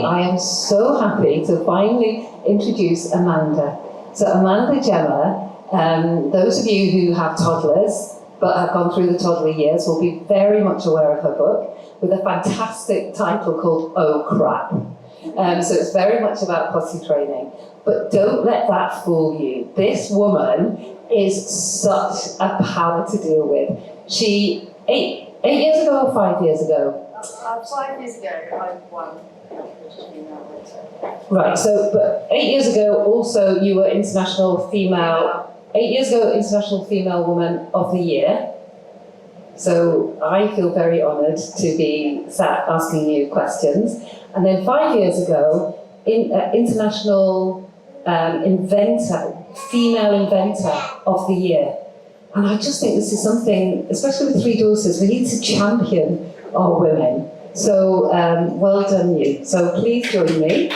I am so happy to finally introduce Amanda. So Amanda Gemma, those of you who have toddlers but have gone through the toddler years will be very much aware of her book with a fantastic title called Oh Crap. So it's very much about potty training. But don't let that fool you. This woman is such a power to deal with. She, 8 years ago or 5 years ago? 5 years ago, I won. Right, so, but 8 years ago also you were International Female, 8 years ago International Female Woman of the Year. So I feel very honoured to be sat asking you questions. And then 5 years ago, International Inventor, Female Inventor of the Year. And I just think this is something, especially with 3 daughters, we need to champion our women. So well done you. So please join me.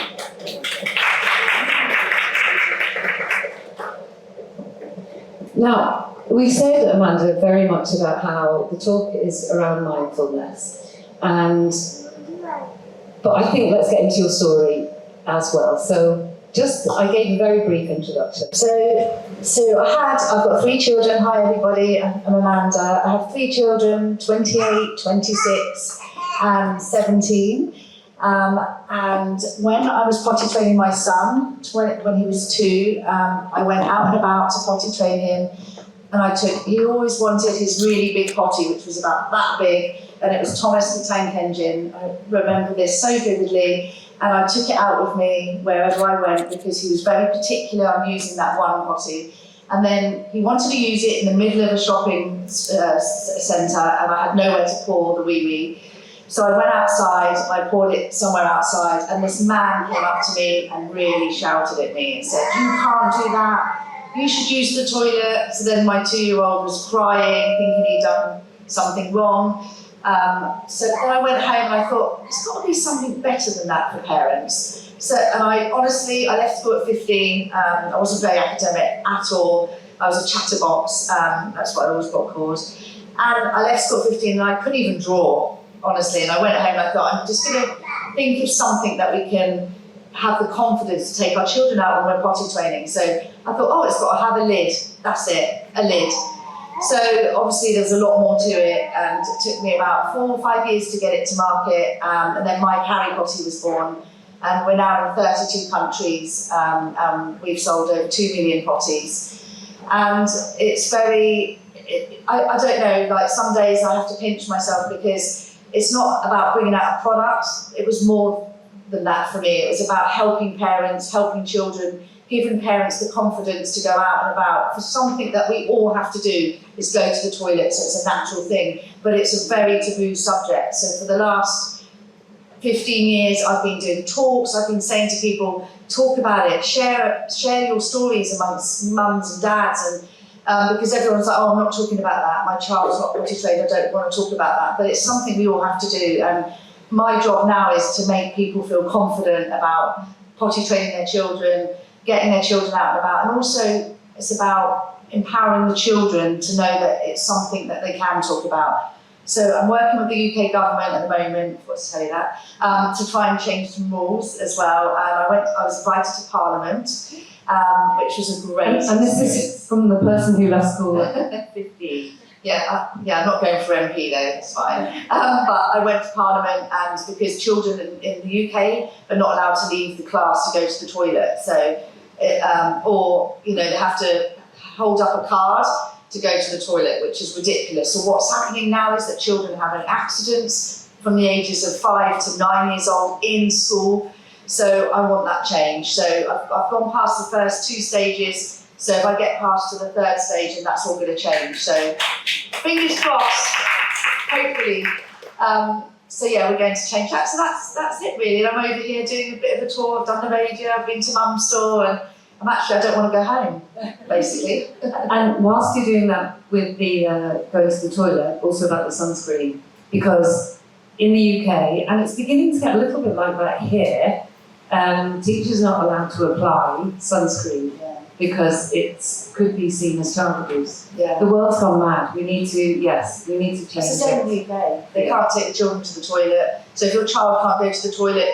Now, we said, Amanda, very much about how the talk is around mindfulness. But I think let's get into your story as well. So I gave a very brief introduction. So I've got 3 children. Hi everybody, I'm Amanda. I have 3 children, 28, 26 and 17. And when I was potty training my son, when he was 2, I went out and about to potty train him, and he always wanted his really big potty, which was about that big, and it was Thomas the Tank Engine. I remember this so vividly, and I took it out with me wherever I went because he was very particular on using that one potty. And then he wanted to use it in the middle of a shopping centre, and I had nowhere to pour the wee-wee. So I went outside, I poured it somewhere outside, and this man came up to me and really shouted at me and said, "You can't do that, you should use the toilet." So then my 2-year-old was crying, thinking he'd done something wrong. So then I went home and I thought, there's got to be something better than that for parents. And I left school at 15, I wasn't very academic at all, I was a chatterbox, that's what I always got called. And I left school at 15 and I couldn't even draw. Honestly, and I went home and I thought, I'm just going to think of something that we can have the confidence to take our children out when we're potty training. So I thought, it's got to have a lid. That's it, a lid. So obviously there's a lot more to it, and it took me about 4 or 5 years to get it to market. And then my Carrie potty was born, and we're now in 32 countries. We've sold over 2 million potties, and it's very. I don't know. Like some days I have to pinch myself because it's not about bringing out a product. It was more than that for me. It was about helping parents, helping children, giving parents the confidence to go out and about. For something that we all have to do is go to the toilet, so it's a natural thing, but it's a very taboo subject. So for the last 15 years, I've been doing talks, I've been saying to people, talk about it, share your stories amongst mums and dads, and because everyone's like, I'm not talking about that, my child's not potty trained, I don't want to talk about that, but it's something we all have to do. And my job now is to make people feel confident about potty training their children, getting their children out and about, and also it's about empowering the children to know that it's something that they can talk about. So I'm working with the UK government at the moment, forgot to tell you that, to try and change some rules as well. And I was invited to Parliament, which was a great And this is from the person who left school at 15. Yeah, I'm not going for MP though, it's fine. But I went to Parliament, and because children in the UK are not allowed to leave the class to go to the toilet, so they have to hold up a card to go to the toilet, which is ridiculous. So what's happening now is that children are having accidents from the ages of 5 to 9 years old in school. So I want that change. So I've gone past the first 2 stages. So if I get past to the 3rd stage, and that's all going to change. So fingers crossed, hopefully. So yeah, we're going to change that. So that's it really. And I'm over here doing a bit of a tour. I've done the radio, I've been to Mum's store, and I don't want to go home, basically. And whilst you're doing that with the going to the toilet, also about the sunscreen, because in the UK, and it's beginning to get a little bit like that here, teachers are not allowed to apply sunscreen because it could be seen as child abuse. Yeah. The world's gone mad. We need to change it. It's the same in the UK. They can't take the children to the toilet. So if your child can't go to the toilet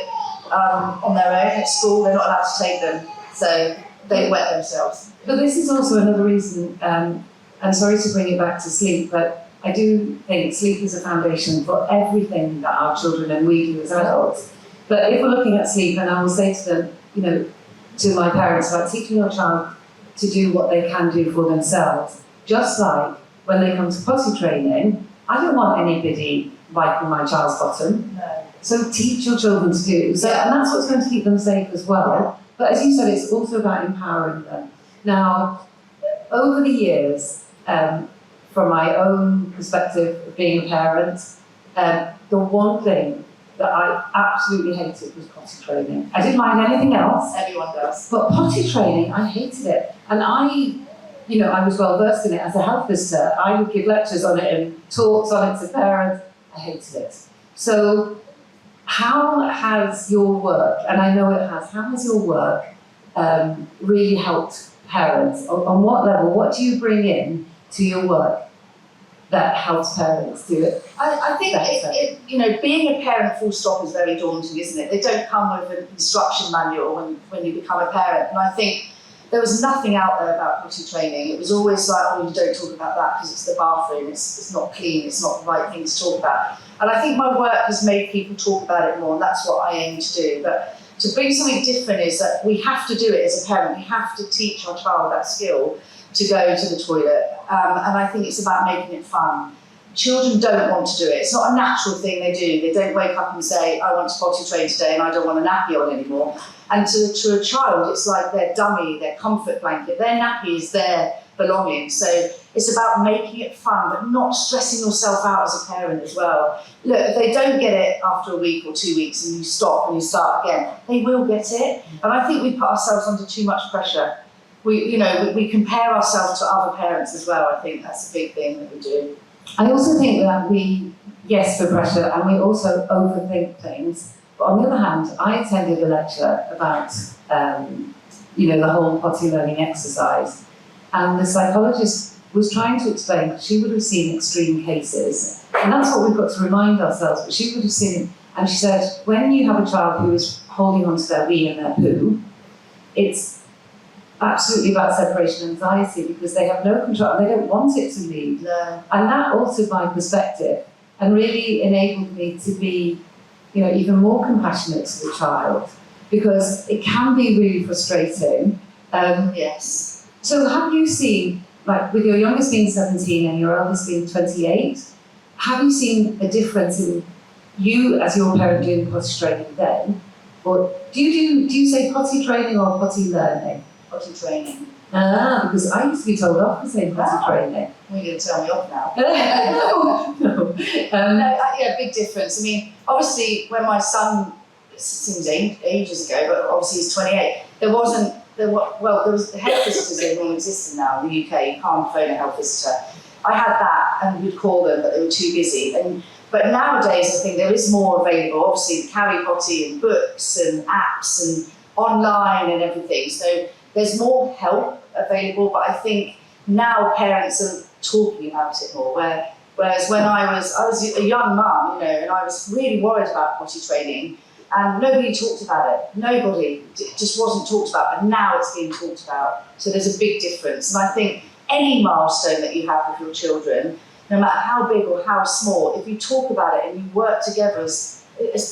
on their own at school. They're not allowed to take them, so they wet themselves. But this is also another reason, I'm sorry to bring it back to sleep, but I do think sleep is a foundation for everything that our children and we do as adults. But if we're looking at sleep, and I will say to them, to my parents, about teaching your child to do what they can do for themselves, just like when they come to potty training, I don't want anybody wiping my child's bottom. No. So teach your children to do. So, and that's what's going to keep them safe as well. But as you said, it's also about empowering them. Now, over the years, from my own perspective of being a parent, the one thing that I absolutely hated was potty training. I didn't mind anything else. Everyone does. But potty training, I hated it. And I was well versed in it as a health visitor. I would give lectures on it and talks on it to parents. I hated it. So how has your work, and I know it has, how has your work really helped parents? On what level, what do you bring in to your work that helps parents do it? I think being a parent full stop is very daunting, isn't it? They don't come with an instruction manual when you become a parent. And I think there was nothing out there about potty training. It was always like, oh, you don't talk about that because it's the bathroom, it's not clean, it's not the right thing to talk about. And I think my work has made people talk about it more, and that's what I aim to do. But to bring something different is that we have to do it as a parent. We have to teach our child that skill to go to the toilet. And I think it's about making it fun. Children don't want to do it. It's not a natural thing they do. They don't wake up and say, I want to potty train today and I don't want a nappy on anymore. And to a child, it's like their dummy, their comfort blanket. Their nappy is their belonging. So it's about making it fun, but not stressing yourself out as a parent as well. Look, if they don't get it after a week or 2 weeks and you stop and you start again, they will get it. And I think we put ourselves under too much pressure. We compare ourselves to other parents as well. I think that's a big thing that we do. I also think that yes, for pressure, and we also overthink things. But on the other hand, I attended a lecture about, the whole potty learning exercise. And the psychologist was trying to explain, because she would have seen extreme cases. And that's what we've got to remind ourselves. But she would have seen, and she said, when you have a child who is holding onto their wee and their poo, it's absolutely about separation anxiety, because they have no control and they don't want it to leave. No. And that altered my perspective and really enabled me to be, even more compassionate to the child, because it can be really frustrating. Yes. So have you seen, like with your youngest being 17 and your eldest being 28, have you seen a difference in you as your parent doing potty training then? Or do you say potty training or potty learning? Potty training. Because I used to be told off for saying potty training. You're going to tell me off now. No. Big difference. I mean, obviously, when my son, it seems ages ago, but obviously he's 28, there was the health visitors, they don't exist now in the UK. You can't phone a health visitor. I had that, and we'd call them, but they were too busy. But nowadays, I think there is more available. Obviously, Carry Potty and books and apps and online and everything. So there's more help available, but I think now parents are talking about it more. Whereas when I was a young mum, and I was really worried about potty training, and nobody talked about it. Nobody, it just wasn't talked about, but now it's being talked about. So there's a big difference. And I think any milestone that you have with your children, no matter how big or how small, if you talk about it and you work together as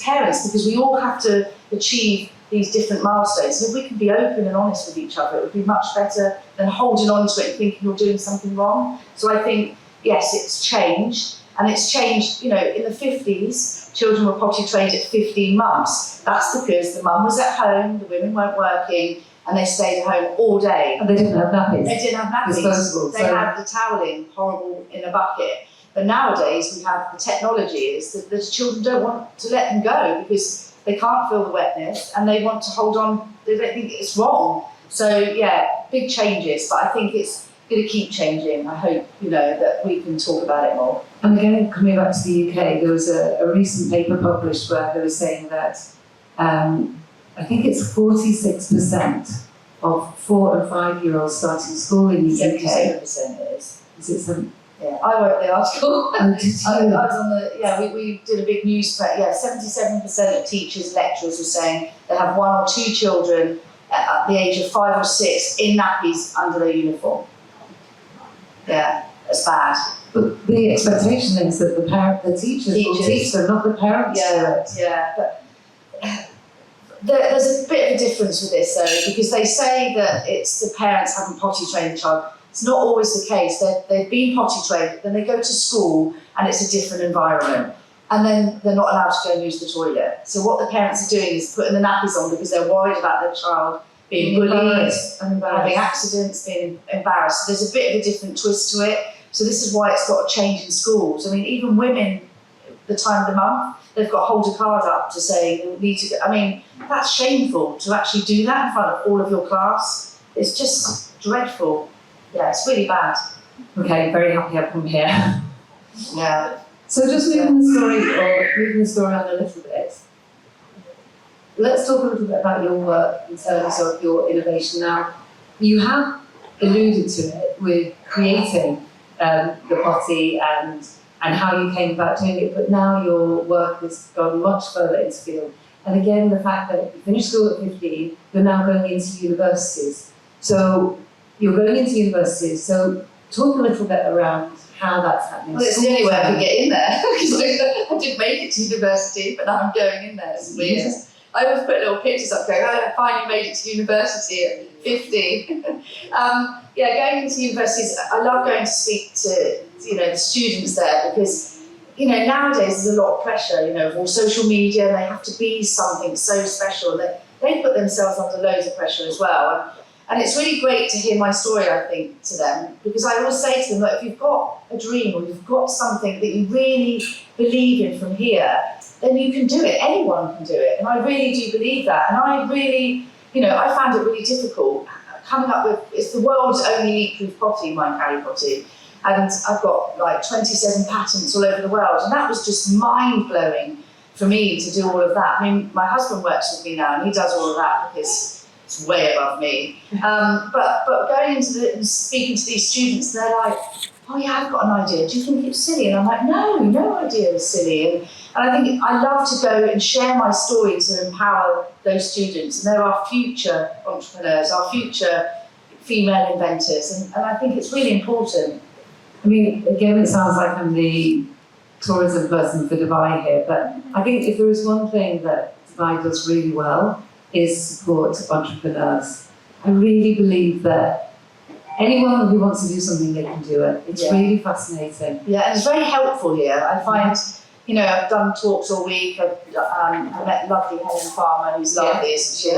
parents, because we all have to achieve these different milestones. So if we can be open and honest with each other, it would be much better than holding on to it and thinking you're doing something wrong. So I think, yes, it's changed. And it's changed, in the 50s, children were potty trained at 15 months. That's because the mum was at home, the women weren't working, and they stayed at home all day. And they didn't have nappies. They didn't have nappies. Disposable. They had the toweling, horrible, in a bucket. But nowadays, we have the technology is that the children don't want to let them go because they can't feel the wetness and they want to hold on. They don't think it's wrong. So, yeah, big changes, but I think it's going to keep changing. I hope, that we can talk about it more. And again, coming back to the UK, there was a recent paper published where they were saying that I think it's 46% of 4 and 5 years starting school in the UK. 77% it is. Is it some? Yeah, I wrote the article. Oh, did you? I was on the, we did a big news spread. 77% of teachers and lecturers were saying they have 1 or 2 children at the age of 5 or 6 in nappies under their uniform. Yeah, it's bad. But the expectation is that the teachers will teach them, not the parents. Yeah, but there's a bit of a difference with this though, because they say that it's the parents haven't potty trained the child. It's not always the case. They've been potty trained, then they go to school and it's a different environment. And then they're not allowed to go and use the toilet. So what the parents are doing is putting the nappies on because they're worried about their child being bullied, having accidents, being embarrassed. So there's a bit of a different twist to it. So this is why it's got to change in schools. I mean, even women, the time of the month, they've got to hold a card up to say you need to go. I mean, that's shameful to actually do that in front of all of your class. It's just dreadful. Yeah, it's really bad. Okay, very happy I've come here. Yeah. So just moving the story on a little bit. Let's talk a little bit about your work in terms of your innovation. Now, you have alluded to it with creating the Potty and how you came about doing it, but now your work has gone much further into field. And again, the fact that you finished school at 15, you're now going into universities. So you're going into universities, so talk a little bit around how that's happening. Well, it's the only way I could get in there, because I didn't make it to university, but now I'm going in there. It's weird. Yeah. I always put little pictures up going, I finally made it to university at 50. Going into universities, I love going to speak to, the students there because, nowadays there's a lot of pressure, with all social media, and they have to be something so special. They put themselves under loads of pressure as well. And it's really great to hear my story, I think, to them, because I always say to them that if you've got a dream or you've got something that you really believe in from here, then you can do it. Anyone can do it. And I really do believe that. And I really, I found it really difficult coming up with, it's the world's only leak-proof potty, my Karakoulaki. And I've got like 27 patents all over the world. And that was just mind-blowing for me to do all of that. I mean, my husband works with me now and he does all of that because it's way above me. But going into and speaking to these students, they're like, oh yeah, I've got an idea. Do you think it's silly? And I'm like, no idea is silly. And I think I love to go and share my story to empower those students. And they're our future entrepreneurs, our future female inventors. And I think it's really important. I mean, again, it sounds like I'm the tourism person for Dubai here, but I think if there is one thing that Dubai does really well is support entrepreneurs. I really believe that anyone who wants to do something, they can do it. It's really fascinating. Yeah, and it's very helpful here. I find, I've done talks all week. I met lovely Helen Farmer, who's lovely, isn't she?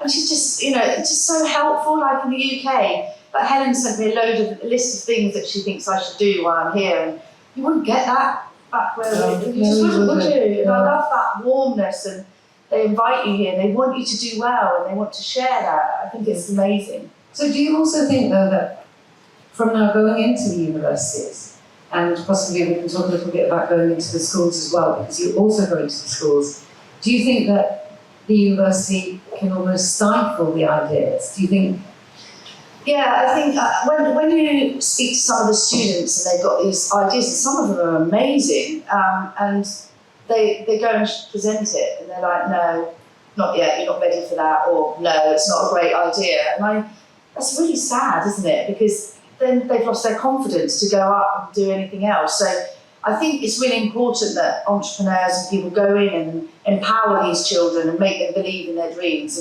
And she's just, it's just so helpful, like in the UK. Like Helen sent me a list of things that she thinks I should do while I'm here, and you wouldn't get that back where you just wouldn't, would you? And I love that warmness, and they invite you here, and they want you to do well, and they want to share that. I think it's amazing. So do you also think, though, that from now going into the universities, and possibly we can talk a little bit about going into the schools as well, because you also go into the schools, do you think that the university can almost stifle the ideas? Do you think? Yeah, I think when you speak to some of the students and they've got these ideas, and some of them are amazing, and they go and present it, and they're like, no, not yet, you're not ready for that, or no, it's not a great idea. And that's really sad, isn't it? Because then they've lost their confidence to go up and do anything else. So I think it's really important that entrepreneurs and people go in and empower these children and make them believe in their dreams.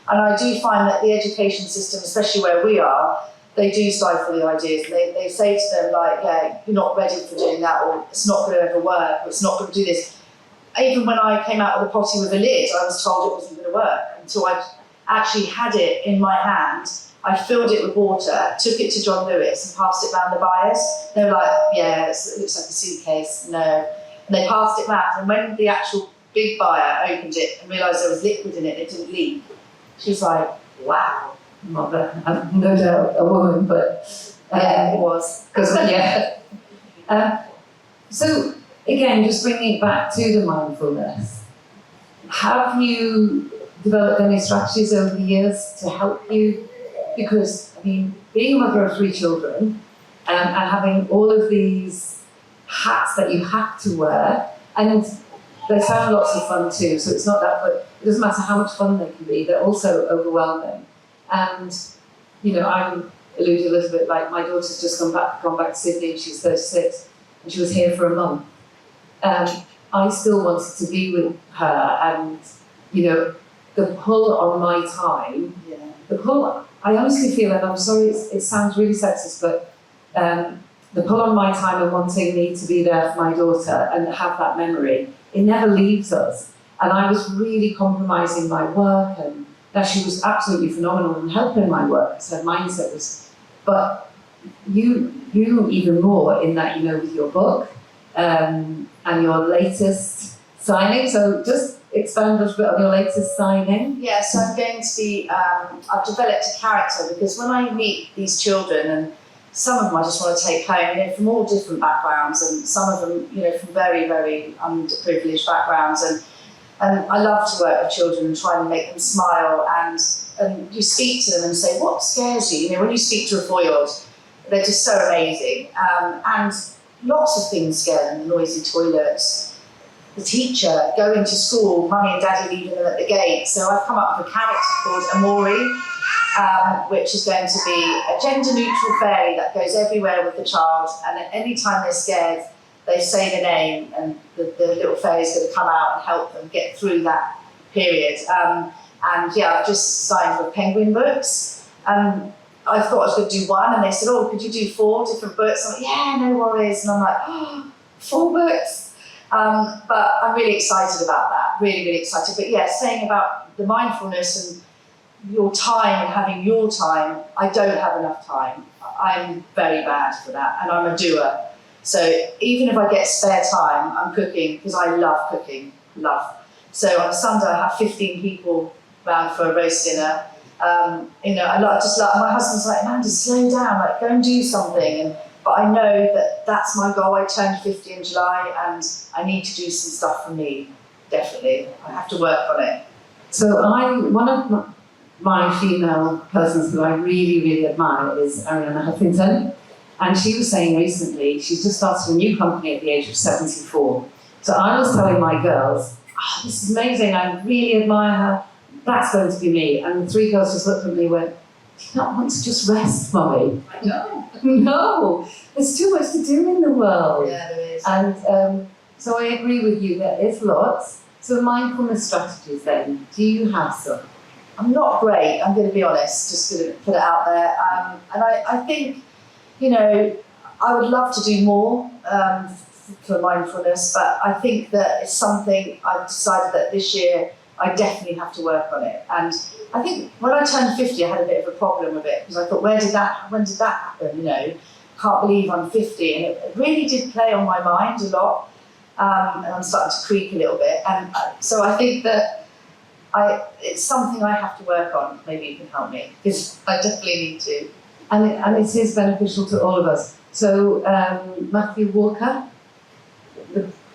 And I do find that the education system, especially where we are, they do stifle the ideas. They say to them, like, yeah, you're not ready for doing that, or it's not going to ever work, or it's not going to do this. Even when I came out of the potty with a lid, I was told it wasn't going to work until I actually had it in my hand. I filled it with water, took it to John Lewis and passed it round the buyers. They were like, yeah, it looks like a suitcase, no. And they passed it round, and when the actual big buyer opened it and realised there was liquid in it, it didn't leak. She was like, wow. Mother, no doubt a woman, but it was. So again, just bringing it back to the mindfulness, have you developed any strategies over the years to help you? Because, I mean, being a mother of 3 children, and having all of these hats that you have to wear, and they sound lots of fun too, so it's not that, but it doesn't matter how much fun they can be, they're also overwhelming. And, you know, I'm alluded a little bit, like my daughter's just gone back to Sydney, and she's 36, and she was here for a month. I still wanted to be with her, and, you know, the pull on my time, the pull, I honestly feel, and I'm sorry, it sounds really sexist, but the pull on my time and wanting me to be there for my daughter and have that memory, it never leaves us. And I was really compromising my work, and now she was absolutely phenomenal in helping my work, because her mindset was, but you even more in that, you know, with your book and your latest signing. So just expand a little bit on your latest signing. Yeah, so I'm going to be, I've developed a character, because when I meet these children, and some of them I just want to take home, you know, from all different backgrounds, and some of them, you know, from very, very underprivileged backgrounds, and I love to work with children and try and make them smile, and you speak to them and say, what scares you? You know, when you speak to a 4-year-old, they're just so amazing, and lots of things scare them: the noisy toilets, the teacher, going to school, mummy and daddy leaving them at the gate. So I've come up with a character called Amori, which is going to be a gender-neutral fairy that goes everywhere with the child, and at any time they're scared, they say the name, and the little fairy's going to come out and help them get through that period. And yeah, I've just signed with Penguin Books. I thought I was going to do one, and they said, oh, could you do 4 different books? I'm like, yeah, no worries. And I'm like, oh, 4 books? But I'm really excited about that, really, really excited. But yeah, saying about the mindfulness and your time and having your time, I don't have enough time. I'm very bad for that, and I'm a doer. So even if I get spare time, I'm cooking, because I love cooking, love. So on a Sunday, I have 15 people round for a roast dinner. You know, my husband's like, Amanda, slow down, like go and do something. But I know that that's my goal. I turned 50 in July, and I need to do some stuff for me, definitely. I have to work on it. So one of my female persons that I really, really admire is Ariana Huffington. And she was saying recently, she's just started a new company at the age of 74. So I was telling my girls, oh, this is amazing, I really admire her, that's going to be me. And the 3 girls just looked at me and went, do you not want to just rest, Mummy? I know. No, there's too much to do in the world. Yeah, there is. And so I agree with you, there is lots. So mindfulness strategies then, do you have some? I'm not great, I'm going to be honest, just going to put it out there. And I think, you know, I would love to do more for mindfulness, but I think that it's something I've decided that this year I definitely have to work on it. And I think when I turned 50, I had a bit of a problem with it, because I thought, when did that happen? You know, can't believe I'm 50. And it really did play on my mind a lot. And I'm starting to creak a little bit. And so I think that it's something I have to work on. Maybe you can help me, because I definitely need to. And it is beneficial to all of us. So Matthew Walker,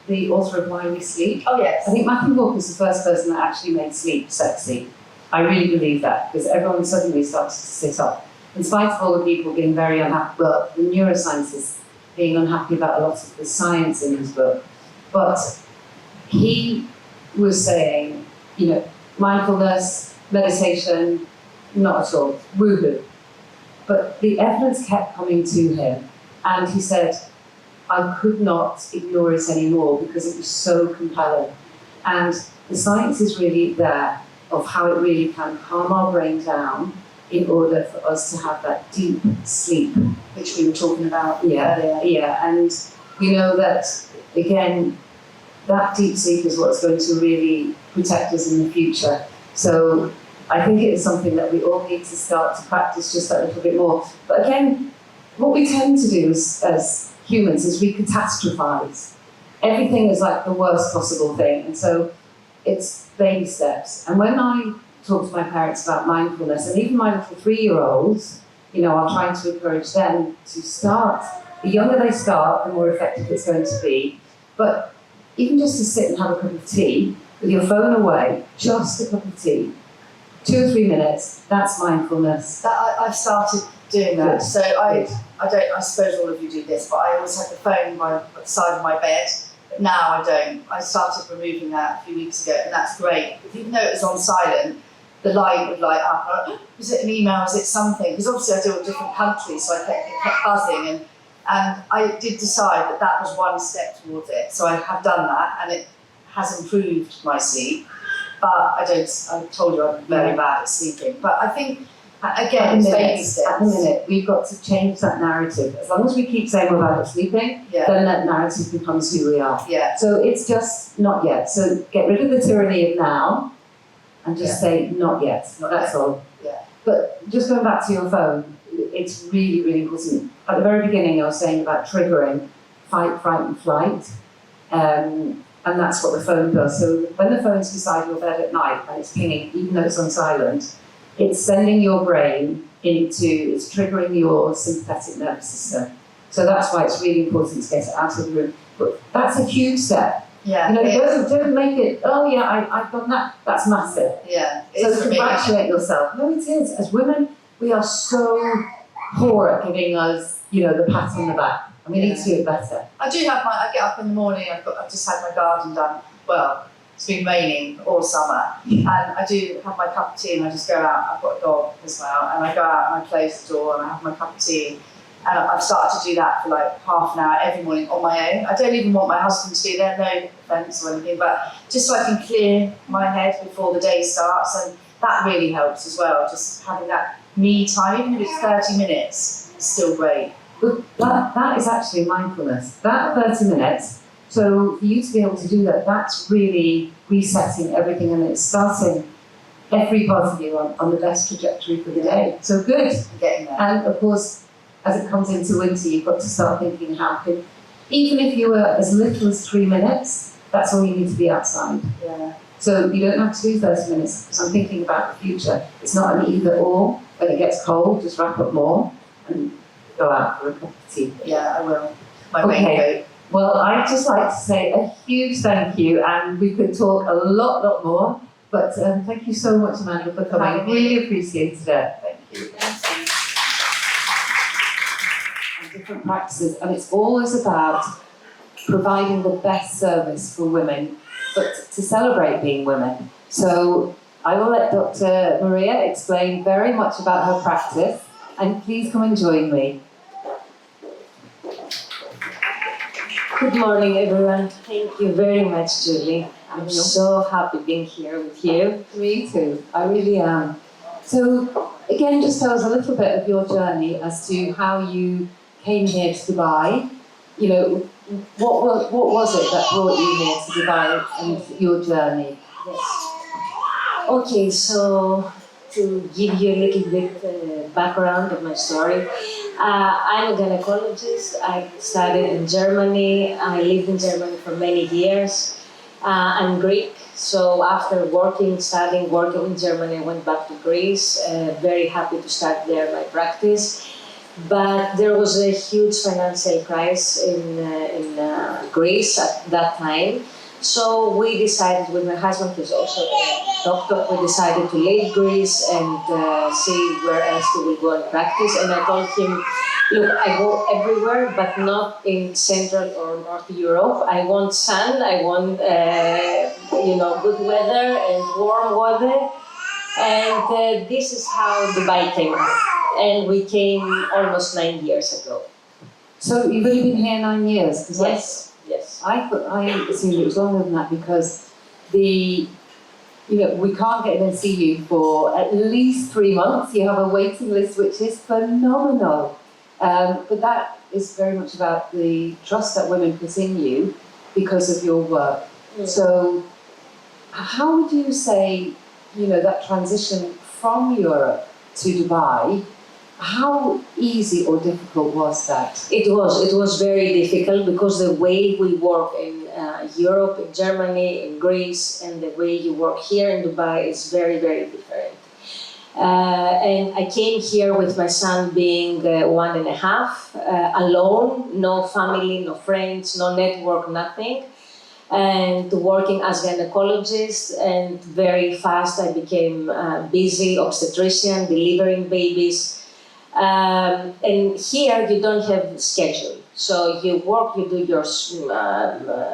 the author of Why We Sleep. Oh yes. I think Matthew Walker is the first person that actually made sleep sexy. I really believe that, because everyone suddenly started to sit up. In spite of all the people being very unhappy, well, the neuroscientists being unhappy about a lot of the science in his book. But he was saying, you know, mindfulness, meditation, not at all, woohoo. But the evidence kept coming to him, and he said, I could not ignore it anymore because it was so compelling. And the science is really there of how it really can calm our brain down in order for us to have that deep sleep, Which we were talking about earlier. earlier. And we know that, again, that deep sleep is what's going to really protect us in the future. So I think it is something that we all need to start to practice just that little bit more. But again, what we tend to do as humans is we catastrophize. Everything is like the worst possible thing. And so it's baby steps. And when I talk to my parents about mindfulness, and even my little 3-year-olds, you know, I'm trying to encourage them to start. The younger they start, the more effective it's going to be. But even just to sit and have a cup of tea, with your phone away, just a cup of tea, 2 or 3 minutes, that's mindfulness. That I've started doing that. Good. So I suppose all of you do this, but I always had the phone by the side of my bed. But now I don't. I started removing that a few weeks ago, and that's great. If you know it was on silent, the light would light up. Was it an email? Was it something? Because obviously I deal with different countries, so it kept buzzing, and I did decide that was one step towards it. So I have done that, and it has improved my sleep. But I told you I'm very bad at sleeping. But I think, again, it's baby steps. At the minute, we've got to change that narrative. As long as we keep saying we're bad at sleeping, then that narrative becomes who we are. Yeah. So it's just not yet. So get rid of the tyranny of now and just say not yet. That's all. Yeah. But just going back to your phone, it's really, really important. At the very beginning, I was saying about triggering fight, fright, and flight. And that's what the phone does. So when the phone's beside your bed at night and it's pinging, even though it's on silent, it's sending your brain it's triggering your sympathetic nervous system. So that's why it's really important to get it out of the room. But that's a huge step. Yeah. Don't make it, I've done that. That's massive. Yeah. So congratulate yourself. No, it is. As women, we are so poor at giving us, the pat on the back. And we need to do it better. I get up in the morning, I've just had my garden done. Well, it's been raining all summer. And I do have my cup of tea and I just go out. I've got a dog as well. And I go out and I close the door and I have my cup of tea. And I've started to do that for like half an hour every morning on my own. I don't even want my husband to be there, no offence or anything, but just so I can clear my head before the day starts. And that really helps as well, just having that me time, even if it's 30 minutes, it's still great. But that is actually mindfulness. That 30 minutes, so for you to be able to do that, that's really resetting everything and it's starting every part of you on the best trajectory for the day. So good. Getting there. And of course, as it comes into winter, you've got to start thinking even if you were as little as 3 minutes, that's all you need to be outside. Yeah. So you don't have to do 30 minutes, because I'm thinking about the future. It's not an either or. When it gets cold, just wrap up more and go out for a cup of tea. Yeah, I will. My raincoat. Well, I'd just like to say a huge thank you, and we could talk a lot more, but thank you so much, Amanda, for coming. I really appreciated it. Thank you. And different practices, and it's always about providing the best service for women, but to celebrate being women. So I will let Dr. Maria explain very much about her practice, and please come and join me. Good morning, everyone. Thank you very much, Julie. I'm so happy being here with you. Me too. I really am. So, again, just tell us a little bit of your journey as to how you came here to Dubai. What was it that brought you here to Dubai and your journey? Yes. Okay, so to give you a little bit background of my story, I'm a gynecologist. I studied in Germany. I lived in Germany for many years. I'm Greek, so after working in Germany, I went back to Greece. Very happy to start there my practice. But there was a huge financial crisis in Greece at that time. So we decided, with my husband, who's also a doctor, we decided to leave Greece and see where else we will go and practice. And I told him, look, I go everywhere, but not in Central or North Europe. I want sun, I want good weather and warm weather. And this is how Dubai came up. And we came almost 9 years ago. So you've only been here 9 years? Yes. I assumed it was longer than that because we can't get in and see you for at least 3 months. You have a waiting list, which is phenomenal. But that is very much about the trust that women put in you because of your work. So how would you say, that transition from Europe to Dubai, how easy or difficult was that? It was very difficult because the way we work in Europe, in Germany, in Greece, and the way you work here in Dubai is very, very different. And I came here with my son being 1.5, alone, no family, no friends, no network, nothing. And working as gynecologist, and very fast I became busy obstetrician, delivering babies. And here you don't have schedule. So you work, you do your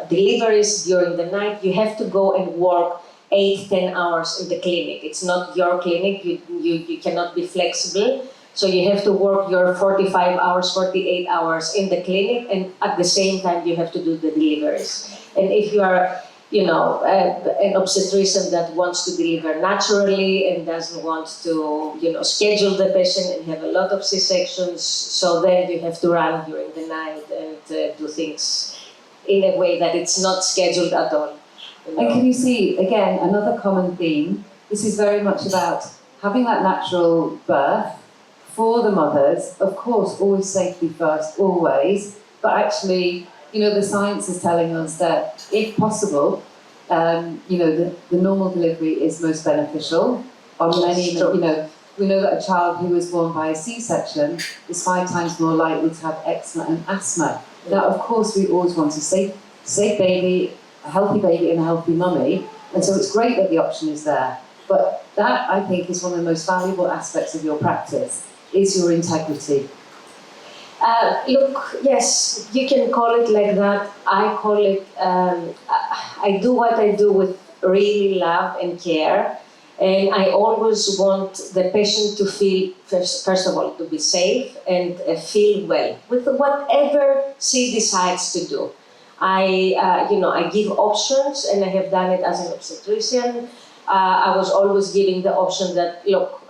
deliveries during the night. You have to go and work 8-10 hours in the clinic. It's not your clinic. You cannot be flexible. So you have to work your 45 hours, 48 hours in the clinic, and at the same time you have to do the deliveries. And if you are, an obstetrician that wants to deliver naturally and doesn't want to, schedule the patient and have a lot of C-sections, so then you have to run during the night and do things in a way that it's not scheduled at all. And can you see, again, another common theme? This is very much about having that natural birth for the mothers, of course, always safety first, always, but actually, the science is telling us that if possible, the normal delivery is most beneficial. On many, we know that a child who is born by a C-section is 5 times more likely to have eczema and asthma. Now, of course, we always want a safe baby, a healthy baby and a healthy mummy, and so it's great that the option is there. But that, I think, is one of the most valuable aspects of your practice, is your integrity. Look, yes, you can call it like that. I call it, I do what I do with really love and care. And I always want the patient to feel, first of all, to be safe and feel well with whatever she decides to do. I give options, and I have done it as an obstetrician. I was always giving the option that, look,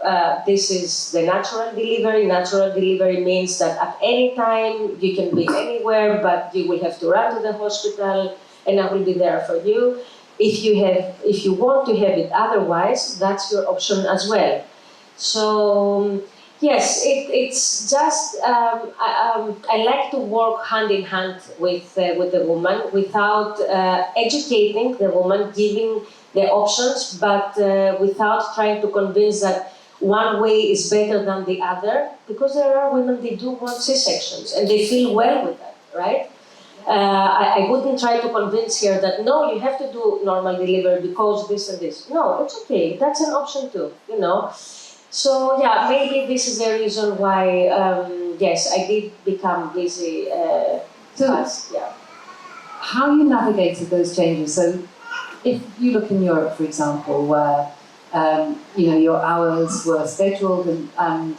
this is the natural delivery. Natural delivery means that at any time you can be anywhere, but you will have to run to the hospital, and I will be there for you. If you want to have it otherwise, that's your option as well. So yes, it's just I like to work hand in hand with the woman without educating the woman, giving the options, but without trying to convince that one way is better than the other, because there are women, they do want C-sections and they feel well with that, right? I wouldn't try to convince her that, no, you have to do normal delivery because this and this. No, it's okay, that's an option too, So yeah, maybe this is the reason why, yes, I did become busy fast, yeah. How you navigated those changes? So if you look in Europe, for example, where your hours were scheduled, and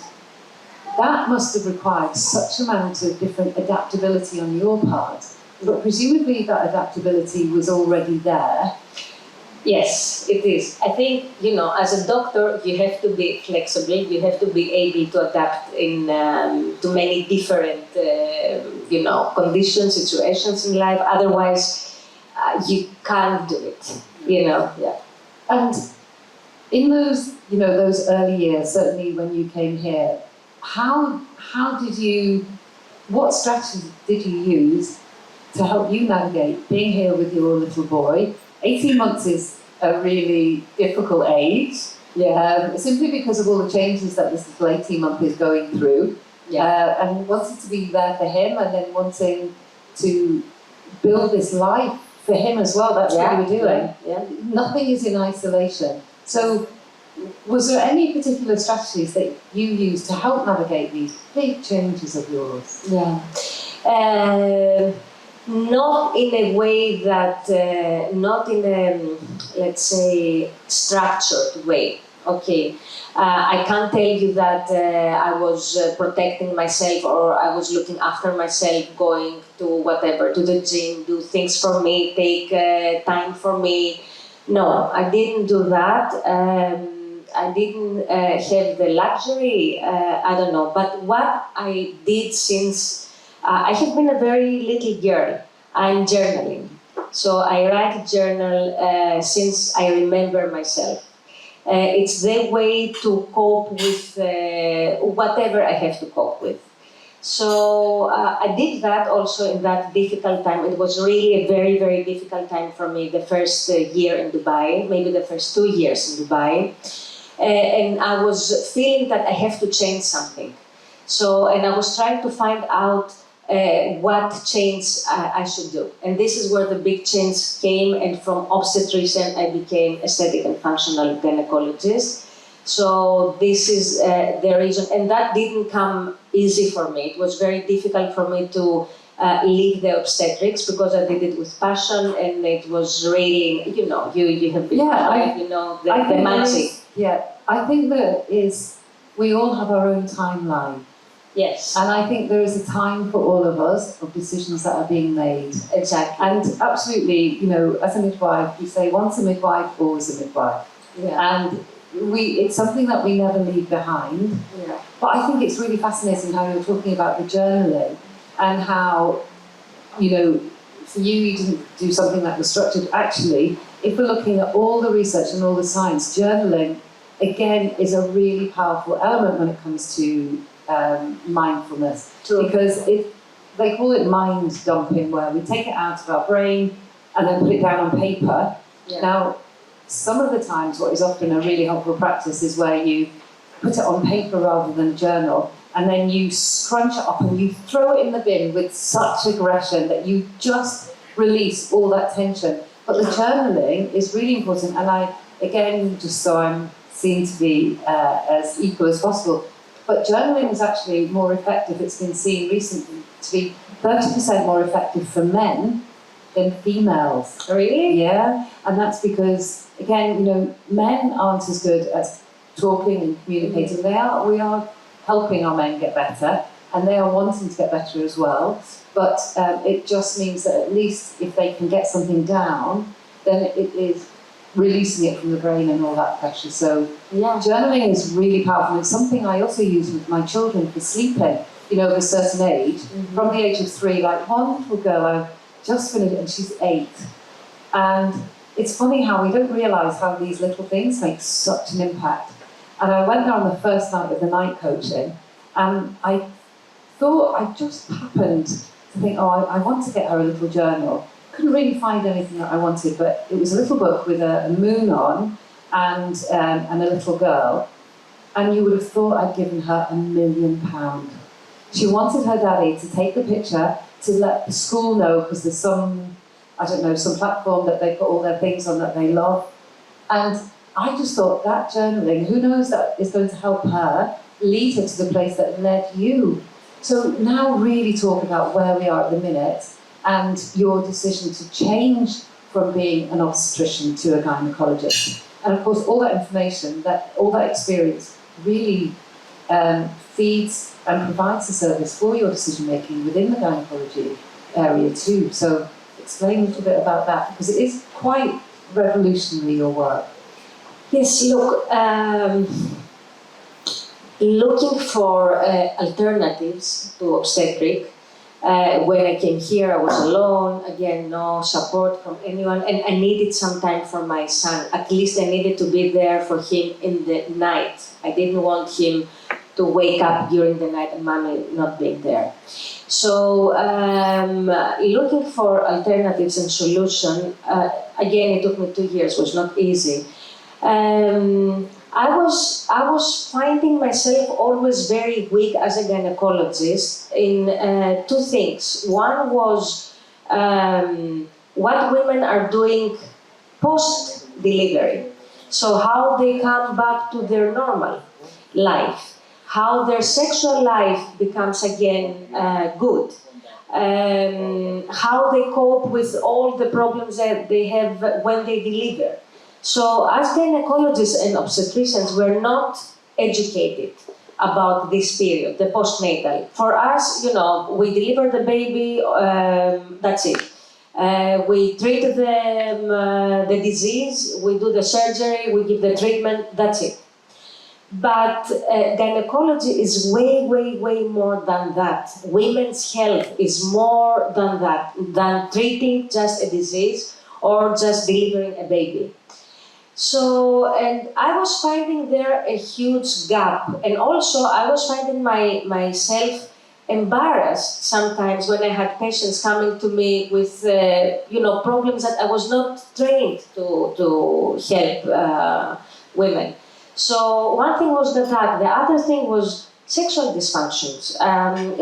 that must have required such amount of different adaptability on your part, but presumably that adaptability was already there. Yes, it is. I think, as a doctor, you have to be flexible, you have to be able to adapt to many different, conditions, situations in life, otherwise you can't do it, yeah. And in those, those early years, certainly when you came here, what strategies did you use to help you navigate being here with your little boy? 18 months is a really difficult age, simply because of all the changes that this little 18-month is going through, and wanting to be there for him, and then wanting to build this life for him as well. That's what you were doing. Yeah. Nothing is in isolation. So was there any particular strategies that you used to help navigate these big changes of yours? Yeah. Not in a way that, not in a, let's say, structured way. Okay. I can't tell you that I was protecting myself, or I was looking after myself, going to whatever, to the gym, do things for me, take time for me. No, I didn't do that. I didn't have the luxury, I don't know. But what I did since I have been a very little girl, I'm journaling. So I write a journal since I remember myself. It's the way to cope with whatever I have to cope with. So I did that also in that difficult time. It was really a very, very difficult time for me, the first year in Dubai, maybe the first 2 years in Dubai. And I was feeling that I have to change something. So, and I was trying to find out what change I should do. And this is where the big change came, and from obstetrician I became aesthetic and functional gynecologist. So this is the reason, and that didn't come easy for me. It was very difficult for me to leave the obstetrics because I did it with passion, and it was really, you know, you have been, you know, the magic. I think that we all have our own timeline. Yes. And I think there is a time for all of us of decisions that are being made. Exactly. And absolutely, you know, as a midwife, we say once a midwife, always a midwife. Yeah. And it's something that we never leave behind. Yeah. But I think it's really fascinating how you're talking about the journaling and how, you know, for you didn't do something that was structured. Actually, if we're looking at all the research and all the science, journaling, again, is a really powerful element when it comes to mindfulness. True. Because they call it mind dumping, where we take it out of our brain and then put it down on paper. Yeah. Now, some of the times what is often a really helpful practice is where you put it on paper rather than a journal, and then you scrunch it up and you throw it in the bin with such aggression that you just release all that tension. But the journaling is really important, and I, again, just so I'm seen to be as equal as possible, but journaling is actually more effective. It's been seen recently to be 30% more effective for men than females. Really? Yeah, and that's because, again, you know, men aren't as good at talking and communicating. We are helping our men get better, and they are wanting to get better as well. But it just means that at least if they can get something down, then it is releasing it from the brain and all that pressure. So Yeah. journaling is really powerful. It's something I also use with my children for sleeping, you know, of a certain age. From the age of 3, like one little girl, I've just finished, and she's 8. And it's funny how we don't realise how these little things make such an impact. And I went there on the first night of the night coaching, and I thought, I just happened to think, oh, I want to get her a little journal. Couldn't really find anything that I wanted, but it was a little book with a moon on and a little girl. And you would have thought I'd given her £1 million. She wanted her daddy to take the picture to let the school know, because there's some, I don't know, some platform that they put all their things on that they love. And I just thought that journaling, who knows, that is going to help her lead her to the place that led you. So now really talk about where we are at the minute and your decision to change from being an obstetrician to a gynaecologist. And of course, all that information, all that experience really feeds and provides a service for your decision making within the gynaecology area too. So explain a little bit about that, because it is quite revolutionary, your work. Yes, look, looking for alternatives to obstetric. When I came here, I was alone, again, no support from anyone, and I needed some time for my son. At least I needed to be there for him in the night. I didn't want him to wake up during the night and mommy not being there. So looking for alternatives and solution, again, it took me 2 years, it was not easy. I was finding myself always very weak as a gynecologist in 2 things. One was what women are doing post-delivery. So how they come back to their normal life, how their sexual life becomes again good, how they cope with all the problems that they have when they deliver. So as gynecologists and obstetricians, we're not educated about this period, the postnatal. For us, you know, we deliver the baby, that's it. We treat them, the disease, we do the surgery, we give the treatment, that's it. But gynecology is way, way, way more than that. Women's health is more than that, than treating just a disease or just delivering a baby. So, and I was finding there a huge gap. And also I was finding myself embarrassed sometimes when I had patients coming to me with, problems that I was not trained to help women. So one thing was that. The other thing was sexual dysfunctions.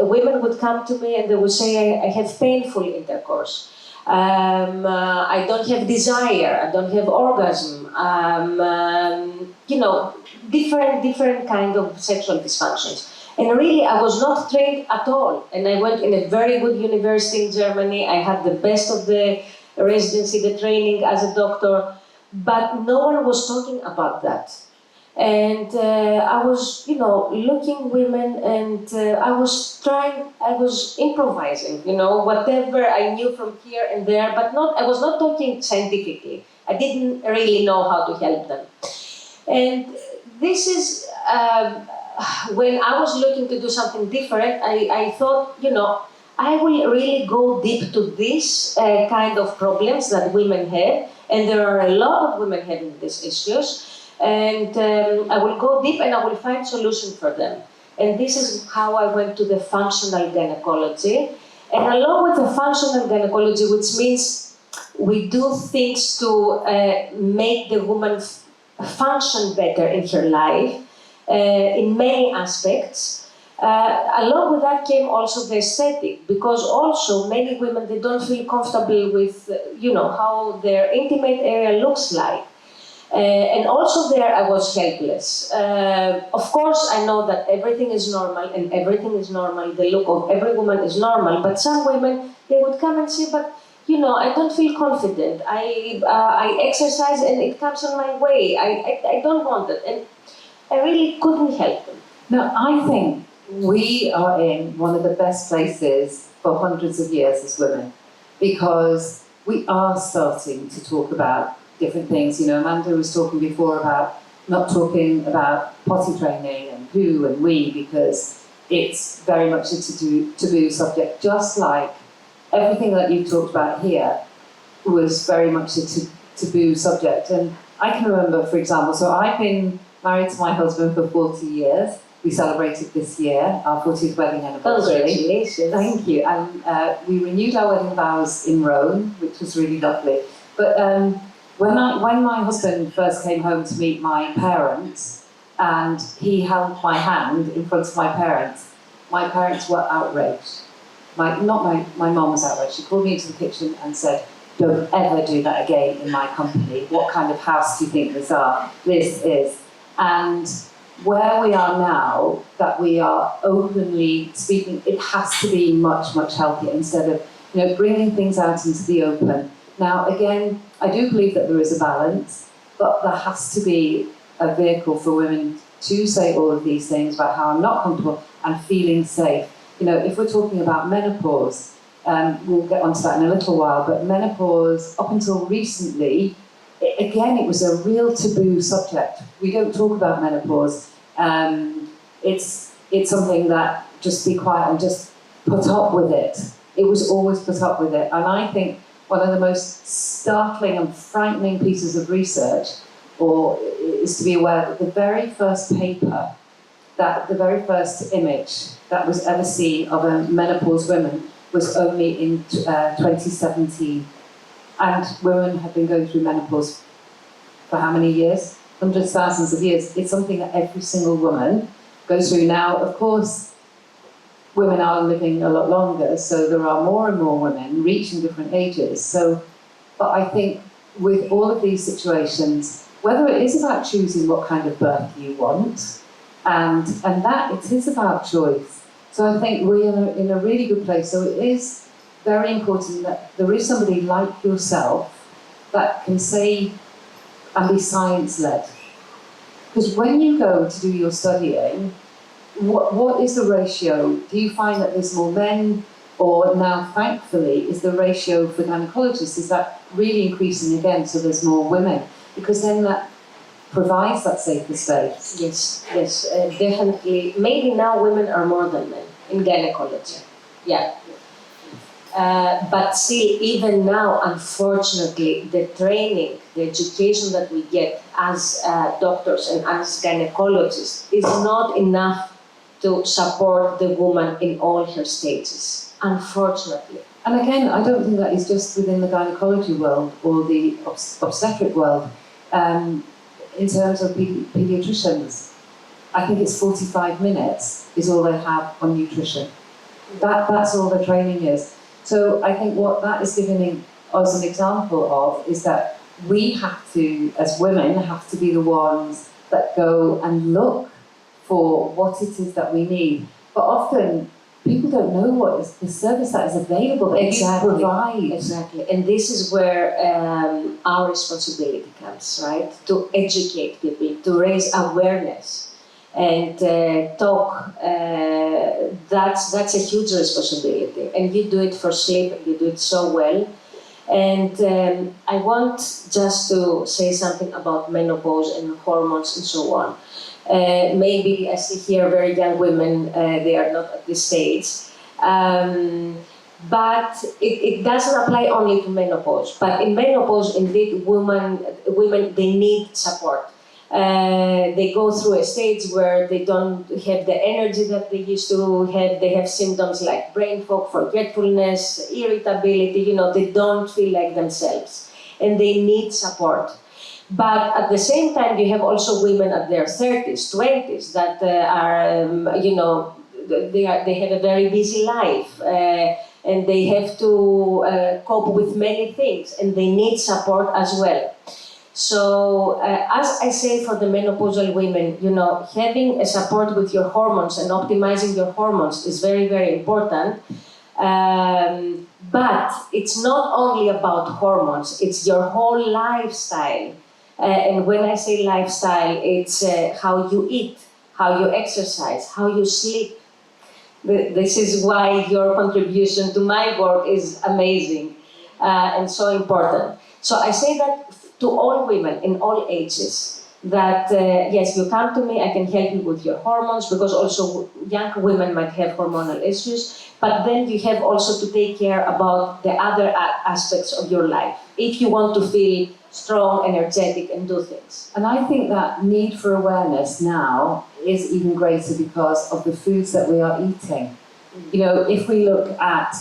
Women would come to me and they would say, I have painful intercourse. I don't have desire, I don't have orgasm, different kind of sexual dysfunctions. And really, I was not trained at all. And I went in a very good university in Germany. I had the best of the residency, the training as a doctor, but no one was talking about that. And I was, looking women, and I was improvising, whatever I knew from here and there, but I was not talking scientifically. I didn't really know how to help them. And this is, when I was looking to do something different, I thought, I will really go deep to these kind of problems that women have, and there are a lot of women having these issues. And I will go deep and I will find solutions for them. And this is how I went to the functional gynecology. And along with the functional gynecology, which means we do things to make the woman function better in her life, in many aspects. Along with that came also the aesthetic, because also many women, they don't feel comfortable with, how their intimate area looks like. And also there I was helpless. Of course, I know that everything is normal and everything is normal. The look of every woman is normal, but some women, they would come and say, but I don't feel confident. I exercise and it comes on my way. I don't want it. And I really couldn't help them. Now, I think we are in one of the best places for hundreds of years as women, because we are starting to talk about different things. Amanda was talking before about not talking about potty training and who and we, because it's very much a taboo subject, just like everything that you've talked about here was very much a taboo subject. And I can remember, for example, so I've been married to my husband for 40 years. We celebrated this year our 40th wedding anniversary. Congratulations. Thank you. And we renewed our wedding vows in Rome, which was really lovely. But when my husband first came home to meet my parents, and he held my hand in front of my parents were outraged. My mom was outraged. She called me into the kitchen and said, "Don't ever do that again in my company. What kind of house do you think this is?" And where we are now, that we are openly speaking, it has to be much, much healthier, instead of bringing things out into the open. Now, again, I do believe that there is a balance, but there has to be a vehicle for women to say all of these things about how I'm not comfortable and feeling safe. If we're talking about menopause, we'll get onto that in a little while, but menopause, up until recently, it was a real taboo subject. We don't talk about menopause. It's something that just be quiet and just put up with it. It was always put up with it. And I think one of the most startling and frightening pieces of research is to be aware that the very first paper, that the very first image that was ever seen of a menopause woman was only in 2017. And women have been going through menopause for how many years? Hundreds, thousands of years. It's something that every single woman goes through. Now, of course, women are living a lot longer, so there are more and more women reaching different ages. But I think with all of these situations, whether it is about choosing what kind of birth you want, and that it is about choice. So I think we're in a really good place. So it is very important that there is somebody like yourself that can say and be science-led. Because when you go to do your studying, what is the ratio? Do you find that there's more men, or now thankfully is the ratio for gynecologists, is that really increasing again, so there's more women? Because then that provides that safer space. Yes, definitely. Maybe now women are more than men in gynecology. Yeah. But still, even now, unfortunately, the training, the education that we get as doctors and as gynecologists is not enough to support the woman in all her stages, unfortunately. And again, I don't think that is just within the gynecology world or the obstetric world. In terms of paediatricians, I think it's 45 minutes is all they have on nutrition. That's all the training is. So I think what that is as an example of is that we have to, as women, have to be the ones that go and look for what it is that we need. But often people don't know what is the service that is available that Exactly. you provide. Exactly. And this is where our responsibility comes, right? To educate people, to raise awareness and talk. That's a huge responsibility. And you do it for sleep, and you do it so well. And I want just to say something about menopause and hormones and so on. Maybe I see here very young women, they are not at this stage. But it doesn't apply only to menopause. But in menopause, indeed, women they need support. They go through a stage where they don't have the energy that they used to have. They have symptoms like brain fog, forgetfulness, irritability. They don't feel like themselves, and they need support. But at the same time, you have also women at their 30s, 20s that are, they have a very busy life. And they have to cope with many things, and they need support as well. So, as I say for the menopausal women, having a support with your hormones and optimizing your hormones is very, very important. But it's not only about hormones, it's your whole lifestyle. And when I say lifestyle, it's how you eat, how you exercise, how you sleep. This is why your contribution to my work is amazing and so important. So I say that to all women in all ages, that yes, you come to me, I can help you with your hormones, because also young women might have hormonal issues, but then you have also to take care about the other aspects of your life, if you want to feel strong, energetic, and do things. And I think that need for awareness now is even greater because of the foods that we are eating. If we look at,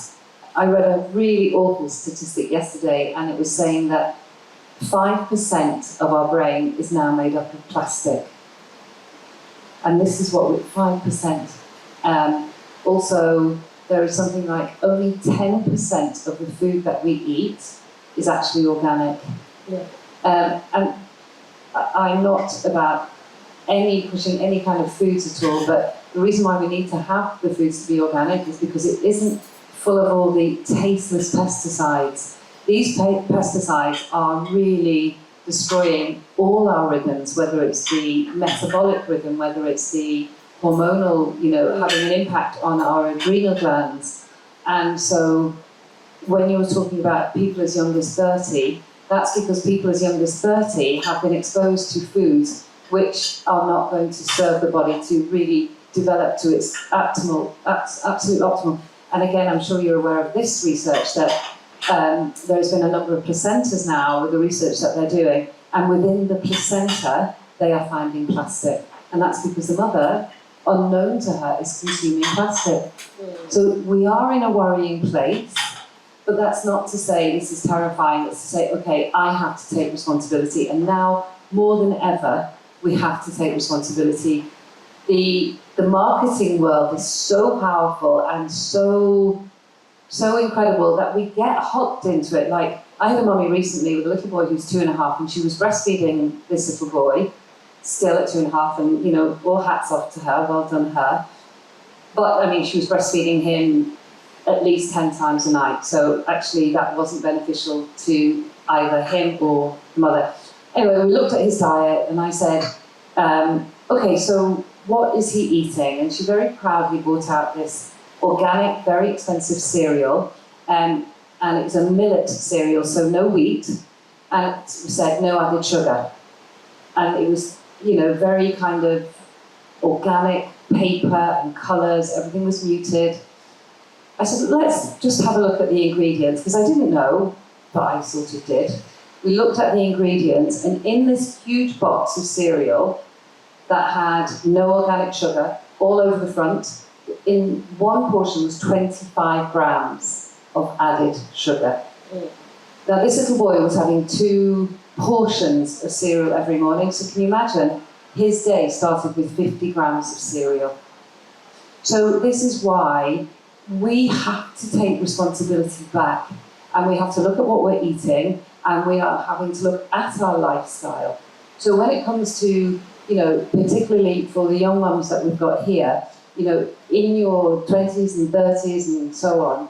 I read a really awful statistic yesterday, and it was saying that 5% of our brain is now made up of plastic. And this is what 5%. Also, there is something like only 10% of the food that we eat is actually organic. Yeah. And I'm not about pushing any kind of foods at all, but the reason why we need to have the foods to be organic is because it isn't full of all the tasteless pesticides. These pesticides are really destroying all our rhythms, whether it's the metabolic rhythm, whether it's the hormonal, having an impact on our adrenal glands. And so when you're talking about people as young as 30, that's because people as young as 30 have been exposed to foods which are not going to serve the body to really develop to its absolute optimal. And again, I'm sure you're aware of this research that there's been a number of placentas now with the research that they're doing, and within the placenta, they are finding plastic. And that's because the mother, unknown to her, is consuming plastic. So we are in a worrying place, but that's not to say this is terrifying. It's to say, okay, I have to take responsibility. And now, more than ever, we have to take responsibility. The marketing world is so powerful and so incredible that we get hooked into it. Like, I had a mummy recently with a little boy who's 2.5, and she was breastfeeding this little boy, still at 2.5, and all hats off to her, well done her. But she was breastfeeding him at least 10 times a night, so actually that wasn't beneficial to either him or the mother. Anyway, we looked at his diet, and I said, okay, so what is he eating? And she very proudly brought out this organic, very expensive cereal, and it was a millet cereal, so no wheat, and it said no added sugar. And it was, very kind of organic paper and colours, everything was muted. I said, let's just have a look at the ingredients, because I didn't know, but I sort of did. We looked at the ingredients, and in this huge box of cereal that had no organic sugar all over the front, in one portion was 25 grams of added sugar. Now, this little boy was having 2 portions of cereal every morning, so can you imagine? His day started with 50 grams of cereal. So this is why we have to take responsibility back. and we have to look at what we're eating, and we are having to look at our lifestyle. So when it comes to, particularly for the young mums that we've got here, in your 20s and 30s and so on,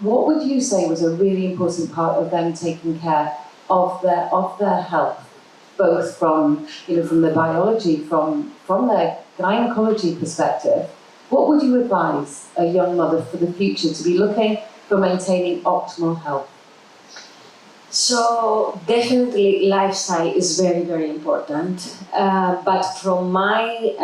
what would you say was a really important part of them taking care of their health, both from the biology, from their gynaecology perspective? What would you advise a young mother for the future to be looking for maintaining optimal health? So definitely lifestyle is very, very important. But from my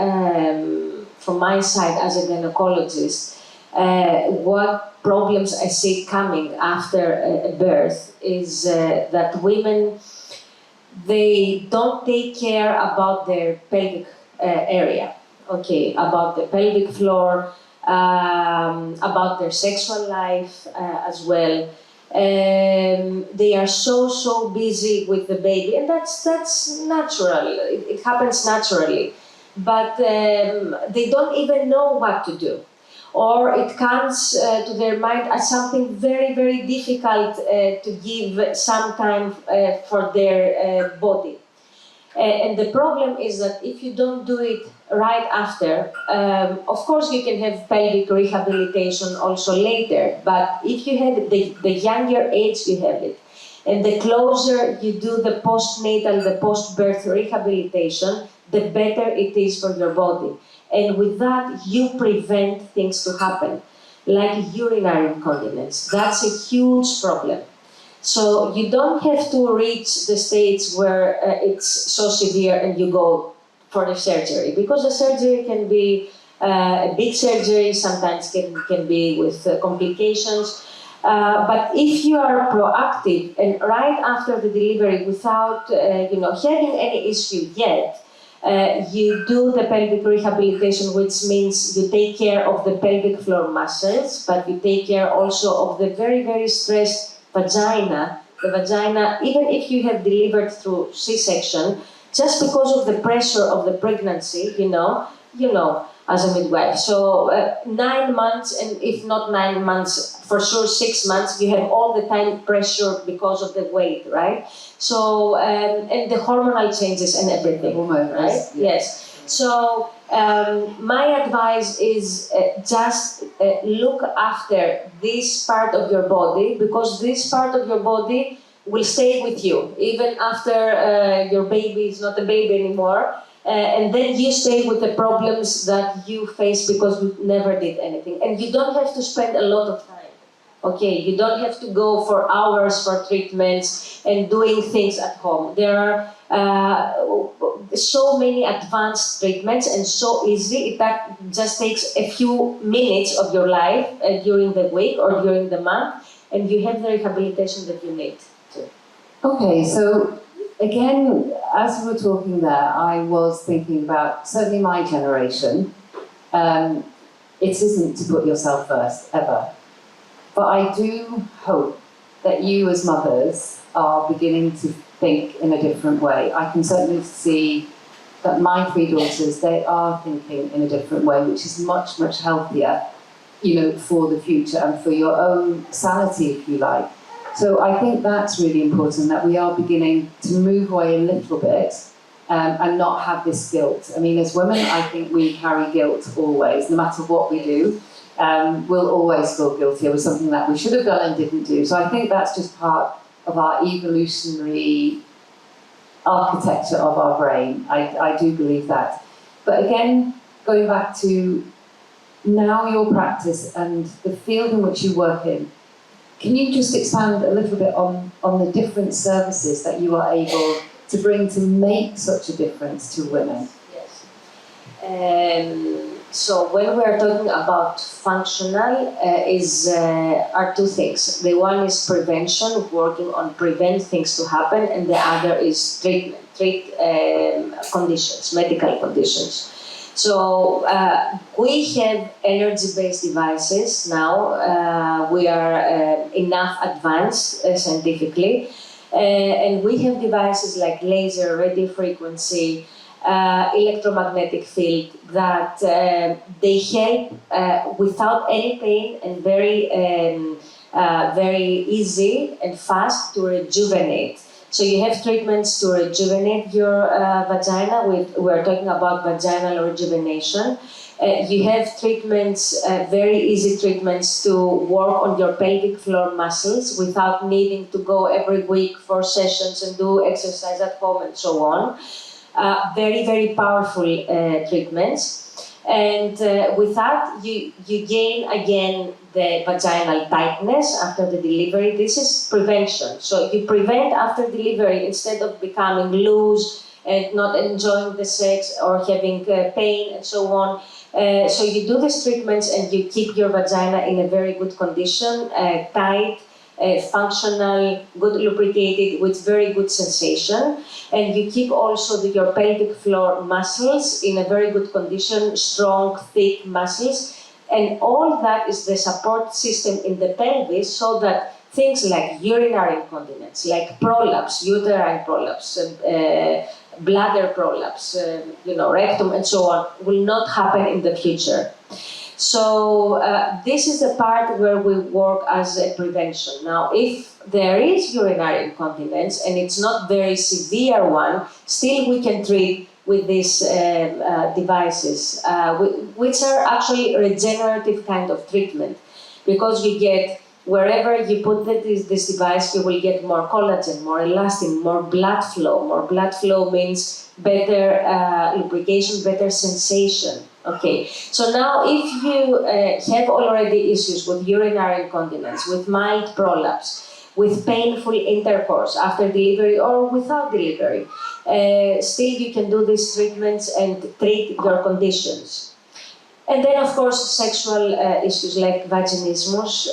side as a gynecologist, what problems I see coming after a birth is that women, they don't take care about their pelvic area, about the pelvic floor, about their sexual life as well. They are so busy with the baby, and that's natural. It happens naturally, but they don't even know what to do, or it comes to their mind as something very, very difficult to give some time for their body. And the problem is that if you don't do it right after, of course you can have pelvic rehabilitation also later, but if you have the younger age you have it, and the closer you do the postnatal, the post-birth rehabilitation, the better it is for your body. And with that, you prevent things to happen, like urinary incontinence. That's a huge problem. So you don't have to reach the stage where it's so severe and you go for the surgery, because the surgery can be a big surgery, sometimes can be with complications. But if you are proactive and right after the delivery, without having any issue yet, you do the pelvic rehabilitation, which means you take care of the pelvic floor muscles, but you take care also of the very, very stressed vagina. The vagina, even if you have delivered through C-section, just because of the pressure of the pregnancy, as a midwife. So 9 months, and if not 9 months, for sure 6 months, you have all the time pressure because of the weight, right? So, and the hormonal changes and everything, Hormones, right? Yes. So my advice is just look after this part of your body, because this part of your body will stay with you even after your baby is not a baby anymore. And then you stay with the problems that you face because you never did anything. And you don't have to spend a lot of time. You don't have to go for hours for treatments and doing things at home. There are so many advanced treatments and so easy. That just takes a few minutes of your life during the week or during the month, and you have the rehabilitation that you need to. Okay, so again, as we were talking there, I was thinking about certainly my generation. It isn't to put yourself first, ever. But I do hope that you as mothers are beginning to think in a different way. I can certainly see that my 3 daughters, they are thinking in a different way, which is much, much healthier, for the future and for your own sanity, if you like. So I think that's really important, that we are beginning to move away a little bit and not have this guilt. I mean, as women, I think we carry guilt always, no matter what we do. We'll always feel guilty over something that we should have done and didn't do. So I think that's just part of our evolutionary architecture of our brain. I do believe that. But again, going back to now your practice and the field in which you work in, can you just expand a little bit on the different services that you are able to bring to make such a difference to women? Yes. So when we are talking about functional, are 2 things. The one is prevention, working on prevent things to happen, and the other is treat conditions, medical conditions. So we have energy-based devices now. We are enough advanced scientifically, and we have devices like laser, radio frequency, electromagnetic field that they help without any pain and very very easy and fast to rejuvenate. So you have treatments to rejuvenate your vagina. We're talking about vaginal rejuvenation. You have treatments, very easy treatments to work on your pelvic floor muscles without needing to go every week for sessions and do exercise at home and so on. Very, very powerful treatments. And with that, you gain again the vaginal tightness after the delivery. This is prevention. So you prevent after delivery instead of becoming loose and not enjoying the sex or having pain and so on. So you do these treatments and you keep your vagina in a very good condition, tight, functional, good lubricated with very good sensation, and you keep also your pelvic floor muscles in a very good condition, strong, thick muscles, and all that is the support system in the pelvis so that things like urinary incontinence, like prolapse, uterine prolapse, bladder prolapse, rectum and so on, will not happen in the future. So this is the part where we work as a prevention. Now, if there is urinary incontinence and it's not very severe one, still we can treat with these devices, which are actually regenerative kind of treatment, because you get, wherever you put this device, you will get more collagen, more elastin, more blood flow. More blood flow means better lubrication, better sensation. Okay, so now if you have already issues with urinary incontinence, with mild prolapse, with painful intercourse after delivery or without delivery, still you can do these treatments and treat your conditions. And then, of course, sexual issues like vaginismus,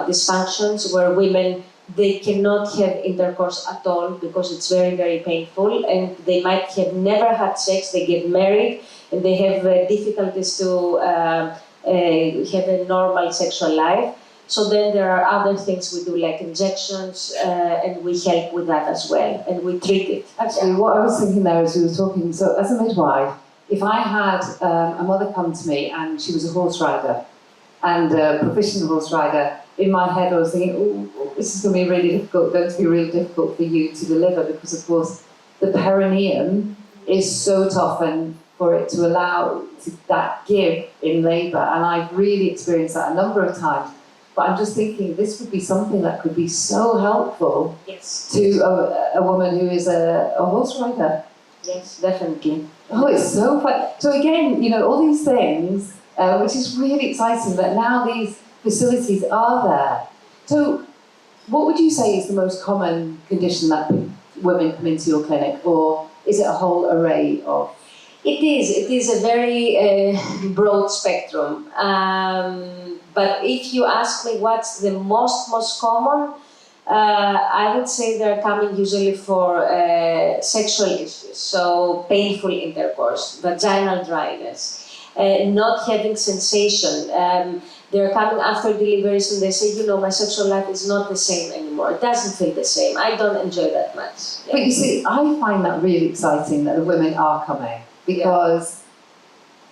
dysfunctions, where women, they cannot have intercourse at all because it's very, very painful, and they might have never had sex, they get married, and they have difficulties to have a normal sexual life. So then there are other things we do, like injections, and we help with that as well, and we treat it. Actually, what I was thinking there as you were talking, so as a midwife, if I had a mother come to me and she was a horse rider, and a proficient horse rider, in my head I was thinking, oh, this is going to be really difficult, going to be really difficult for you to deliver, because of course the perineum is so toughened for it to allow that give in labour, and I've really experienced that a number of times. But I'm just thinking this would be something that could be so helpful to a woman who is a horse rider. Yes, definitely. Oh, it's so fun. So again, all these things, which is really exciting that now these facilities are there. So what would you say is the most common condition that women come into your clinic, or is it a whole array of? It is a very broad spectrum. But if you ask me what's the most common, I would say they're coming usually for sexual issues, so painful intercourse, vaginal dryness, not having sensation. They're coming after deliveries and they say, my sexual life is not the same anymore. It doesn't feel the same. I don't enjoy that much. Yeah. But you see, I find that really exciting that the women are coming, because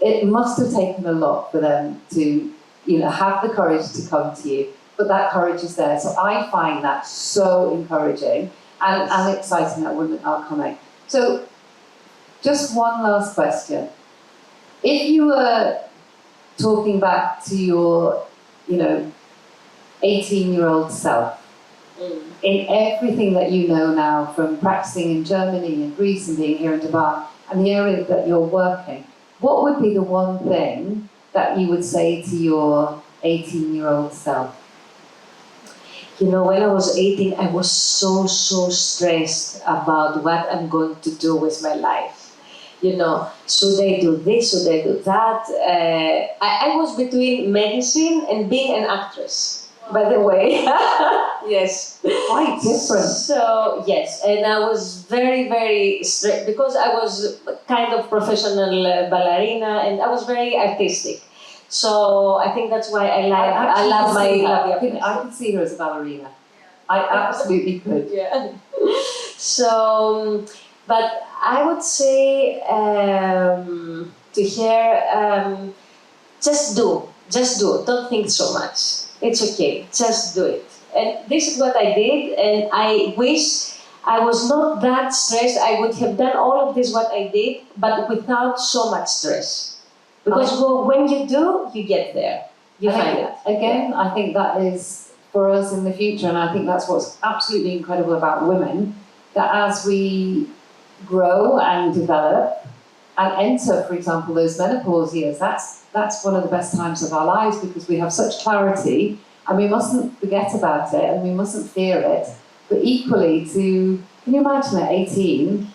it must have taken a lot for them to, have the courage to come to you. But that courage is there. So I find that so encouraging and exciting that women are coming. So just one last question. If you were talking back to your, 18-year-old self, in everything that you know now from practicing in Germany and Greece and being here in Dubai and the area that you're working, what would be the one thing that you would say to your 18-year-old self? When I was 18, I was so stressed about what I'm going to do with my life. Should I do this, should I do that? I was between medicine and being an actress, by the way. Yes. Quite different. So, yes, and I was very, very stressed because I was kind of professional ballerina and I was very artistic. So I think that's why I love my... I could see her as a ballerina. I absolutely could. Yeah. So, but I would say to her, just do Just do it. Don't think so much. It's okay. Just do it. And this is what I did, and I wish I was not that stressed. I would have done all of this what I did, but without so much stress. Because when you do, you get there. You find it. Again, I think that is for us in the future, and I think that's what's absolutely incredible about women, that as we grow and develop and enter, for example, those menopause years, that's one of the best times of our lives, because we have such clarity and we mustn't forget about it and we mustn't fear it. But equally, can you imagine at 18,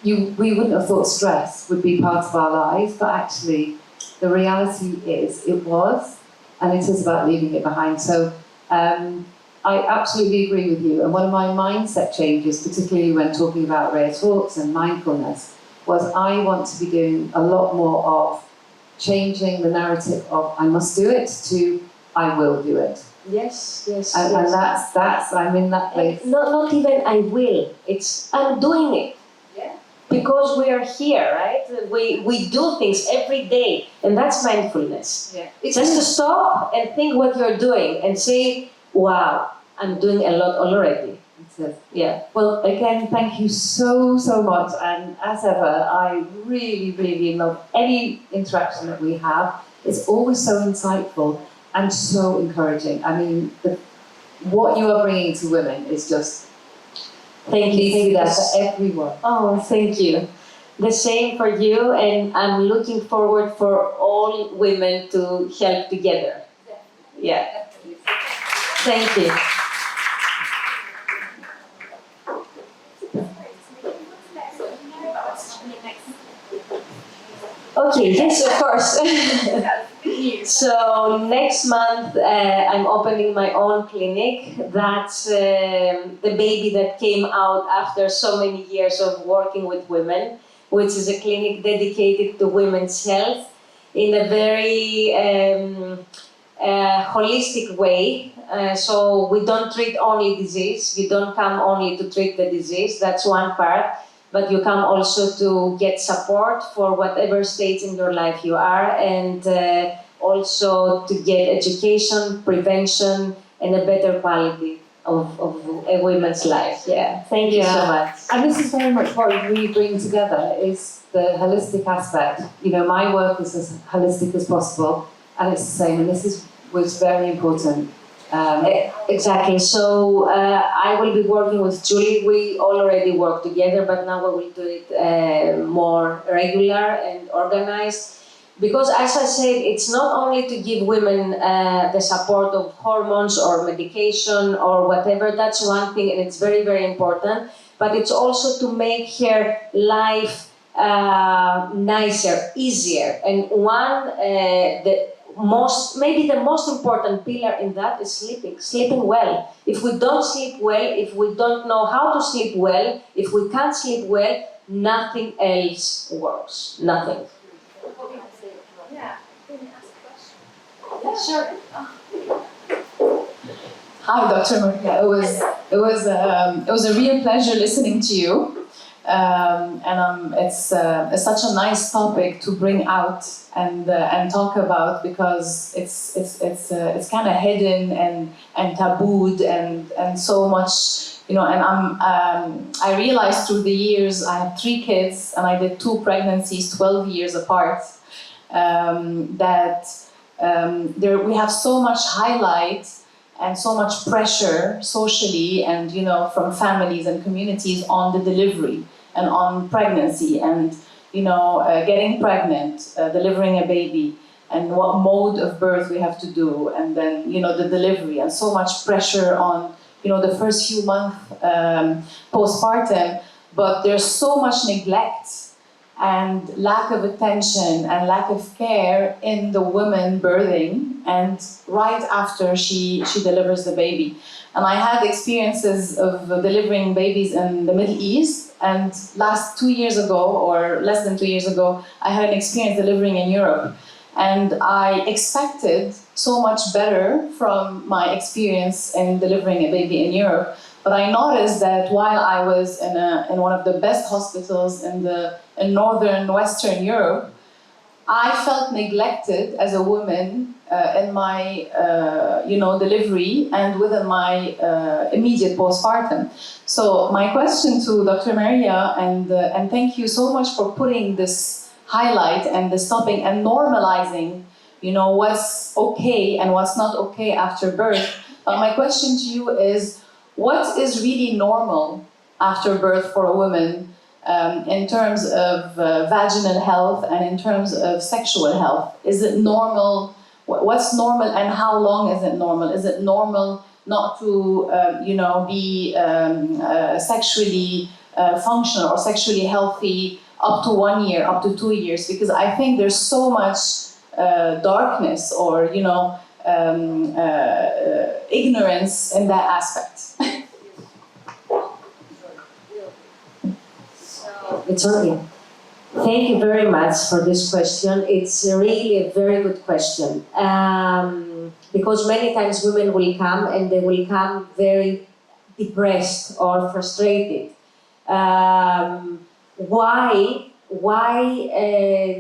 we wouldn't have thought stress would be part of our lives, but actually the reality is it was, and it is about leaving it behind. So I absolutely agree with you. And one of my mindset changes, particularly when talking about Rayya Talks and mindfulness, was I want to be doing a lot more of changing the narrative of I must do it to I will do it. Yes. And that's I'm in that place. Not even I will. It's I'm doing it. Yeah. Because we are here, right? We do things every day, and that's mindfulness. Yeah. It's just to stop and think what you're doing and say, wow, I'm doing a lot already. Yeah. Well, again, thank you so much. And as ever, I really love any interaction that we have. It's always so insightful and so encouraging. I mean, what you are bringing to women is just thank you. That for everyone. Oh, thank you. The same for you, and I'm looking forward for all women to help together. Yeah. Thank you. Okay, yes, of course. So next month I'm opening my own clinic. That's the baby that came out after so many years of working with women, which is a clinic dedicated to women's health in a very holistic way. So we don't treat only disease. You don't come only to treat the disease. That's one part. But you come also to get support for whatever stage in your life you are, and also to get education, prevention, and a better quality of a woman's life. Yeah, thank you so much. And this is very much what we bring together, is the holistic aspect. You know, my work is as holistic as possible, and it's the same, and was very important. Exactly. So I will be working with Julie. We already work together, but now we will do it more regular and organized. Because as I said, it's not only to give women the support of hormones or medication or whatever. That's one thing, and it's very, very important. But it's also to make her life nicer, easier. And maybe the most important pillar in that is sleeping well. If we don't sleep well, if we don't know how to sleep well, if we can't sleep well, nothing else works. Nothing. Yeah, can I ask a question? Sure. Hi, Dr. Maria. It was a real pleasure listening to you. It's such a nice topic to bring out and talk about, because it's kind of hidden and tabooed and so much, you know. And I realized through the years, I have 3 kids and I did 2 pregnancies 12 years apart, that we have so much highlight and so much pressure socially and, you know, from families and communities on the delivery and on pregnancy and, you know, getting pregnant, delivering a baby, and what mode of birth we have to do, and then, you know, the delivery, and so much pressure on, you know, the first few months postpartum. But there's so much neglect and lack of attention and lack of care in the woman birthing and right after she delivers the baby. And I had experiences of delivering babies in the Middle East, and last 2 years ago, or less than 2 years ago, I had an experience delivering in Europe. And I expected so much better from my experience in delivering a baby in Europe. But I noticed that while I was in one of the best hospitals in northern Western Europe, I felt neglected as a woman in my delivery and within my immediate postpartum. So my question to Dr. Maria, and thank you so much for putting this highlight and this topic and normalizing, what's okay and what's not okay after birth. My question to you is, what is really normal after birth for a woman in terms of vaginal health and in terms of sexual health? Is it normal? What's normal and how long is it normal? Is it normal not to, be sexually functional or sexually healthy up to 1 year, up to 2 years? Because I think there's so much darkness or, ignorance in that aspect. It's okay. Thank you very much for this question. It's really a very good question. Because many times women will come and they will come very depressed or frustrated. Why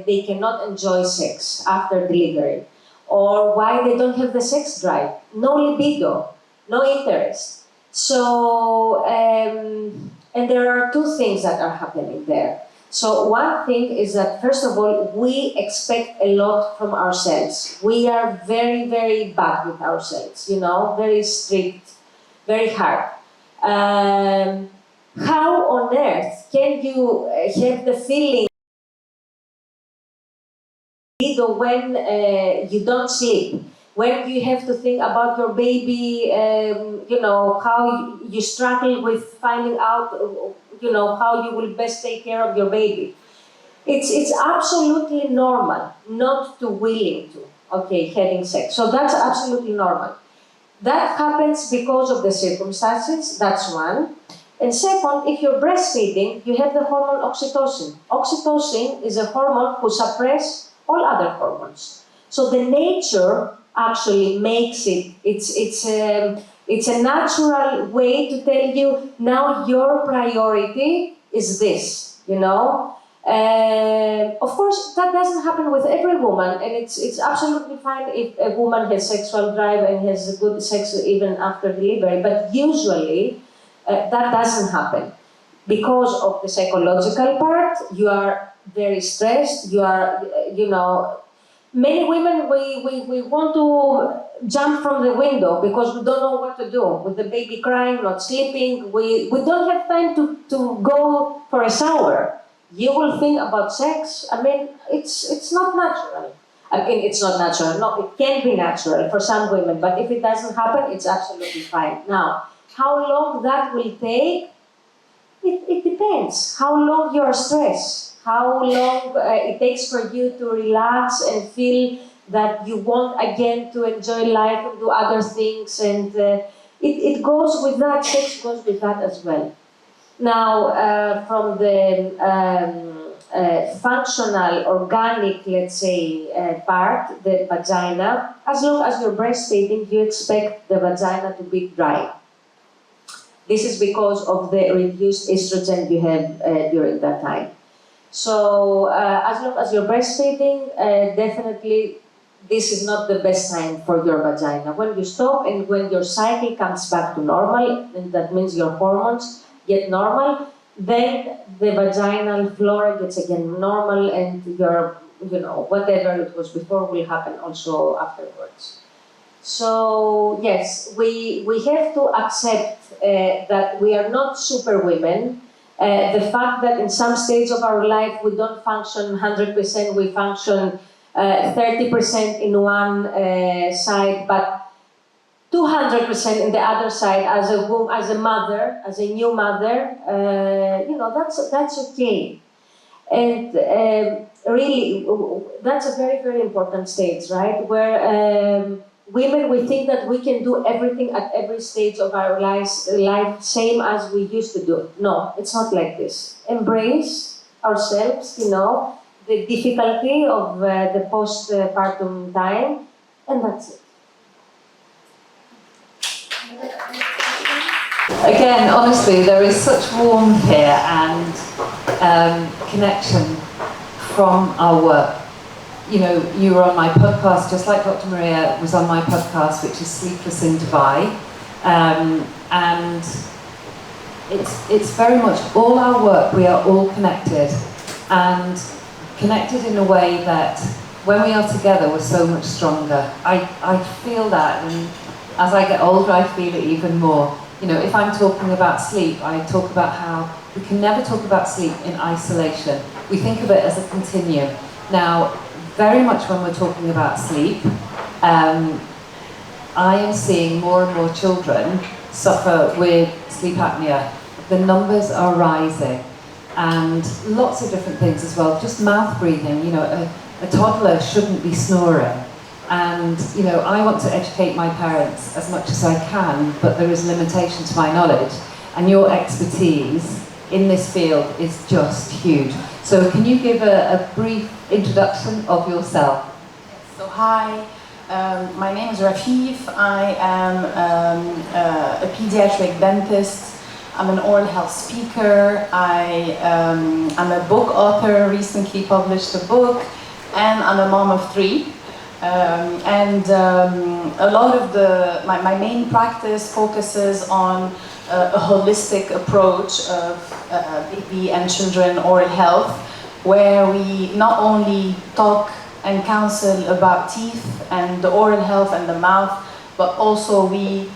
they cannot enjoy sex after delivery, or why they don't have the sex drive, no libido, no interest. So, and there are two things that are happening there. So one thing is that, first of all, we expect a lot from ourselves. We are very, very bad with ourselves, very strict, very hard. How on earth can you have the feeling when you don't sleep, when you have to think about your baby, how you struggle with finding out, how you will best take care of your baby. It's absolutely normal not to willing to, having sex. So that's absolutely normal. That happens because of the circumstances, that's one. And second, if you're breastfeeding, you have the hormone oxytocin. Oxytocin is a hormone who suppresses all other hormones. So the nature actually makes it, it's a natural way to tell you, now your priority is this, Of course, that doesn't happen with every woman, and it's absolutely fine if a woman has sexual drive and has good sex even after delivery, but usually that doesn't happen. Because of the psychological part, you are very stressed, you are, many women, we want to jump from the window because we don't know what to do. With the baby crying, not sleeping, we don't have time to go for a shower. You will think about sex. I mean, it's not natural. I mean, it's not natural. No, it can be natural for some women, but if it doesn't happen, it's absolutely fine. Now, how long that will take? It depends. How long you're stressed. How long it takes for you to relax and feel that you want again to enjoy life and do other things. And it goes with that. Sex goes with that as well. Now, from the functional, organic, let's say, part, the vagina, as long as you're breastfeeding, you expect the vagina to be dry. This is because of the reduced estrogen you have during that time. So, as long as you're breastfeeding, definitely this is not the best time for your vagina. When you stop and when your cycle comes back to normal, and that means your hormones get normal, then the vaginal flora gets again normal, and your, whatever it was before will happen also afterwards. So yes, we have to accept that we are not super women. The fact that in some stage of our life we don't function 100%, we function 30% in one side, but 200% in the other side as a mother, as a new mother, that's okay. And really, that's a very, very important stage, right? Where women, we think that we can do everything at every stage of our life same as we used to do. No, it's not like this. Embrace ourselves, the difficulty of the postpartum time, and that's it. Again, honestly, there is such warmth here and connection from our work. you know, you were on my podcast, just like Dr. Maria was on my podcast, which is Sleepless in Dubai. And it's very much all our work, we are all connected, and connected in a way that when we are together, we're so much stronger. I feel that, and as I get older, I feel it even more. You know, if I'm talking about sleep, I talk about how we can never talk about sleep in isolation. We think of it as a continuum. Now, very much when we're talking about sleep, I am seeing more and more children suffer with sleep apnea. The numbers are rising, and lots of different things as well. Just mouth breathing, you know, a toddler shouldn't be snoring. And, you know, I want to educate my parents as much as I can, but there is limitation to my knowledge. And your expertise in this field is just huge. So can you give a brief introduction of yourself? So hi, my name is Rafif. I am a pediatric dentist. I'm an oral health speaker. I'm a book author, recently published a book, and I'm a mom of 3. A lot of my main practice focuses on a holistic approach of baby and children oral health, where we not only talk and counsel about teeth and the oral health and the mouth, but also we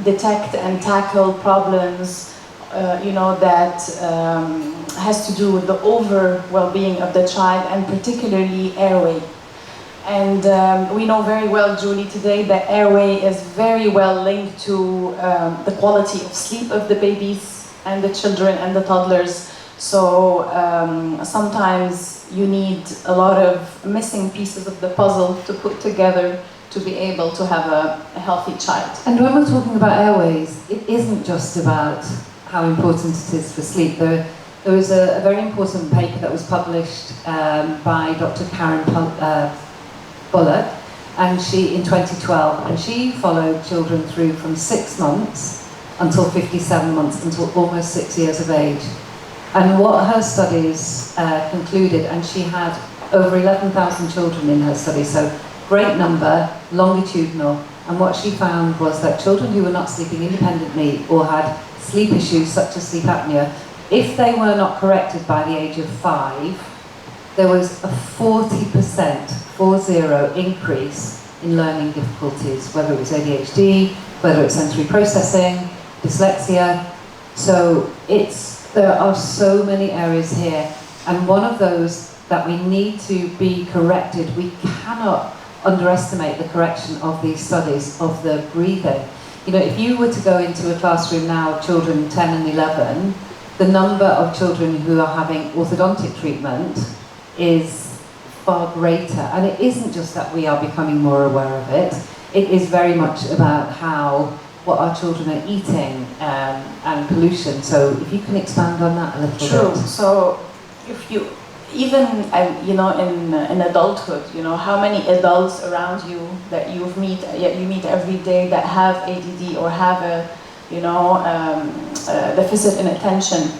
detect and tackle problems you know, that has to do with the overall well-being of the child, and particularly airway. And we know very well, Julie, today that airway is very well linked to the quality of sleep of the babies and the children and the toddlers. So sometimes you need a lot of missing pieces of the puzzle to put together to be able to have a healthy child. And when we're talking about airways, it isn't just about how important it is for sleep. There was a very important paper that was published by Dr. Carina Bullock, and she in 2012, and she followed children through from 6 months until 57 months, until almost 6 years of age. And what her studies concluded, and she had over 11,000 children in her study, so great number, longitudinal, and what she found was that children who were not sleeping independently or had sleep issues such as sleep apnea, if they were not corrected by the age of 5, there was a 40% increase in learning difficulties, whether it was ADHD, whether it's sensory processing, dyslexia. So there are so many areas here, and one of those that we need to be corrected, we cannot underestimate the correction of these studies of the breathing. You know, if you were to go into a classroom now, children 10 and 11, the number of children who are having orthodontic treatment is far greater. And it isn't just that we are becoming more aware of it. It is very much about what our children are eating and pollution. So if you can expand on that a little bit. True. So if you, even you know, in adulthood, you know, how many adults around you that you meet every day that have ADD or have a, you know, deficit in attention,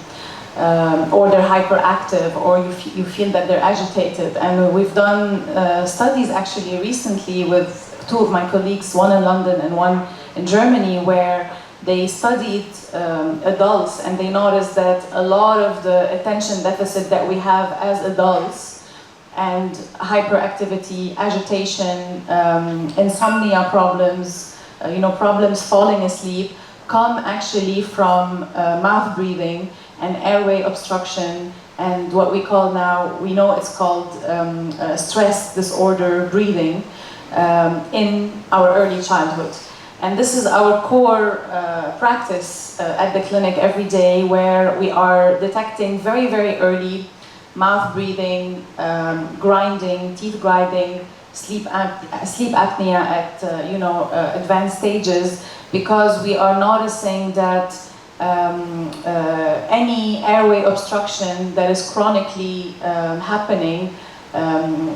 or they're hyperactive, or you feel that they're agitated. And we've done studies actually recently with 2 of my colleagues, one in London and one in Germany, where they studied adults, and they noticed that a lot of the attention deficit that we have as adults, and hyperactivity, agitation, insomnia problems, you know, problems falling asleep, come actually from mouth breathing and airway obstruction, and what we call now, we know it's called stress disorder breathing in our early childhood. And this is our core practice at the clinic every day, where we are detecting very, very early mouth breathing, grinding, teeth grinding, sleep apnea at advanced stages, because we are noticing that any airway obstruction that is chronically happening, in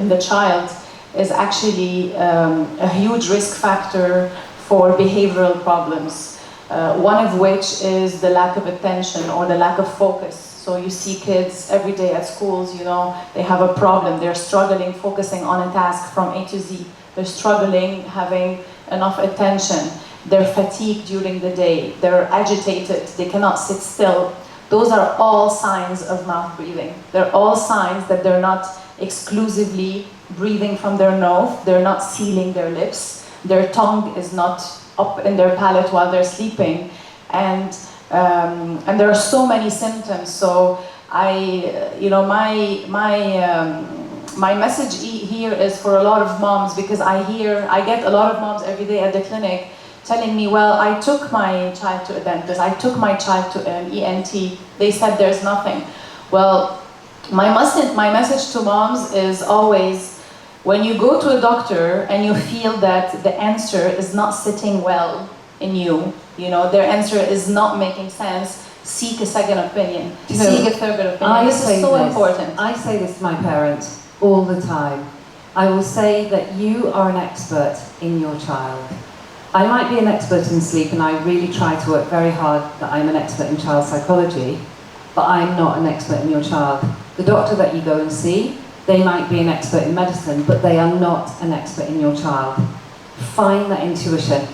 the child, is actually a huge risk factor for behavioral problems. One of which is the lack of attention or the lack of focus. So you see kids every day at schools, you know, they have a problem, they're struggling focusing on a task from A to Z. They're struggling having enough attention. They're fatigued during the day. They're agitated. They cannot sit still. Those are all signs of mouth breathing. They're all signs that they're not exclusively breathing from their nose. They're not sealing their lips. Their tongue is not up in their palate while they're sleeping. And there are so many symptoms. So my message here is for a lot of moms, because I get a lot of moms every day at the clinic telling me, well, I took my child to a dentist, I took my child to an ENT, they said there's nothing. Well, my message to moms is always, when you go to a doctor and you feel that the answer is not sitting well in you, you know, their answer is not making sense, seek a second opinion, seek a third opinion. This is so important. I say this to my parents all the time. I will say that you are an expert in your child. I might be an expert in sleep, and I really try to work very hard that I'm an expert in child psychology, but I'm not an expert in your child. The doctor that you go and see, they might be an expert in medicine, but they are not an expert in your child. Find that intuition.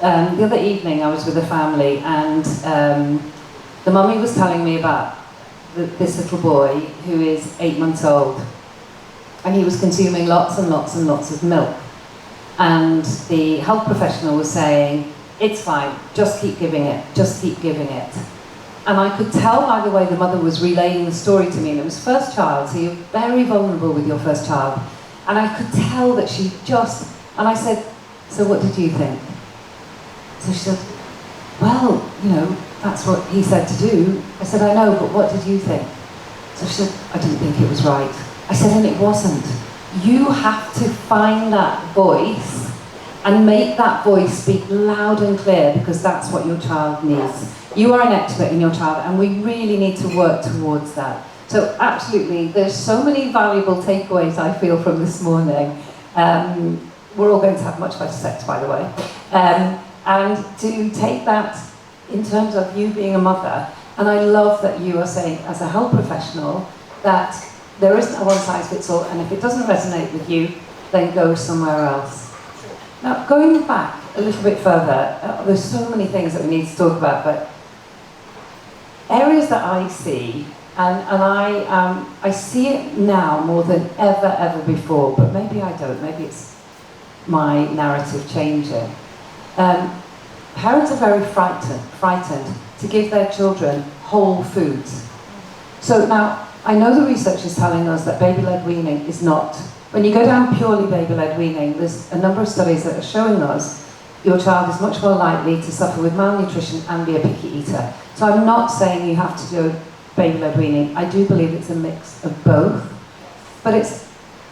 The other evening I was with a family, and the mummy was telling me about this little boy who is 8 months old, and he was consuming lots and lots and lots of milk. And the health professional was saying, it's fine, just keep giving it, just keep giving it. And I could tell by the way the mother was relaying the story to me, and it was first child, so you're very vulnerable with your first child. And I could tell that she just, and I said, so what did you think? So she said, well, you know, that's what he said to do. I said, I know, but what did you think? So she said, I didn't think it was right. I said, and it wasn't. You have to find that voice and make that voice speak loud and clear, because that's what your child needs. You are an expert in your child, and we really need to work towards that. So absolutely, there's so many valuable takeaways I feel from this morning. We're all going to have much better sex, by the way. And to take that in terms of you being a mother, and I love that you are saying as a health professional that there isn't a one-size-fits-all, and if it doesn't resonate with you, then go somewhere else. Now, going back a little bit further, there's so many things that we need to talk about, but areas that I see, and I see it now more than ever before, but maybe I don't, maybe it's my narrative changing. Parents are very frightened to give their children whole foods. So now, I know the research is telling us that baby-led weaning is not. When you go down purely baby-led weaning, there's a number of studies that are showing us your child is much more likely to suffer with malnutrition and be a picky eater. So I'm not saying you have to do baby-led weaning. I do believe it's a mix of both. But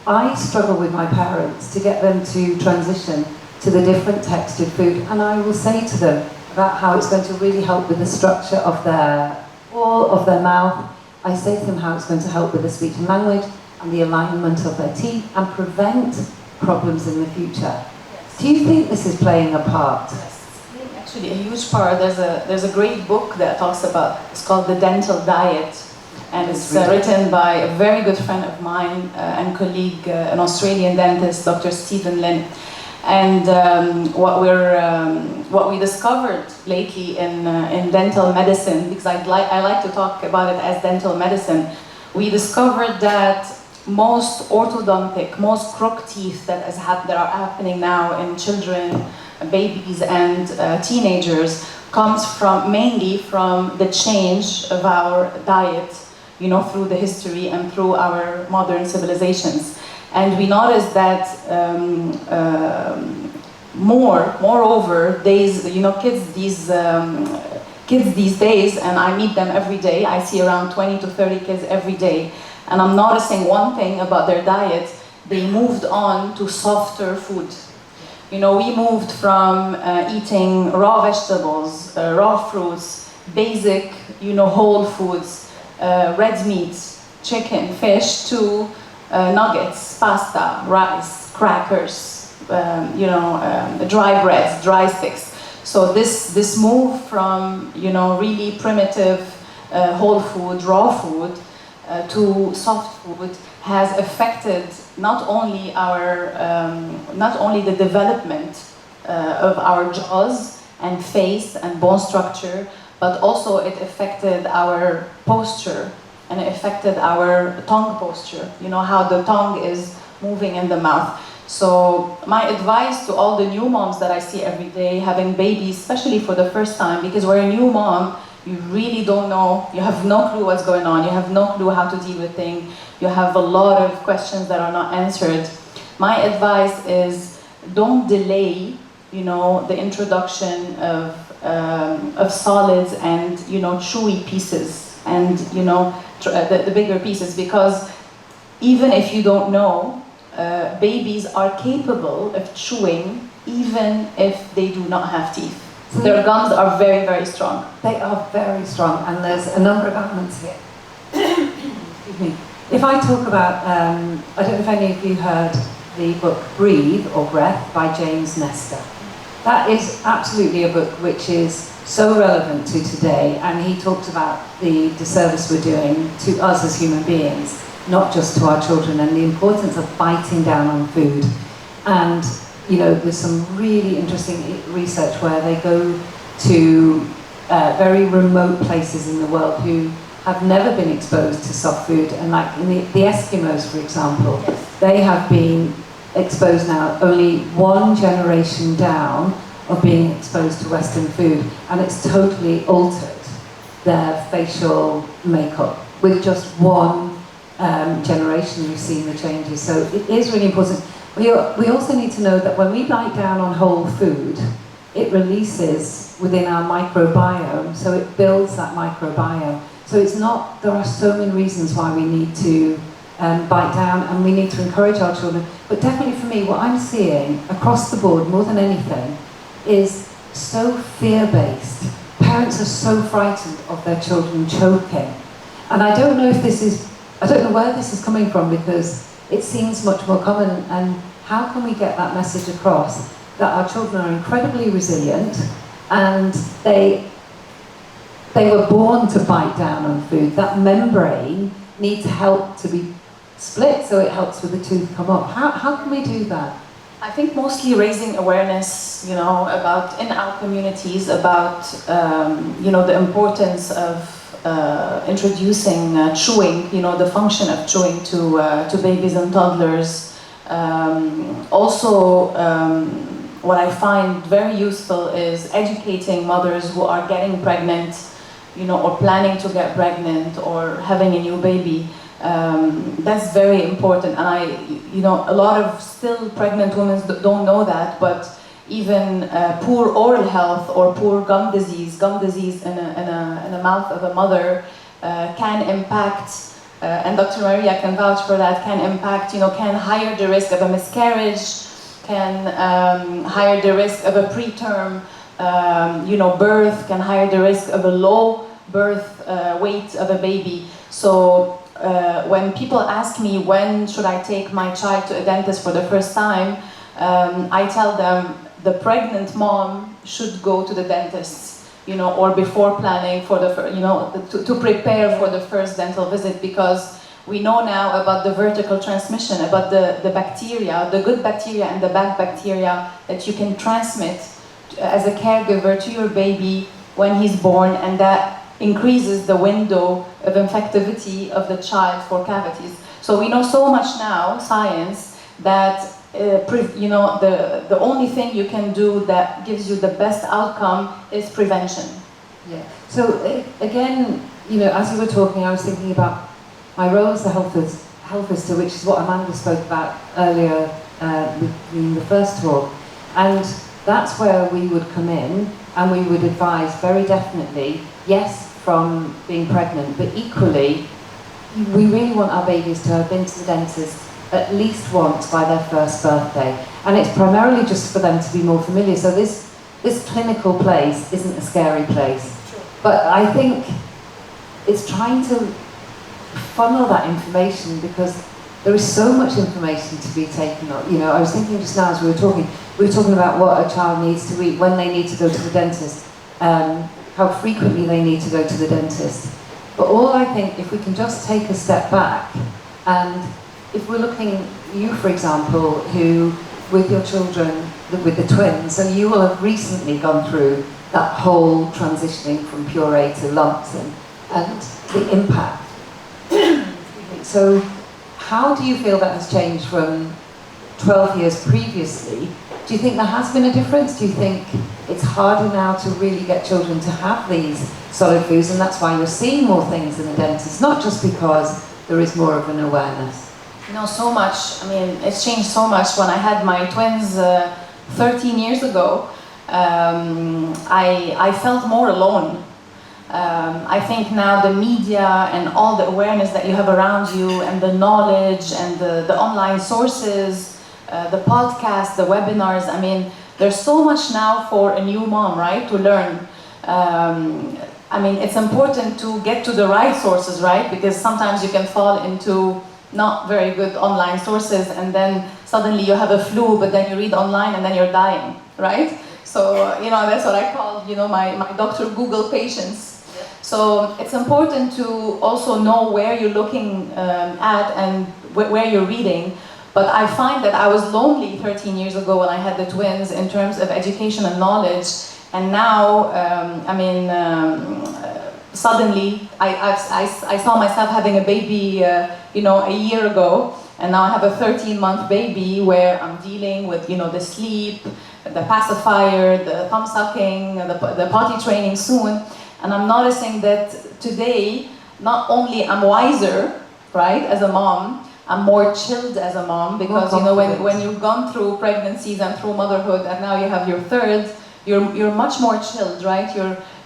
I struggle with my parents to get them to transition to the different textured food, and I will say to them about how it's going to really help with the structure of their mouth. I say to them how it's going to help with the speech and language and the alignment of their teeth and prevent problems in the future. Yes. Do you think this is playing a part? Yes, actually a huge part. There's a great book that talks about, it's called The Dental Diet, and it's written by a very good friend of mine and colleague, an Australian dentist, Dr. Stephen Lin. And what we discovered lately in dental medicine, because I like to talk about it as dental medicine, we discovered that most orthodontic, most crook teeth that are happening now in children, babies, and teenagers comes mainly from the change of our diet, you know, through the history and through our modern civilizations. And we noticed that moreover, kids these days, and I meet them every day, I see around 20 to 30 kids every day, and I'm noticing one thing about their diet: they moved on to softer food. You know, we moved from eating raw vegetables, raw fruits, basic, whole foods, red meat, chicken, fish, to nuggets, pasta, rice, crackers, dry breads, dry sticks. So this move from, you know, really primitive whole food, raw food, to soft food has affected not only the development of our jaws and face and bone structure, but also it affected our posture and it affected our tongue posture. You know how the tongue is moving in the mouth. So my advice to all the new moms that I see every day having babies, especially for the first time, because we're a new mom, you really don't know, you have no clue what's going on, you have no clue how to deal with things, you have a lot of questions that are not answered. My advice is don't delay, you know, the introduction of solids and, you know, chewy pieces and, you know, the bigger pieces, because even if you don't know, babies are capable of chewing even if they do not have teeth. So their gums are very, very strong. They are very strong, and there's a number of elements here. Excuse me. If I talk about, I don't know if any of you heard the book Breathe or Breath by James Nestor. That is absolutely a book which is so relevant to today, and he talks about the disservice we're doing to us as human beings, not just to our children, and the importance of biting down on food. And you know, there's some really interesting research where they go to very remote places in the world who have never been exposed to soft food, and like in the Eskimos, for example, they have been exposed now only one generation down of being exposed to Western food, and it's totally altered their facial makeup. With just one generation, we've seen the changes. So it is really important. We also need to know that when we bite down on whole food, it releases within our microbiome, so it builds that microbiome. So it's not, there are so many reasons why we need to bite down, and we need to encourage our children. But definitely for me, what I'm seeing across the board more than anything is so fear-based. Parents are so frightened of their children choking. And I don't know if this is, I don't know where this is coming from, because it seems much more common. And how can we get that message across that our children are incredibly resilient and they were born to bite down on food. That membrane needs help to be split so it helps with the tooth come up. How can we do that? I think mostly raising awareness, you know, about in our communities about you know, the importance of introducing chewing, you know, the function of chewing to babies and toddlers. Also, what I find very useful is educating mothers who are getting pregnant, you know, or planning to get pregnant or having a new baby. That's very important, and you know, a lot of still pregnant women don't know that, but even poor oral health or poor gum disease in the mouth of a mother can impact, and Dr. Maria can vouch for that, can impact, you know, can higher the risk of a miscarriage, can higher the risk of a preterm, you know, birth, can higher the risk of a low birth weight of a baby. So when people ask me when should I take my child to a dentist for the first time, I tell them the pregnant mom should go to the dentist, you know, or before planning for the, you know, to prepare for the first dental visit, because we know now about the vertical transmission, about the bacteria, the good bacteria and the bad bacteria that you can transmit as a caregiver to your baby when he's born, and that increases the window of infectivity of the child for cavities. So we know so much now, science, that you know, the only thing you can do that gives you the best outcome is prevention. Yeah. So again, you know, as you were talking, I was thinking about my role as a health visitor, which is what Amanda spoke about earlier in the first talk, and that's where we would come in and we would advise very definitely, yes, from being pregnant, but equally, we really want our babies to have been to the dentist at least once by their first birthday. And it's primarily just for them to be more familiar. So this clinical place isn't a scary place. Sure. But I think it's trying to funnel that information, because there is so much information to be taken on. You know, I was thinking just now as we were talking about what a child needs to eat, when they need to go to the dentist, how frequently they need to go to the dentist. But all I think, if we can just take a step back, and if we're looking, you for example, who, with your children, with the twins, so you will have recently gone through that whole transitioning from puree to lumps and the impact. So how do you feel that has changed from 12 years previously? Do you think there has been a difference? Do you think it's harder now to really get children to have these solid foods, and that's why you're seeing more things in the dentist, not just because there is more of an awareness? You know, so much. I mean, it's changed so much. When I had my twins 13 years ago, I felt more alone. I think now the media and all the awareness that you have around you, and the knowledge and the online sources, the podcasts, the webinars, I mean, there's so much now for a new mom, right, to learn. I mean, it's important to get to the right sources, right, because sometimes you can fall into not very good online sources, and then suddenly you have a flu, but then you read online and then you're dying, right? So, you know, that's what I call, you know, my Dr. Google patients. So it's important to also know where you're looking at and where you're reading. But I find that I was lonely 13 years ago when I had the twins in terms of education and knowledge. And now, suddenly I saw myself having a baby, you know, a year ago. And now I have a 13-month baby where I'm dealing with, you know, the sleep, the pacifier, the thumb sucking, the potty training soon. And I'm noticing that today, not only I'm wiser, right, as a mom, I'm more chilled as a mom, because, you know, when you've gone through pregnancies and through motherhood, and now you have your third, you're much more chilled, right?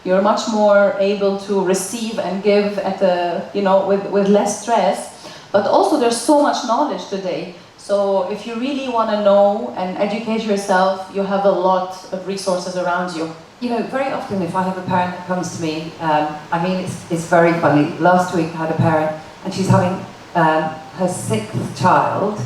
You're much more able to receive and give at a, you know, with less stress. But also there's so much knowledge today. So if you really want to know and educate yourself, you have a lot of resources around you. You know, very often if I have a parent that comes to me, I mean, it's very funny. Last week I had a parent, and she's having her 6th child,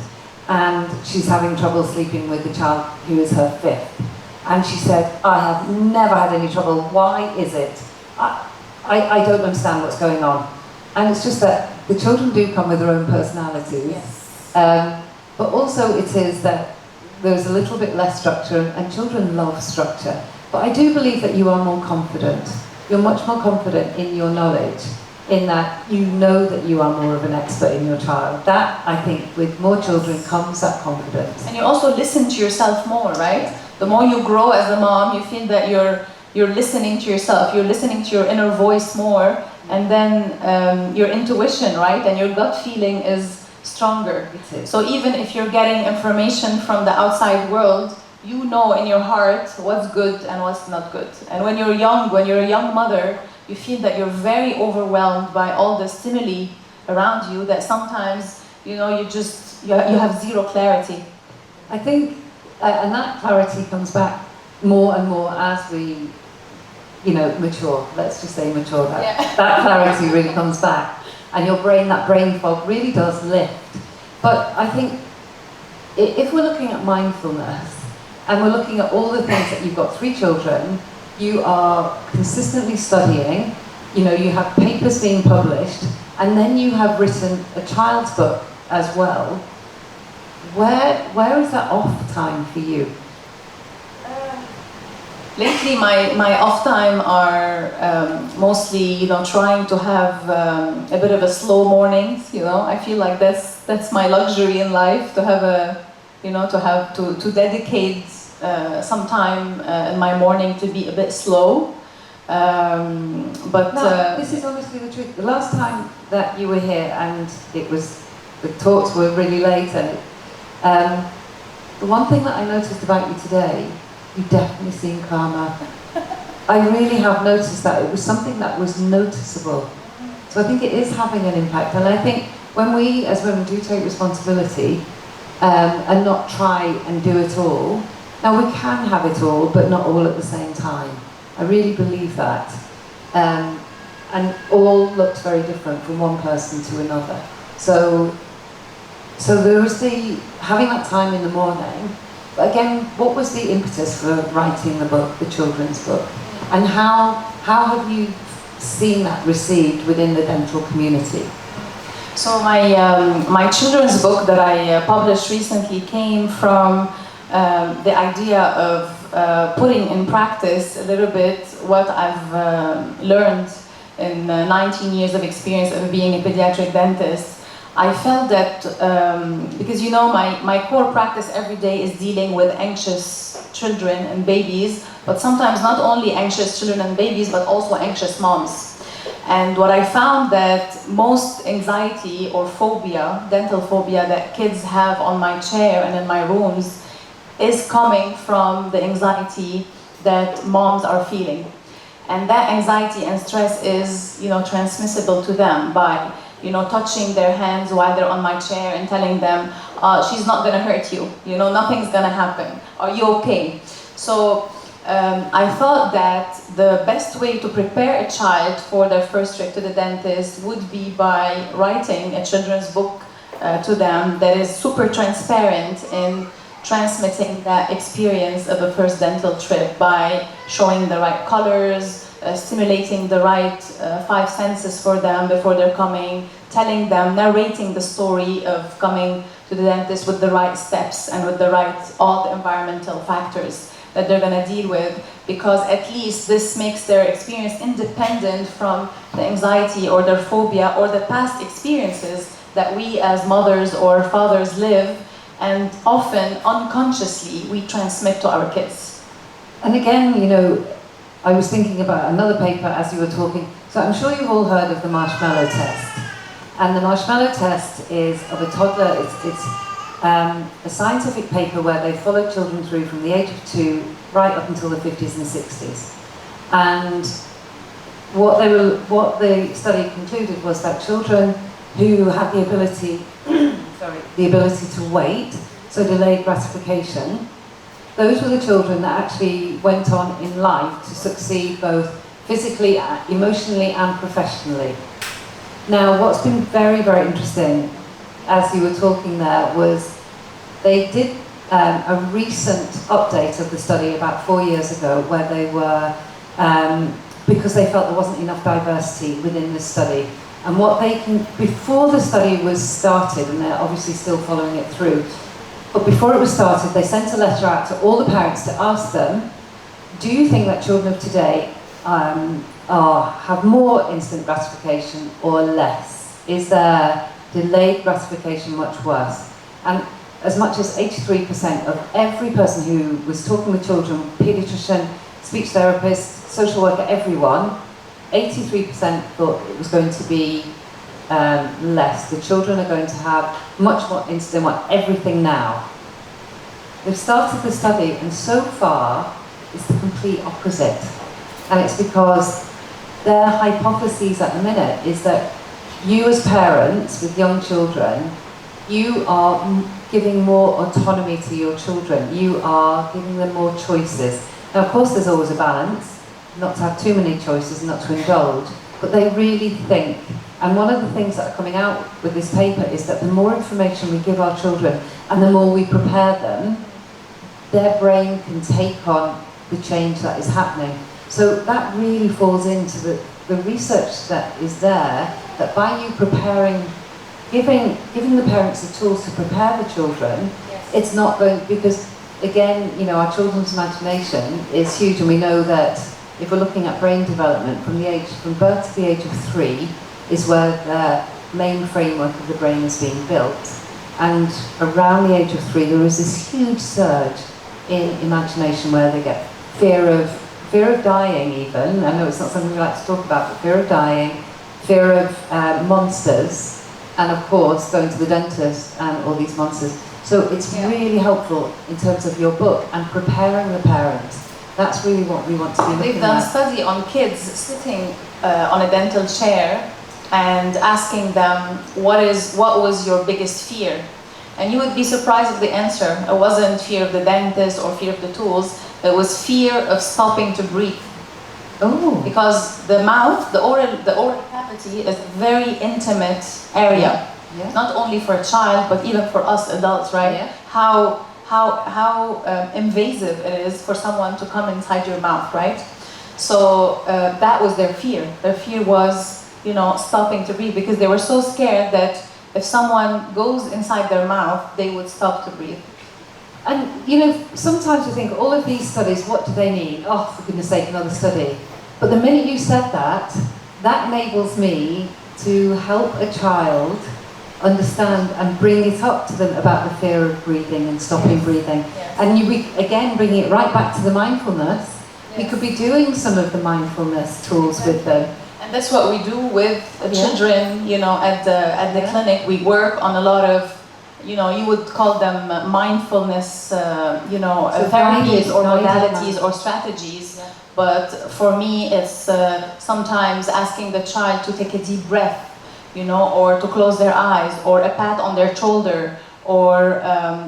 and she's having trouble sleeping with the child who is her 5th. And she said, I have never had any trouble. Why is it? I don't understand what's going on. And it's just that the children do come with their own personalities. Yes. But also it is that there's a little bit less structure, and children love structure. But I do believe that you are more confident. You're much more confident in your knowledge, in that you know that you are more of an expert in your child. That, I think, with more children comes that confidence. And you also listen to yourself more, right? The more you grow as a mom, you feel that you're listening to yourself, you're listening to your inner voice more, and then your intuition, right, and your gut feeling is stronger. So even if you're getting information from the outside world, you know in your heart what's good and what's not good. And when you're a young mother, you feel that you're very overwhelmed by all the stimuli around you, that sometimes, you know, you have zero clarity. I think, and that clarity comes back more and more as we, you know, mature. Let's just say mature. That clarity really comes back, and your brain, that brain fog, really does lift. But I think if we're looking at mindfulness, and we're looking at all the things that you've got 3 children, you are consistently studying, you know, you have papers being published, and then you have written a child's book as well. Where is that off time for you? Lately, my off time are mostly, you know, trying to have a bit of a slow mornings. You know, I feel like that's my luxury in life, to have a, you know, to dedicate some time in my morning to be a bit slow. But no, this is honestly the truth. The last time that you were here, and the talks were really late, and the one thing that I noticed about you today, you definitely seem calmer. I really have noticed that. It was something that was noticeable. So I think it is having an impact. And I think when we, as women, do take responsibility and not try and do it all, now we can have it all, but not all at the same time. I really believe that. And all looks very different from one person to another. So So there was having that time in the morning. But again, what was the impetus for writing the book, the children's book? And how have you seen that received within the dental community? So my children's book that I published recently came from the idea of putting in practice a little bit what I've learned in 19 years of experience of being a pediatric dentist. I felt that, because you know my core practice every day is dealing with anxious children and babies, but sometimes not only anxious children and babies, but also anxious moms. And what I found that most anxiety or phobia, dental phobia that kids have on my chair and in my rooms is coming from the anxiety that moms are feeling. And that anxiety and stress is, transmissible to them by, touching their hands while they're on my chair and telling them, she's not gonna hurt you, nothing's gonna happen. Are you okay? So I thought that the best way to prepare a child for their first trip to the dentist would be by writing a children's book to them that is super transparent in transmitting that experience of a first dental trip by showing the right colors, stimulating the right 5 senses for them before they're coming, telling them, narrating the story of coming to the dentist with the right steps and with all the environmental factors that they're going to deal with, because at least this makes their experience independent from the anxiety or their phobia or the past experiences that we as mothers or fathers live, and often unconsciously we transmit to our kids. And again, I was thinking about another paper as you were talking. So I'm sure you've all heard of the marshmallow test. And the marshmallow test is of a toddler. It's a scientific paper where they follow children through from the age of 2 right up until the 50s and 60s. And what the study concluded was that children who had the ability to wait, so delayed gratification, those were the children that actually went on in life to succeed both physically, emotionally and professionally. Now, what's been very, very interesting, as you were talking there, was they did a recent update of the study about 4 years ago, where they were, because they felt there wasn't enough diversity within the study. And before the study was started, and they're obviously still following it through, but before it was started, they sent a letter out to all the parents to ask them, do you think that children of today have more instant gratification or less? Is their delayed gratification much worse? And as much as 83% of every person who was talking with children, paediatrician, speech therapist, social worker, everyone, 83% thought it was going to be less. The children are going to have much more instant, want everything now. They've started the study, and so far it's the complete opposite. And it's because their hypotheses at the minute is that you as parents with young children, you are giving more autonomy to your children. You are giving them more choices. Now, of course, there's always a balance, not to have too many choices, not to indulge, but they really think. And one of the things that are coming out with this paper is that the more information we give our children and the more we prepare them, their brain can take on the change that is happening. So that really falls into the research that is there, that by you preparing, giving the parents the tools to prepare the children, yes. It's not going, because again, our children's imagination is huge, and we know that if we're looking at brain development from birth to the age of 3 is where the main framework of the brain is being built. And around the age of 3 there is this huge surge in imagination where they get fear of dying even. I know it's not something we like to talk about, but fear of dying, fear of monsters, and of course going to the dentist and all these monsters. So it's really helpful in terms of your book and preparing the parents. That's really what we want to be looking at. They've done a study on kids sitting on a dental chair and asking them, what was your biggest fear? And you would be surprised of the answer. It wasn't fear of the dentist or fear of the tools. It was fear of stopping to breathe. Oh. Because the mouth, the oral cavity is a very intimate area. Yeah. Not only for a child, but even for us adults, right? Yeah. How invasive it is for someone to come inside your mouth, right? So that was their fear. Their fear was, you know, stopping to breathe, because they were so scared that if someone goes inside their mouth, they would stop to breathe. And you know, sometimes you think, all of these studies, what do they need? Oh, for goodness sake, another study. But the minute you said that, that enables me to help a child understand and bring it up to them about the fear of breathing and stopping breathing. Yes. And again, bringing it right back to the mindfulness. We could be doing some of the mindfulness tools with them. And that's what we do with children, you know, at the clinic. We work on a lot of, you know, you would call them mindfulness, you know, So therapies or guided modalities or strategies. Yeah. But for me, it's sometimes asking the child to take a deep breath, you know, or to close their eyes, or a pat on their shoulder, or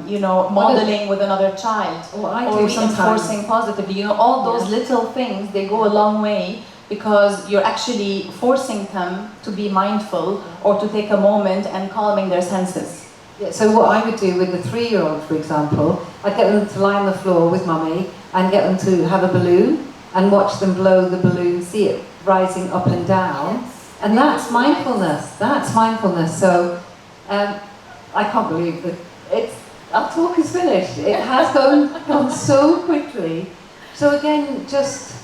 you know, modeling with another child, or reinforcing positively. You know, all those little things, they go a long way, because you're actually forcing them to be mindful or to take a moment and calming their senses. Yeah, so what I would do with the 3-year-old, for example, I'd get them to lie on the floor with mummy and get them to have a balloon and watch them blow the balloon, see it rising up and down. And that's mindfulness. That's mindfulness. So I can't believe that our talk is finished. It has gone so quickly. So again, just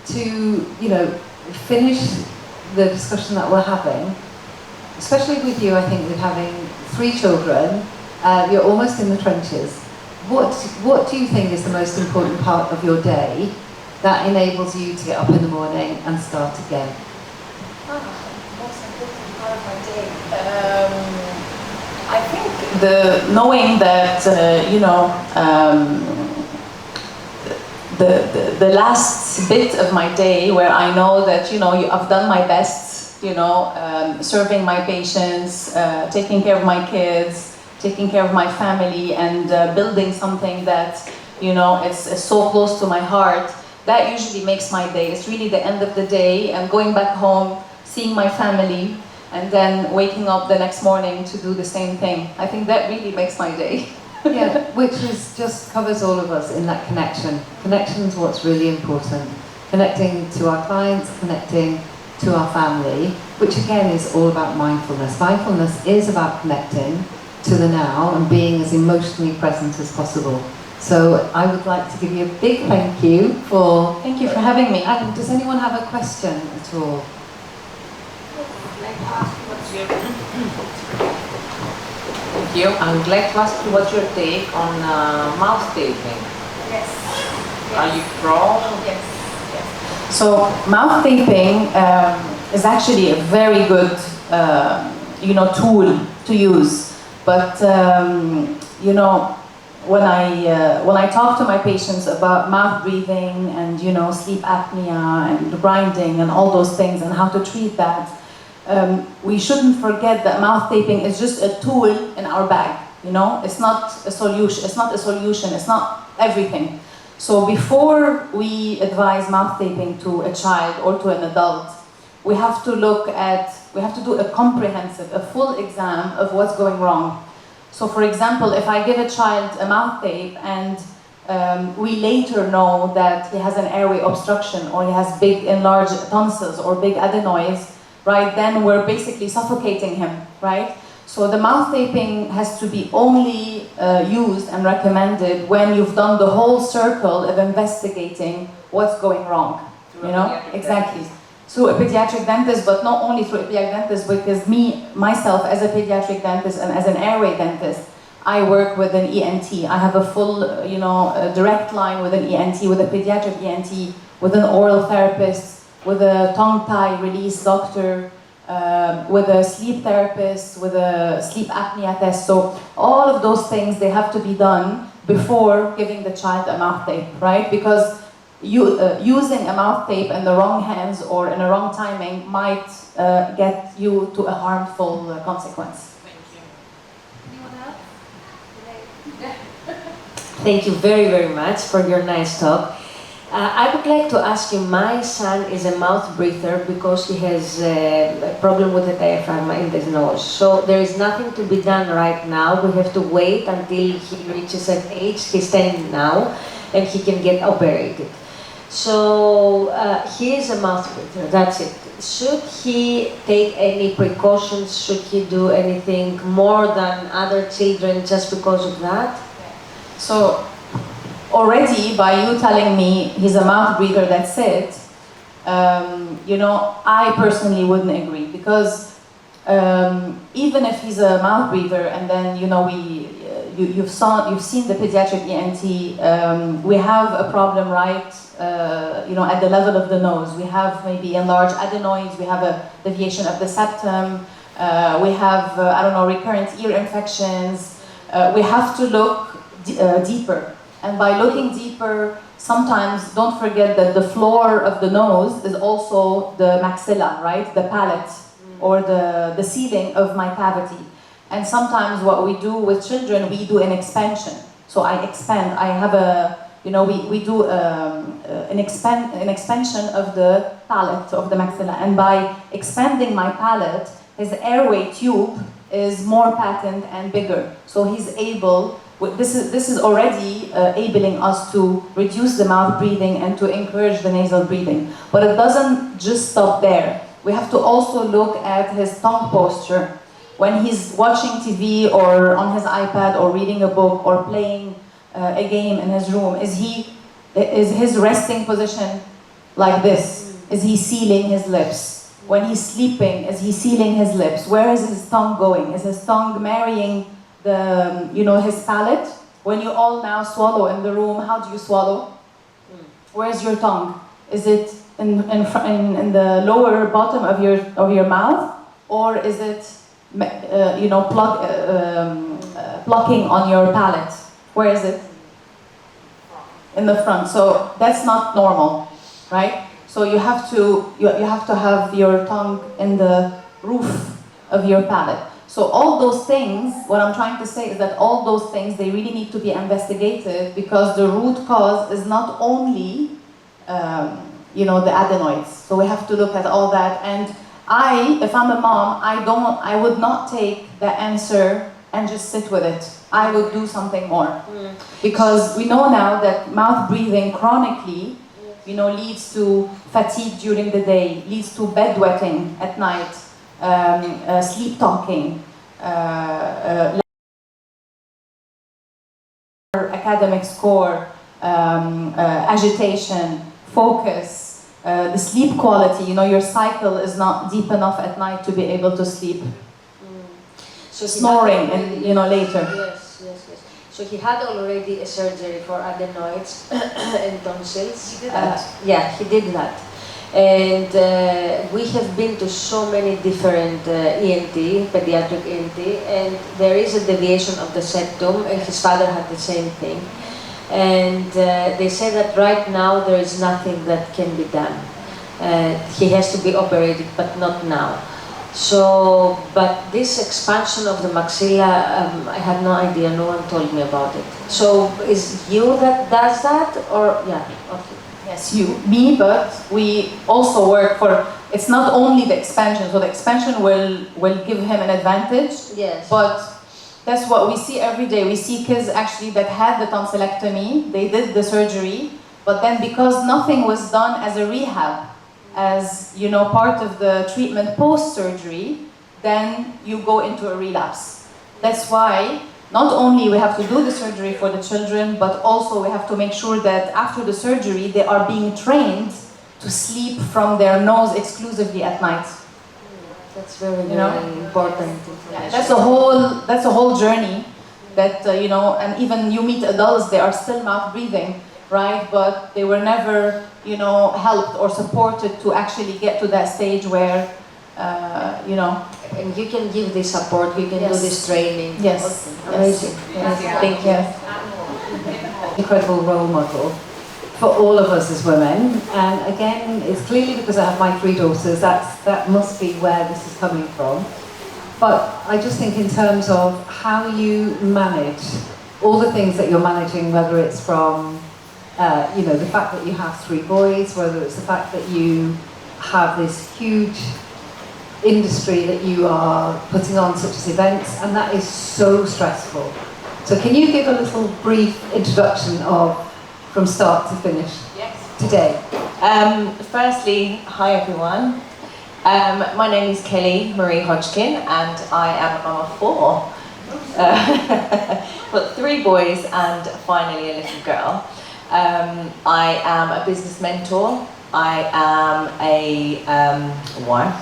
to, you know, finish the discussion that we're having, especially with you, I think, with having 3 children, you're almost in the trenches. What do you think is the most important part of your day that enables you to get up in the morning and start again? Most important part of my day. I think the knowing that you know, the last bit of my day where I know that, you know, I've done my best, you know, serving my patients, taking care of my kids, taking care of my family, and building something that, you know, is so close to my heart. That usually makes my day. It's really the end of the day and going back home, seeing my family, and then waking up the next morning to do the same thing. I think that really makes my day. Yeah, which just covers all of us in that connection. Connection is what's really important. Connecting to our clients, connecting to our family, which again is all about mindfulness. Mindfulness is about connecting to the now and being as emotionally present as possible. So I would like to give you a big thank you for... Thank you for having me. And does anyone have a question at all? Thank you. I would like to ask you what's your take on mouth taping? Yes. Are you pro? Yes. So mouth taping is actually a very good, you know, tool to use. But you know, when I talk to my patients about mouth breathing and, you know, sleep apnea and grinding and all those things and how to treat that, we shouldn't forget that mouth taping is just a tool in our bag. You know, it's not a solution. It's not a solution. It's not everything. So before we advise mouth taping to a child or to an adult, we have to do a comprehensive, a full exam of what's going wrong. So for example, if I give a child a mouth tape and we later know that he has an airway obstruction or he has big enlarged tonsils or big adenoids, right, then we're basically suffocating him, right? So the mouth taping has to be only used and recommended when you've done the whole circle of investigating what's going wrong, you know? Exactly. Through a pediatric dentist, but not only through a pediatric dentist, because myself as a pediatric dentist and as an airway dentist, I work with an ENT. I have a full, you know, a direct line with an ENT, with a pediatric ENT, with an oral therapist, with a tongue-tie release doctor, with a sleep therapist, with a sleep apnea test. So all of those things, they have to be done before giving the child a mouth tape, right? Because using a mouth tape in the wrong hands or in a wrong timing might get you to a harmful consequence. Thank you. Anyone else? Thank you very, very much for your nice talk. I would like to ask you, my son is a mouth breather because he has a problem with the diaphragm in his nose. So there is nothing to be done right now. We have to wait until he reaches an age, he's 10 now, and he can get operated. So he is a mouth breather, that's it. Should he take any precautions? Should he do anything more than other children just because of that? So already by you telling me he's a mouth breather, that's it, I personally wouldn't agree, because even if he's a mouth breather and then you've seen the pediatric ENT, we have a problem right at the level of the nose. We have maybe enlarged adenoids, we have a deviation of the septum, we have recurrent ear infections. We have to look deeper. And by looking deeper, sometimes don't forget that the floor of the nose is also the maxilla, right? The palate, or the ceiling of my cavity. And sometimes what we do with children, we do an expansion. So I expand. I have we do an expansion of the palate, of the maxilla. And by expanding my palate, his airway tube is more patent and bigger. So he's able. This is already enabling us to reduce the mouth breathing and to encourage the nasal breathing. But it doesn't just stop there. We have to also look at his tongue posture. When he's watching TV or on his iPad or reading a book or playing a game in his room, is his resting position like this? Is he sealing his lips? When he's sleeping, is he sealing his lips? Where is his tongue going? Is his tongue marrying his palate? When you all now swallow in the room, how do you swallow? Where's your tongue? Is it in the lower bottom of your mouth, or is it plucking on your palate? Where is it? In the front. So that's not normal, right? So you have to have your tongue in the roof of your palate. So all those things, what I'm trying to say is that all those things, they really need to be investigated, because the root cause is not only, the adenoids. So we have to look at all that. And if I'm a mom, I would not take the answer and just sit with it. I would do something more. Because we know now that mouth breathing chronically, leads to fatigue during the day, leads to bedwetting at night, sleep talking, academic score, agitation, focus, the sleep quality. Your cycle is not deep enough at night to be able to sleep. So snoring and later. Yes. So he had already a surgery for adenoids and tonsils. He did that. Yeah, he did that. And we have been to so many different ENT, pediatric ENT, and there is a deviation of the septum, and his father had the same thing. And they say that right now there is nothing that can be done. He has to be operated, but not now. So, but this expansion of the maxilla, I had no idea, no one told me about it. So, is you that does that, or, yeah, okay. Yes, me, but we also work for, it's not only the expansion, so the expansion will give him an advantage. Yes. But that's what we see every day. We see kids actually that had the tonsillectomy, they did the surgery, but then because nothing was done as a rehab, as part of the treatment post-surgery, then you go into a relapse. That's why not only we have to do the surgery for the children, but also we have to make sure that after the surgery they are being trained to sleep from their nose exclusively at night. That's very, very important. That's a whole journey that and even you meet adults, they are still mouth breathing, right? But they were never helped or supported to actually get to that stage where And you can give this support, you can do this training. Yes. Okay. Amazing. Yes. Thank you. Incredible role model for all of us as women. And again, it's clearly because I have my 3 daughters, that must be where this is coming from. But I just think in terms of how you manage all the things that you're managing, whether it's from the fact that you have 3 boys, whether it's the fact that you have this huge industry that you are putting on, such as events, and that is so stressful. So can you give a little brief introduction of from start to finish today? Firstly, hi everyone. My name is Kelly Marie Hodgkin and I am a mum of 4. But 3 boys and finally a little girl. I am a business mentor. I am a wife,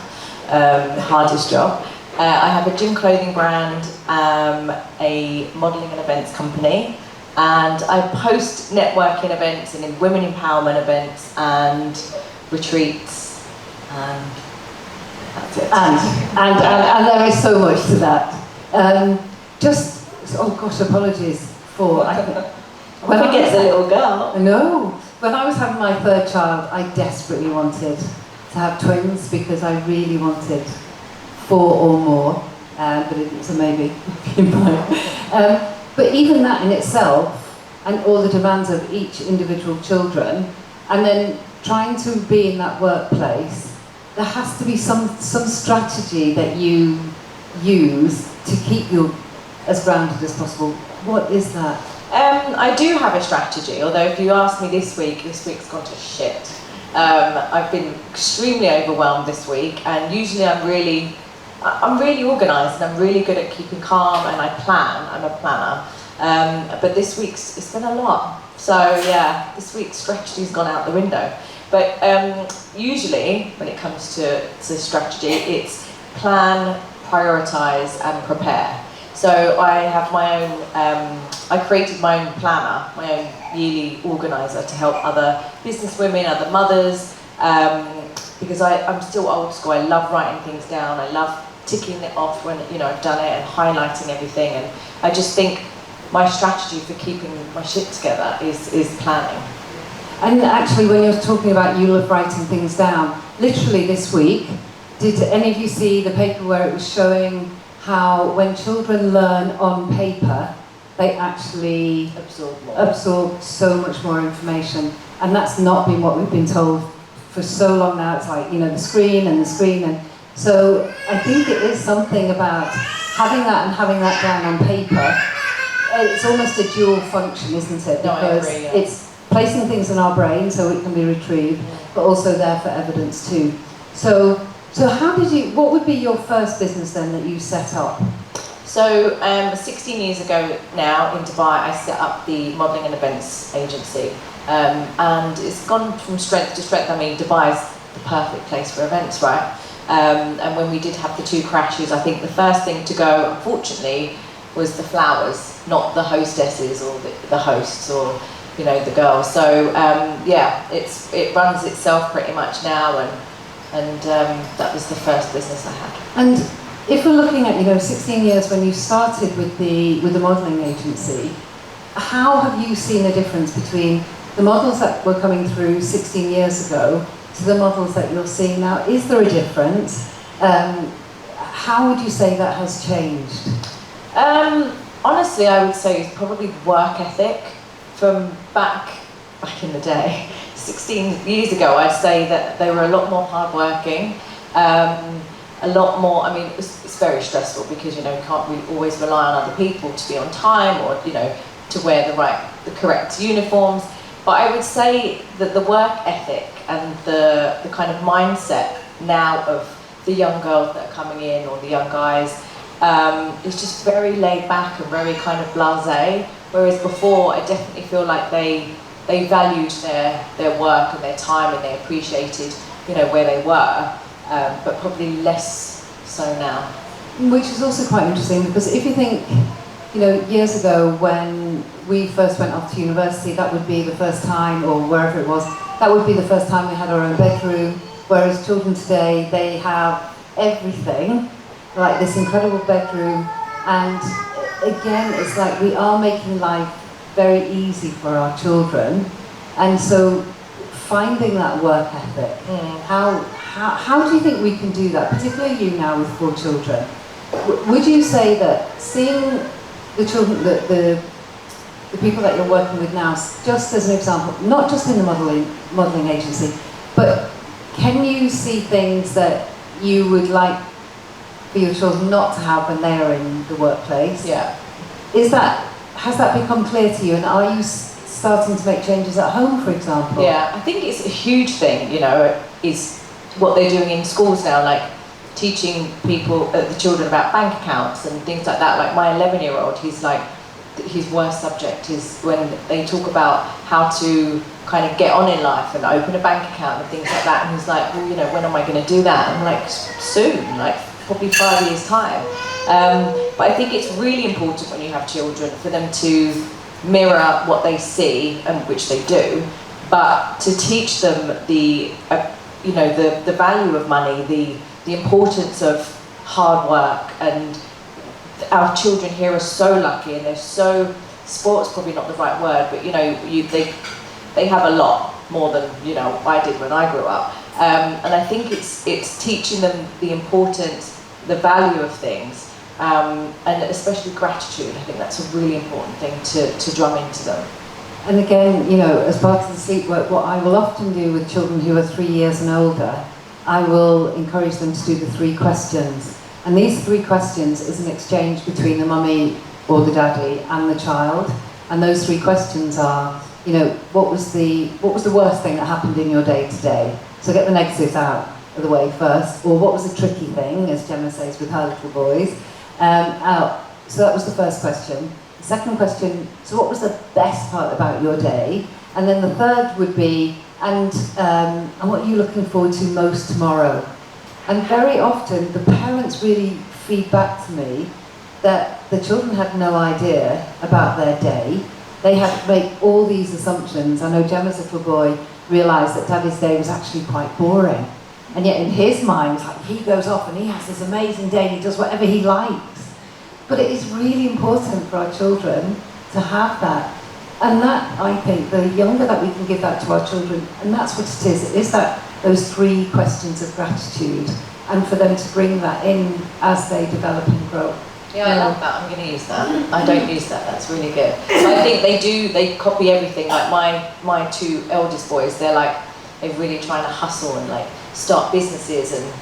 hardest job. I have a gym clothing brand, a modelling and events company, and I post networking events and women empowerment events and retreats, and that's it. And there is so much to that. Apologies for... When I get the little girl. No, when I was having my 3rd child, I desperately wanted to have twins because I really wanted 4 or more, but it was a maybe. But even that in itself, and all the demands of each individual children, and then trying to be in that workplace, there has to be some strategy that you use to keep you as grounded as possible. What is that? I do have a strategy, although if you ask me this week's gone to shit. I've been extremely overwhelmed this week, and usually I'm really organised and I'm really good at keeping calm, and I plan. I'm a planner. But this week's, it's been a lot. So yeah, this week's strategy's gone out the window. But usually, when it comes to strategy, it's plan, prioritise and prepare. So I have my own, I created my own planner, my own yearly organiser to help other business women, other mothers, because I'm still old school. I love writing things down. I love ticking it off when I've done it and highlighting everything. And I just think my strategy for keeping my shit together is planning. And actually, when you're talking about you love writing things down, literally this week, did any of you see the paper where it was showing how when children learn on paper, they actually absorb so much more information? And that's not been what we've been told for so long now. It's like, the screen. And so I think it is something about having that down on paper. It's almost a dual function, isn't it? No, Because I agree, yeah. It's placing things in our brain so it can be retrieved, but also there for evidence too. So what would be your first business then that you set up? So 16 years ago now in Dubai, I set up the modelling and events agency. And it's gone from strength to strength. I mean, Dubai is the perfect place for events, right? And when we did have the 2 crashes, I think the first thing to go, unfortunately, was the flowers, not the hostesses or the hosts or the girls. So it runs itself pretty much now, and that was the first business I had. And if we're looking at 16 years when you started with the modelling agency, how have you seen a difference between the models that were coming through 16 years ago to the models that you're seeing now? Is there a difference? How would you say that has changed? Honestly, I would say it's probably work ethic from back in the day. 16 years ago, I'd say that they were a lot more hardworking, a lot more. I mean, it's very stressful because you can't really always rely on other people to be on time or to wear the correct uniforms. But I would say that the work ethic and the kind of mindset now of the young girls that are coming in or the young guys is just very laid back and very kind of blasé. Whereas before, I definitely feel like they valued their work and their time, and they appreciated where they were, but probably less so now. Which is also quite interesting, because if you think, years ago when we first went off to university, that would be the first time, or wherever it was, that would be the first time we had our own bedroom, whereas children today, they have everything, like this incredible bedroom, and again, it's like we are making life very easy for our children, and so finding that work ethic, how do you think we can do that, particularly you now with 4 children? Would you say that seeing the children, the the people that you're working with now, just as an example, not just in the modelling agency, but can you see things that you would like for your children not to have when they are in the workplace? Yeah. Has that become clear to you, and are you starting to make changes at home, for example? Yeah, I think it's a huge thing, you know, is what they're doing in schools now, like teaching people, the children about bank accounts and things like that. Like my 11-year-old, he's like, his worst subject is when they talk about how to kind of get on in life and open a bank account and things like that. And he's like, well, you know, when am I going to do that? I'm like, soon, like probably 5 years' time. But I think it's really important when you have children for them to mirror what they see, and which they do, but to teach them the value of money, the importance of hard work. And our children here are so lucky, and they're so, sport's probably not the right word, but you know, they have a lot more than, you know, I did when I grew up. And I think it's teaching them the importance, the value of things, and especially gratitude. I think that's a really important thing to drum into them. And again, you know, as part of the sleep work, what I will often do with children who are 3 years and older, I will encourage them to do the 3 questions. And these 3 questions is an exchange between the mummy or the daddy and the child. And those 3 questions are, you know, what was the worst thing that happened in your day today? So get the negatives out of the way first. Or what was the tricky thing, as Gemma says with her little boys, out. So that was the first question. The second question, so what was the best part about your day? And then the third would be, and what are you looking forward to most tomorrow? And very often the parents really feed back to me that the children had no idea about their day. They had to make all these assumptions. I know Gemma's little boy realised that Daddy's day was actually quite boring. And yet in his mind, like, he goes off and he has this amazing day and he does whatever he likes. But it is really important for our children to have that. And that, I think, the younger that we can give that to our children, and that's what it is that those 3 questions of gratitude, and for them to bring that in as they develop and grow. Yeah, I love that. I'm going to use that. I don't use that. That's really good. So I think they copy everything. Like my 2 eldest boys, they're really trying to hustle and like start businesses and,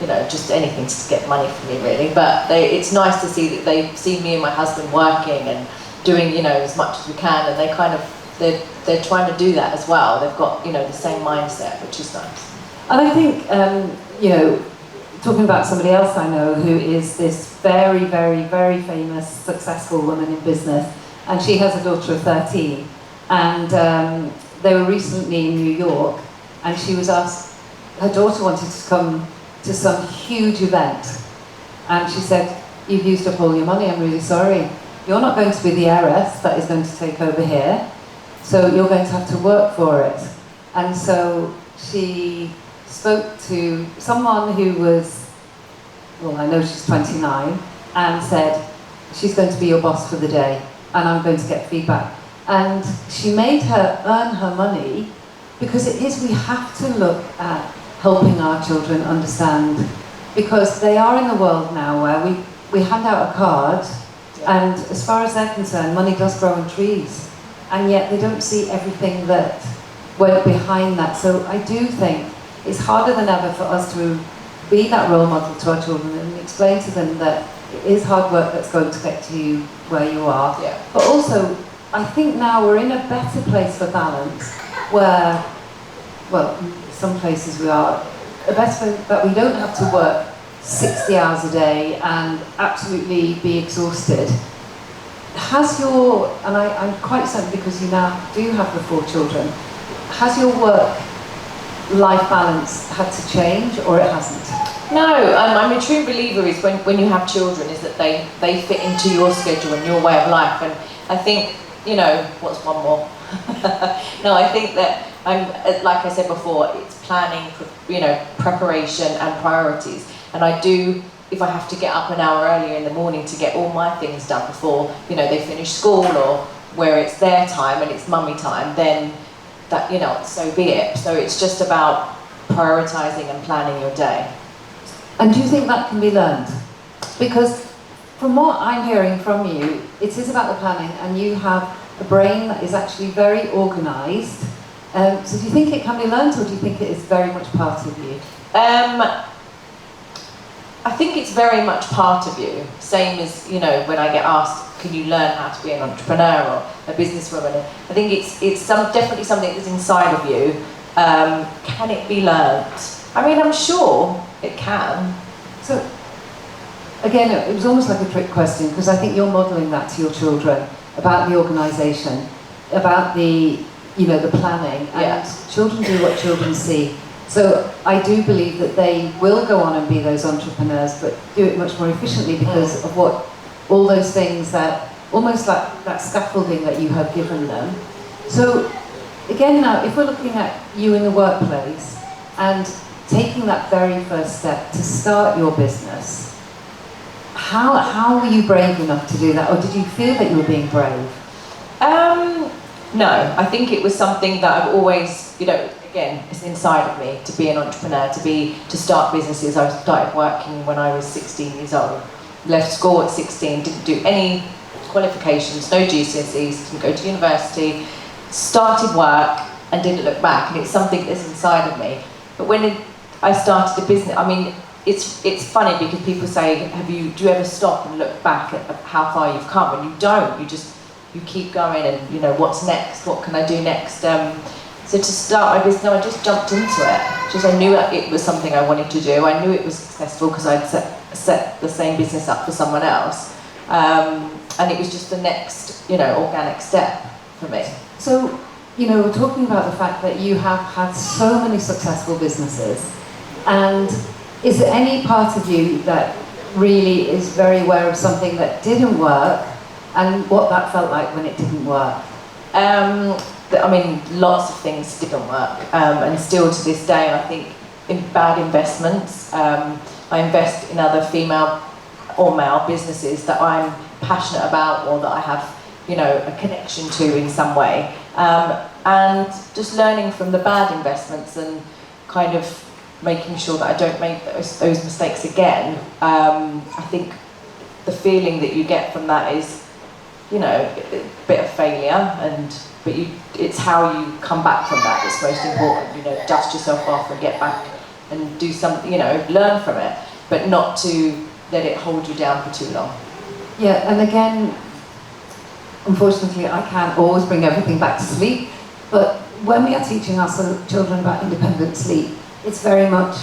you know, just anything to get money from me really. But it's nice to see that they see me and my husband working and doing, you know, as much as we can, and they're trying to do that as well. They've got, you know, the same mindset, which is nice. And I think, you know, talking about somebody else I know who is this very, very, very famous, successful woman in business, and she has a daughter of 13, and they were recently in New York, and she was asked, her daughter wanted to come to some huge event, and she said, you've used up all your money, I'm really sorry. You're not going to be the heiress that is going to take over here, so you're going to have to work for it. And so she spoke to someone who was, well, I know she's 29, and said, she's going to be your boss for the day, and I'm going to get feedback. And she made her earn her money, because it is, we have to look at helping our children understand, because they are in the world now where we hand out a card, and as far as they're concerned, money does grow on trees, and yet they don't see everything that went behind that. So I do think it's harder than ever for us to be that role model to our children and explain to them that it is hard work that's going to get to you where you are. Yeah. But also, I think now we're in a better place for balance, where, well, some places we are, a better that we don't have to work 60 hours a day and absolutely be exhausted. Has your, and I'm quite certain because you now do have the 4 children, has your work-life balance had to change, or it hasn't? No, I'm a true believer is when you have children is that they fit into your schedule and your way of life. And I think, you know, what's one more? No, I think that like I said before, it's planning, you know, preparation and priorities. And I do, if I have to get up an hour earlier in the morning to get all my things done before, you know, they finish school, or where it's their time and it's mummy time, then that, you know, so be it. So it's just about prioritizing and planning your day. And do you think that can be learned? Because from what I'm hearing from you, it is about the planning, and you have a brain that is actually very organised. So do you think it can be learnt, or do you think it is very much part of you? I think it's very much part of you. Same as, you know, when I get asked, can you learn how to be an entrepreneur or a businesswoman? I think it's definitely something that's inside of you. Can it be learnt? I mean, I'm sure it can. So, again, it was almost like a trick question, because I think you're modelling that to your children about the organisation, about the, you know, the planning, and children do what children see. So I do believe that they will go on and be those entrepreneurs, but do it much more efficiently because of what all those things that, almost like that scaffolding that you have given them. So again now, if we're looking at you in the workplace and taking that very first step to start your business, how were you brave enough to do that, or did you feel that you were being brave? No, I think it was something that I've always, you know, again, it's inside of me to be an entrepreneur, to start businesses. I started working when I was 16 years old. Left school at 16, didn't do any qualifications, no GCSEs, didn't go to university, started work and didn't look back, and it's something that's inside of me. But when I started a business, I mean, it's funny because people say, do you ever stop and look back at how far you've come? And you don't, you keep going, and you know, what's next, what can I do next? So to start my business, I just jumped into it. Just I knew it was something I wanted to do. I knew it was successful because I'd set the same business up for someone else. And it was just the next, you know, organic step for me. So, you know, we're talking about the fact that you have had so many successful businesses, and is there any part of you that really is very aware of something that didn't work and what that felt like when it didn't work? I mean, lots of things didn't work, and still to this day, I think in bad investments. I invest in other female or male businesses that I'm passionate about, or that I have, you know, a connection to in some way, and just learning from the bad investments and kind of making sure that I don't make those mistakes again. I think the feeling that you get from that is, you know, a bit of failure, but it's how you come back from that that's most important. You know, dust yourself off and get back and do something, you know, learn from it, but not to let it hold you down for too long. Yeah, and again, unfortunately, I can't always bring everything back to sleep, but when we are teaching our children about independent sleep, it's very much,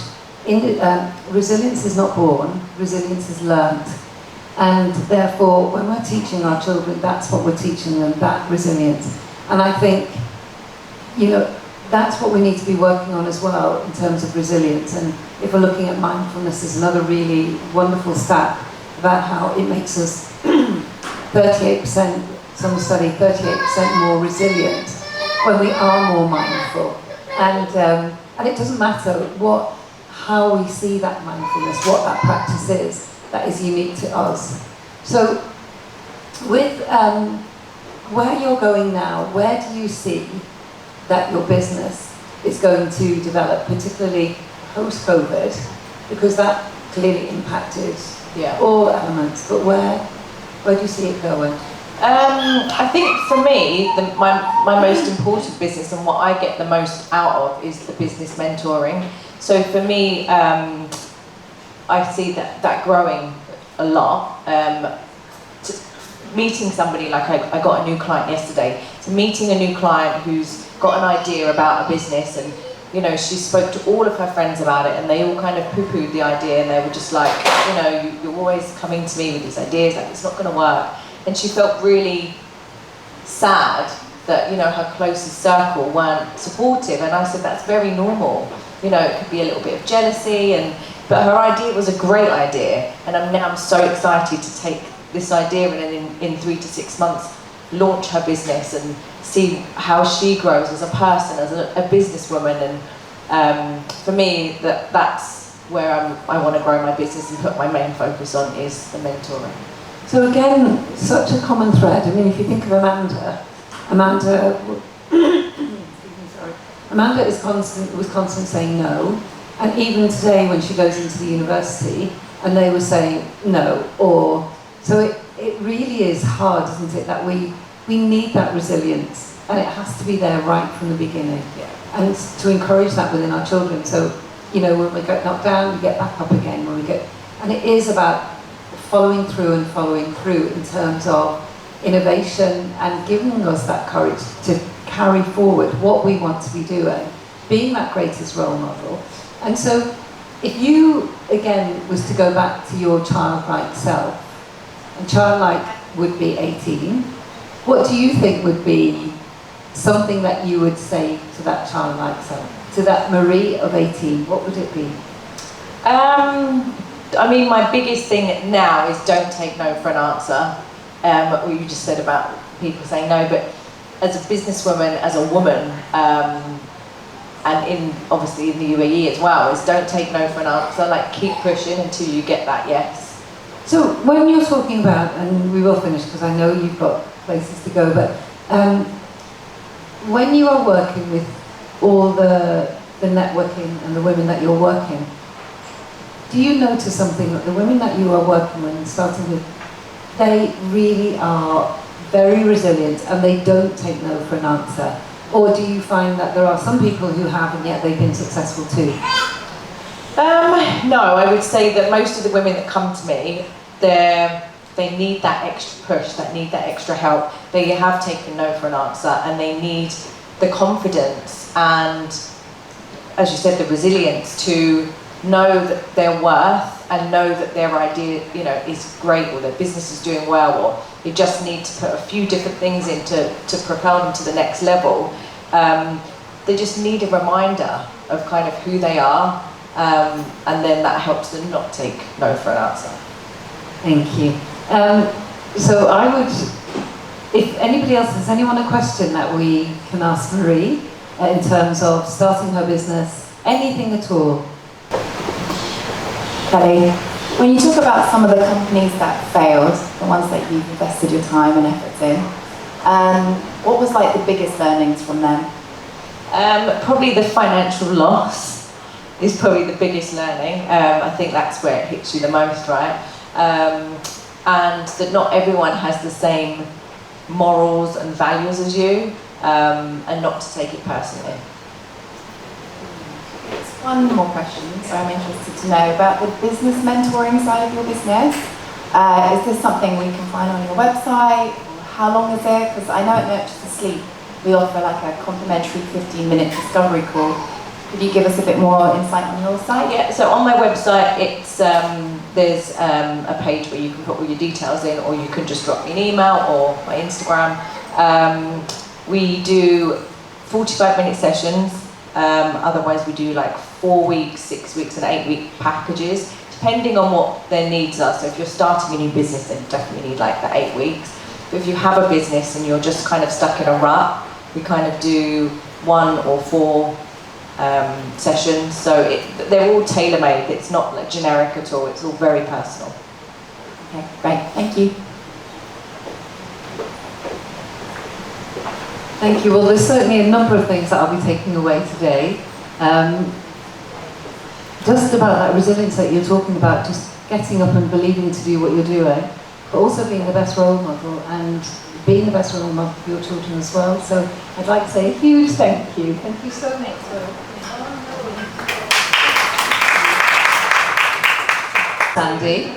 resilience is not born, resilience is learned. And therefore, when we're teaching our children, that's what we're teaching them, that resilience. And I think, you know, that's what we need to be working on as well in terms of resilience. And if we're looking at mindfulness, there's another really wonderful stat about how it makes us 38%, some study, 38% more resilient when we are more mindful. And it doesn't matter how we see that mindfulness, what that practice is, that is unique to us. So with where you're going now, where do you see that your business is going to develop, particularly post-COVID, because that clearly impacted all elements, but where do you see it going? I think for me, my most important business and what I get the most out of is the business mentoring. So for me, I see that growing a lot. Meeting somebody, like I got a new client yesterday, so meeting a new client who's got an idea about a business, and you know, she spoke to all of her friends about it, and they all kind of poo-pooed the idea, and they were just like, you know, you're always coming to me with these ideas, like it's not going to work. And she felt really sad that, you know, her closest circle weren't supportive, and I said that's very normal. You know, it could be a little bit of jealousy, but her idea was a great idea, and I'm so excited to take this idea and in 3 to 6 months launch her business and see how she grows as a person, as a businesswoman. And for me, that's where I want to grow my business and put my main focus on, is the mentoring. So again, such a common thread. I mean, if you think of Amanda was constantly saying no, and even today when she goes into the university and they were saying no, so it really is hard, isn't it, that we we need that resilience, and it has to be there right from the beginning. And to encourage that within our children. So, you know, when we get knocked down, we get back up again. And it is about following through in terms of innovation and giving us that courage to carry forward what we want to be doing, being that greatest role model. And so, if you, again, was to go back to your childlike self, and childlike would be 18, what do you think would be something that you would say to that childlike self, to that Marie of 18? What would it be? I mean, my biggest thing now is don't take no for an answer. What you just said about people saying no, but as a businesswoman, as a woman, and obviously in the UAE as well, is don't take no for an answer. Like, keep pushing until you get that yes. So when you're talking about, and we will finish because I know you've got places to go, but when you are working with all the networking and the women that you're working, do you notice something that the women that you are working with, starting with, they really are very resilient and they don't take no for an answer? Or do you find that there are some people who have and yet they've been successful too? No, I would say that most of the women that come to me, they need that extra push, they need that extra help. They have taken no for an answer and they need the confidence and, as you said, the resilience to know that their worth and know that their idea, you know, is great, or their business is doing well, or you just need to put a few different things in to propel them to the next level. They just need a reminder of kind of who they are, and then that helps them not take no for an answer. Thank you. So I would, if anybody else, has anyone a question that we can ask Marie in terms of starting her business, anything at all? Kelly, when you talk about some of the companies that failed, the ones that you've invested your time and efforts in, what was like the biggest learnings from them? Probably the financial loss is probably the biggest learning. I think that's where it hits you the most, right? And that not everyone has the same morals and values as you, and not to take it personally. One more question, so I'm interested to know about the business mentoring side of your business. Is this something we can find on your website? How long is it? Because I know at Nurture to Sleep we offer like a complimentary 15-minute discovery call. Could you give us a bit more insight on your site? Yeah, so on my website, it's there's a page where you can put all your details in, or you can just drop me an email or my Instagram. We do 45-minute sessions. Otherwise, we do like 4 weeks, 6 weeks, and 8 week packages, depending on what their needs are. So if you're starting a new business, then you definitely need like the 8 weeks. But if you have a business and you're just kind of stuck in a rut, we kind of do 1 or 4 sessions. So they're all tailor-made. It's not like generic at all. It's all very personal. Okay, great. Thank you. Thank you. Well, there's certainly a number of things that I'll be taking away today. Just about that resilience that you're talking about, just getting up and believing to do what you're doing, but also being the best role model and being the best role model for your children as well. So I'd like to say a huge thank you. Thank you so much. Sandy.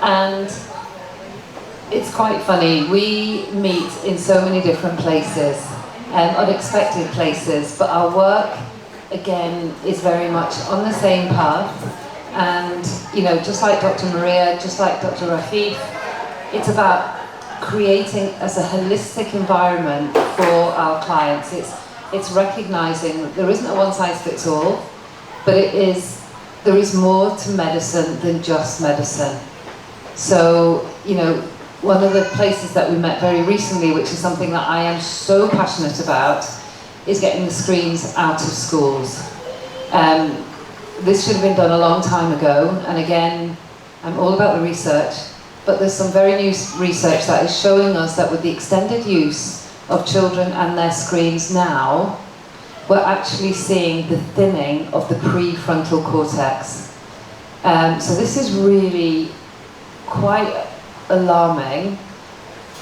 And it's quite funny. We meet in so many different places, unexpected places, but our work, again, is very much on the same path. And, you know, just like Dr. Maria, just like Dr. Rafif, it's about creating as a holistic environment for our clients. It's recognizing that there isn't a one-size-fits-all, but there is more to medicine than just medicine. So, you know, one of the places that we met very recently, which is something that I am so passionate about, is getting the screens out of schools. This should have been done a long time ago, and again, I'm all about the research, but there's some very new research that is showing us that with the extended use of children and their screens now, we're actually seeing the thinning of the prefrontal cortex. So this is really quite alarming,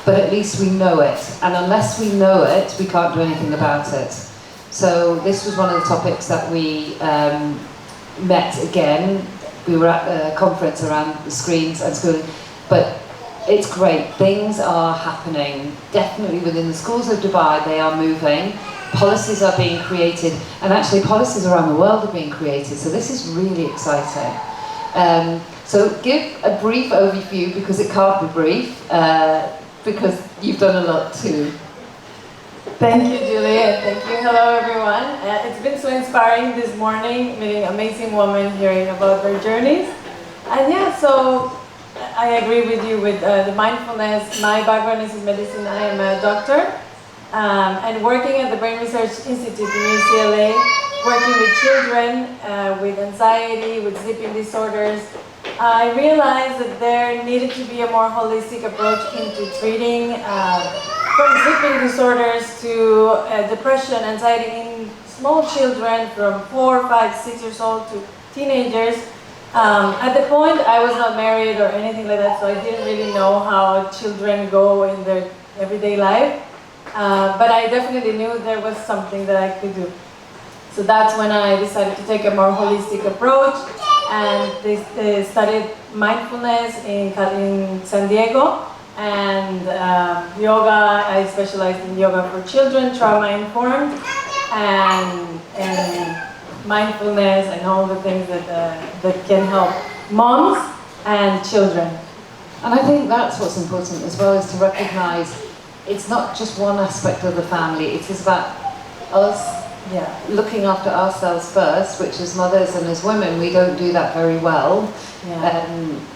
but at least we know it. And unless we know it, we can't do anything about it. So this was one of the topics that we met again. We were at a conference around the screens and schooling, but it's great. Things are happening. Definitely within the schools of Dubai, they are moving. Policies are being created, and actually policies around the world are being created. So this is really exciting. So give a brief overview, because it can't be brief, because you've done a lot too. Thank you, Julie, and thank you. Hello, everyone. It's been so inspiring this morning, meeting amazing women, hearing about their journeys. And yeah, so I agree with you with the mindfulness. My background is in medicine. I am a doctor, and working at the Brain Research Institute in UCLA, working with children with anxiety, with sleeping disorders. I realized that there needed to be a more holistic approach into treating from sleeping disorders to depression, anxiety in small children from 4, 5, 6 years old to teenagers. At the point, I was not married or anything like that, so I didn't really know how children go in their everyday life. But I definitely knew there was something that I could do. So that's when I decided to take a more holistic approach, and they studied mindfulness in San Diego, and yoga. I specialized in yoga for children, trauma-informed, and mindfulness, and all the things that can help moms and children. And I think that's what's important as well, is to recognise it's not just one aspect of the family, it is about us looking after ourselves first, which as mothers and as women, we don't do that very well.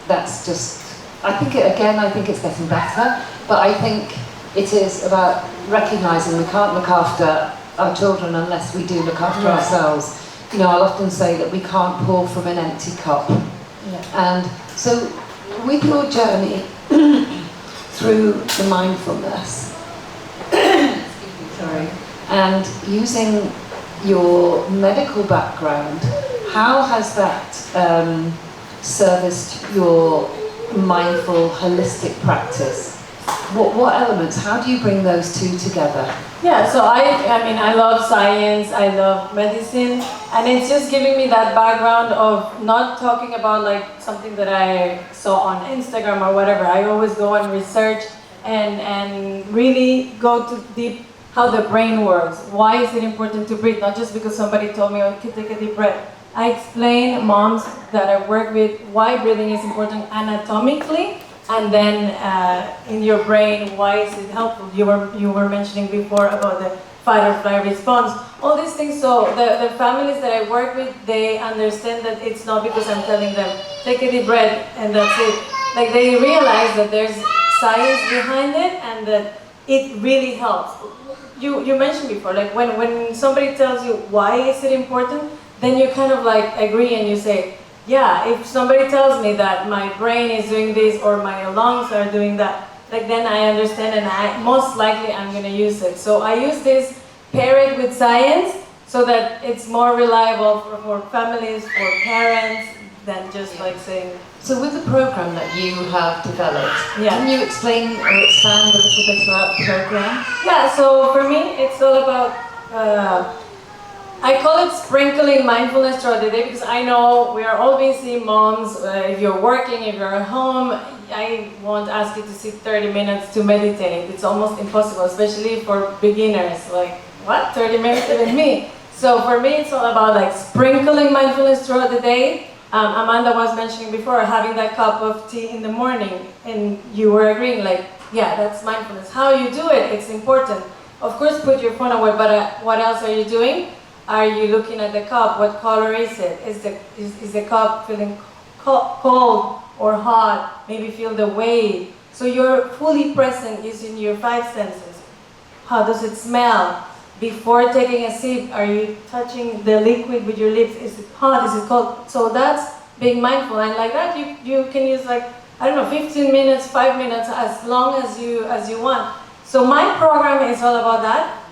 That's just, I think it's getting better, but I think it is about recognising we can't look after our children unless we do look after ourselves. You know, I'll often say that we can't pour from an empty cup. And so with your journey through the mindfulness, and using your medical background, how has that serviced your mindful, holistic practice? What elements, how do you bring those two together? Yeah, so I mean, I love science, I love medicine, and it's just giving me that background of not talking about like something that I saw on Instagram or whatever. I always go and research and really go to deep how the brain works. Why is it important to breathe? Not just because somebody told me, oh, take a deep breath. I explain moms that I work with why breathing is important anatomically, and then in your brain, why is it helpful? You were mentioning before about the fight or flight response. All these things, so the families that I work with, they understand that it's not because I'm telling them, take a deep breath and that's it. Like they realize that there's science behind it and that it really helps. You mentioned before, like when somebody tells you why is it important, then you kind of like agree and you say, yeah, if somebody tells me that my brain is doing this or my lungs are doing that, like then I understand and most likely I'm going to use it. So I use this, pair it with science so that it's more reliable for families, for parents, than just like saying. So with the program that you have developed, can you explain or expand a little bit about the program? Yeah, so for me it's all about, I call it sprinkling mindfulness throughout the day, because I know we are all busy moms. If you're working, if you're at home, I won't ask you to sit 30 minutes to meditate. It's almost impossible, especially for beginners. Like, what? 30 minutes with me? So for me, it's all about like sprinkling mindfulness throughout the day. Amanda was mentioning before, having that cup of tea in the morning, and you were agreeing, like, yeah, that's mindfulness. How you do it, it's important. Of course, put your phone away, but what else are you doing? Are you looking at the cup? What color is it? Is the cup feeling cold or hot? Maybe feel the wave. So you're fully present using your 5 senses. How does it smell? Before taking a sip, are you touching the liquid with your lips? Is it hot? Is it cold? So that's being mindful, and like that you can use like, I don't know, 15 minutes, 5 minutes, as long as you want. So my program is all about that,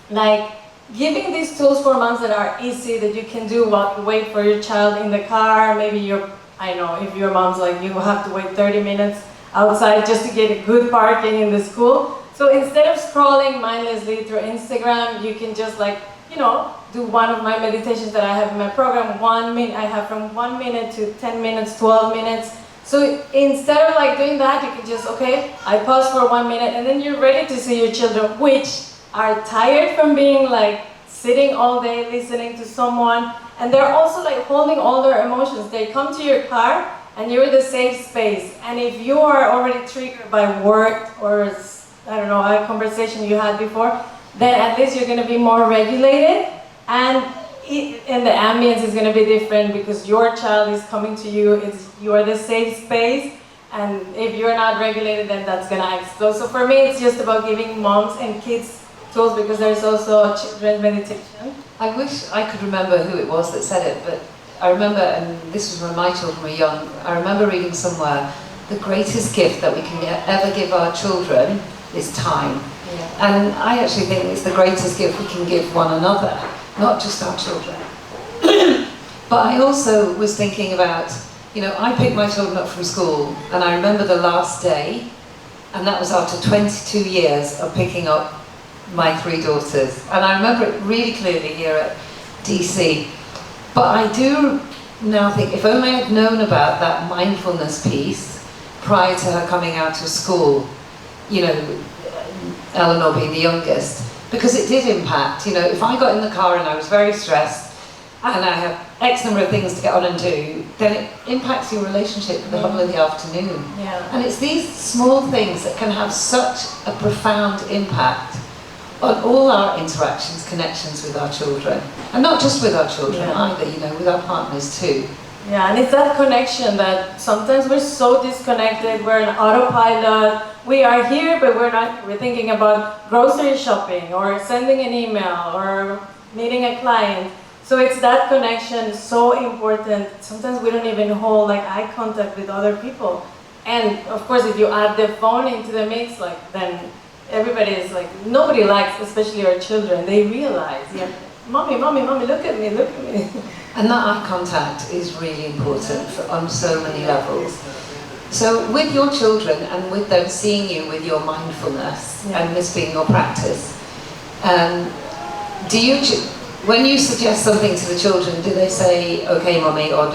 like giving these tools for moms that are easy, that you can do while you wait for your child in the car. Maybe I know, if your mom's like, you have to wait 30 minutes, outside just to get a good parking in the school. So instead of scrolling mindlessly through Instagram, you can just like, you know, do one of my meditations that I have in my program. 1 minute, I have from 1 minute to 10 minutes, 12 minutes. So instead of like doing that, you can just, okay, I pause for 1 minute, and then you're ready to see your children, which are tired from being like sitting all day listening to someone, and they're also like holding all their emotions. They come to your car and you're the safe space. And if you are already triggered by work or, I don't know, a conversation you had before, then at least you're going to be more regulated, and the ambience is going to be different because your child is coming to you. You are the safe space, and if you're not regulated, then that's going to explode. So for me, it's just about giving moms and kids tools, because there's also children's meditation. I wish I could remember who it was that said it, but I remember, and this was when my children were young, I remember reading somewhere, the greatest gift that we can ever give our children is time. Yeah. And I actually think it's the greatest gift we can give one another, not just our children. But I also was thinking about, you know, I picked my children up from school, and I remember the last day, and that was after 22 years of picking up my 3 daughters. And I remember it really clearly here at DC. But I do now think, if only I'd known about that mindfulness piece prior to her coming out of school, you know, Eleanor being the youngest, because it did impact. You know, if I got in the car and I was very stressed and I have X number of things to get on and do, then it impacts your relationship for the whole of the afternoon. Yeah. And it's these small things that can have such a profound impact on all our interactions, connections with our children. And not just with our children either, you know, with our partners too. Yeah, and it's that connection that sometimes we're so disconnected, we're in autopilot, we are here, but we're thinking about grocery shopping or sending an email or meeting a client. So it's that connection, so important. Sometimes we don't even hold like eye contact with other people. And of course, if you add the phone into the mix, like then everybody is like, nobody likes, especially our children, they realize, mommy, look at me. And that eye contact is really important on so many levels. So with your children and with them seeing you with your mindfulness and this being your practice, do you, when you suggest something to the children, do they say, okay, mommy, or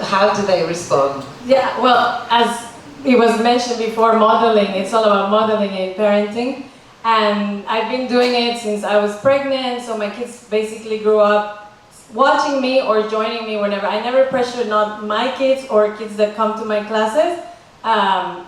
how do they respond? Yeah, well, as it was mentioned before, modeling, it's all about modeling and parenting. And I've been doing it since I was pregnant, so my kids basically grew up watching me or joining me whenever. I never pressured not my kids or kids that come to my classes.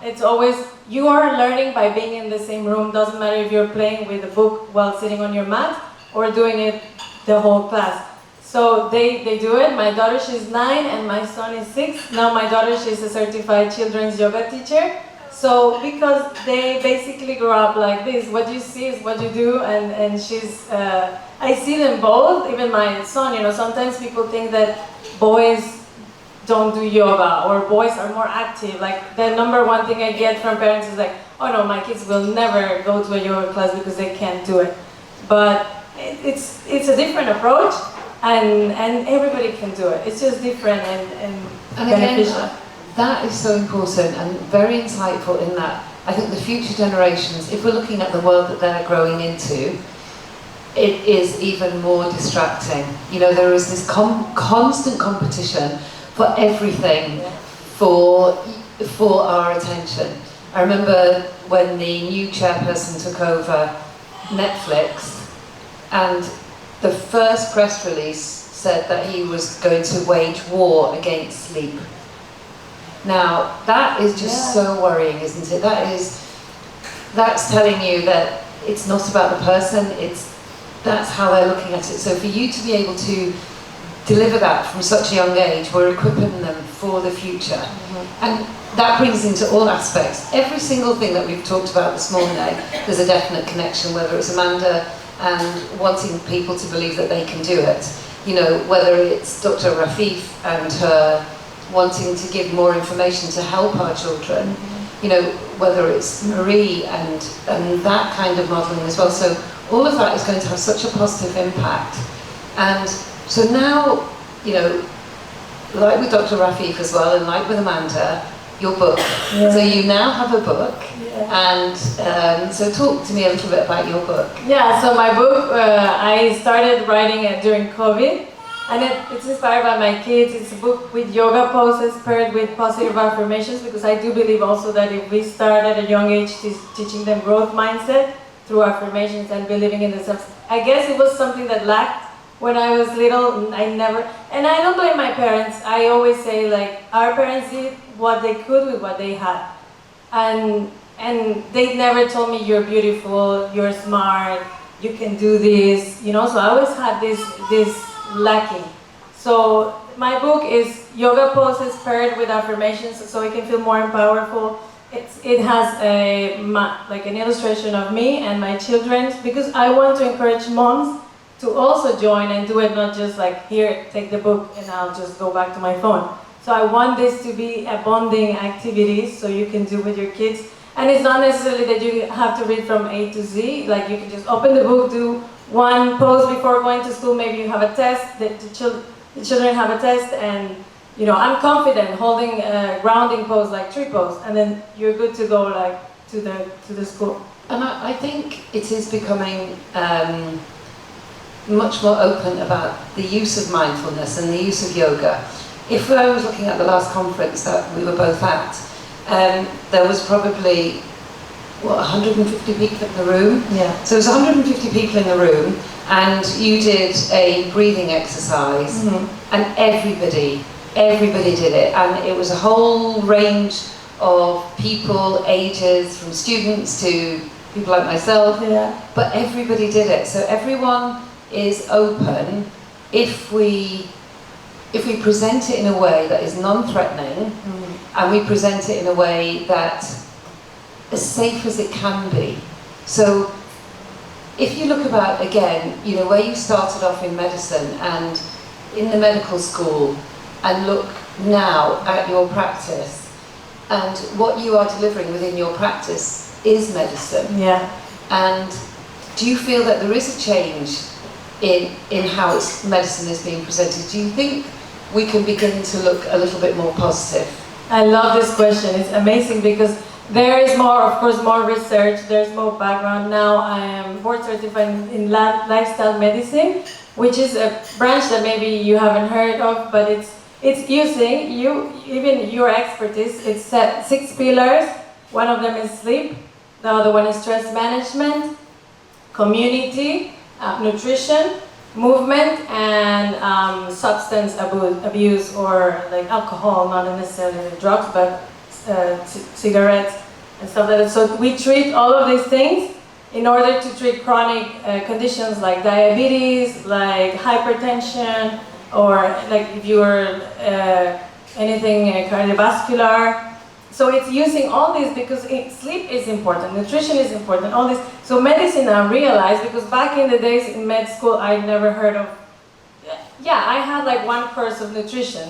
It's always, you are learning by being in the same room. Doesn't matter if you're playing with a book while sitting on your mat or doing it the whole class. So they do it. My daughter, she's 9 and my son is 6. Now my daughter, she's a certified children's yoga teacher. So because they basically grew up like this, what you see is what you do, and she's, I see them both, even my son, you know, sometimes people think that boys don't do yoga or boys are more active. Like the number one thing I get from parents is like, oh no, my kids will never go to a yoga class because they can't do it. But it's a different approach, and everybody can do it. It's just different and beneficial. Again, that is so important and very insightful in that I think the future generations, if we're looking at the world that they're growing into, it is even more distracting. You know, there is this constant competition for everything, for our attention. I remember when the new chairperson took over Netflix, and the first press release said that he was going to wage war against sleep. Now, that is just so worrying, isn't it? That's telling you that it's not about the person, that's how they're looking at it. So for you to be able to deliver that from such a young age, we're equipping them for the future. Mm-hmm. And that brings into all aspects. Every single thing that we've talked about this morning, there's a definite connection, whether it's Amanda and wanting people to believe that they can do it. You know, whether it's Dr. Rafif and her wanting to give more information to help our children, you know, whether it's Marie and that kind of modelling as well. So all of that is going to have such a positive impact. And so now, you know, like with Dr. Rafif as well, and like with Amanda, your book. Yeah. So you now have a book, Yeah. and so talk to me a little bit about your book. Yeah, so my book, I started writing it during COVID, and it's inspired by my kids. It's a book with yoga poses paired with positive affirmations, because I do believe also that if we start at a young age teaching them growth mindset through affirmations and believing in themselves. I guess it was something that lacked when I was little. And I don't blame my parents. I always say, like, our parents did what they could with what they had. And they never told me you're beautiful, you're smart, you can do this, you know, so I always had this lacking. So my book is yoga poses paired with affirmations so it can feel more powerful. It has like an illustration of me and my children, because I want to encourage moms to also join and do it, not just like, here, take the book and I'll just go back to my phone. So I want this to be a bonding activity so you can do with your kids. And it's not necessarily that you have to read from A to Z, like you can just open the book, do one pose before going to school, maybe you have a test, the children have a test, and you know, I'm confident holding a grounding pose like tree pose, and then you're good to go like to the school. And I think it is becoming much more open about the use of mindfulness and the use of yoga. If I was looking at the last conference that we were both at, there was probably, 150 people in the room? Yeah. So it was 150 people in the room, and you did a breathing exercise, and everybody did it, and it was a whole range of people, ages, from students to people like myself, but everybody did it. So everyone is open if we present it in a way that is non-threatening, and we present it in a way that as safe as it can be. So if you look about, again, you know, where you started off in medicine and in the medical school, and look now at your practice, and what you are delivering within your practice is medicine. Yeah. And do you feel that there is a change in how medicine is being presented? Do you think we can begin to look a little bit more positive? I love this question. It's amazing because there is more, of course, more research, there's more background. Now I am board certified in lifestyle medicine, which is a branch that maybe you haven't heard of, but it's using even your expertise. It's 6 pillars. One of them is sleep, the other one is stress management, community, nutrition, movement, and substance abuse, or like alcohol, not necessarily drugs, but cigarettes and stuff like that. So we treat all of these things in order to treat chronic conditions like diabetes, like hypertension, or like if you're anything cardiovascular. So it's using all these because sleep is important, nutrition is important, all this. So medicine now realized, because back in the days in med school, I'd never heard of, I had like one course of nutrition,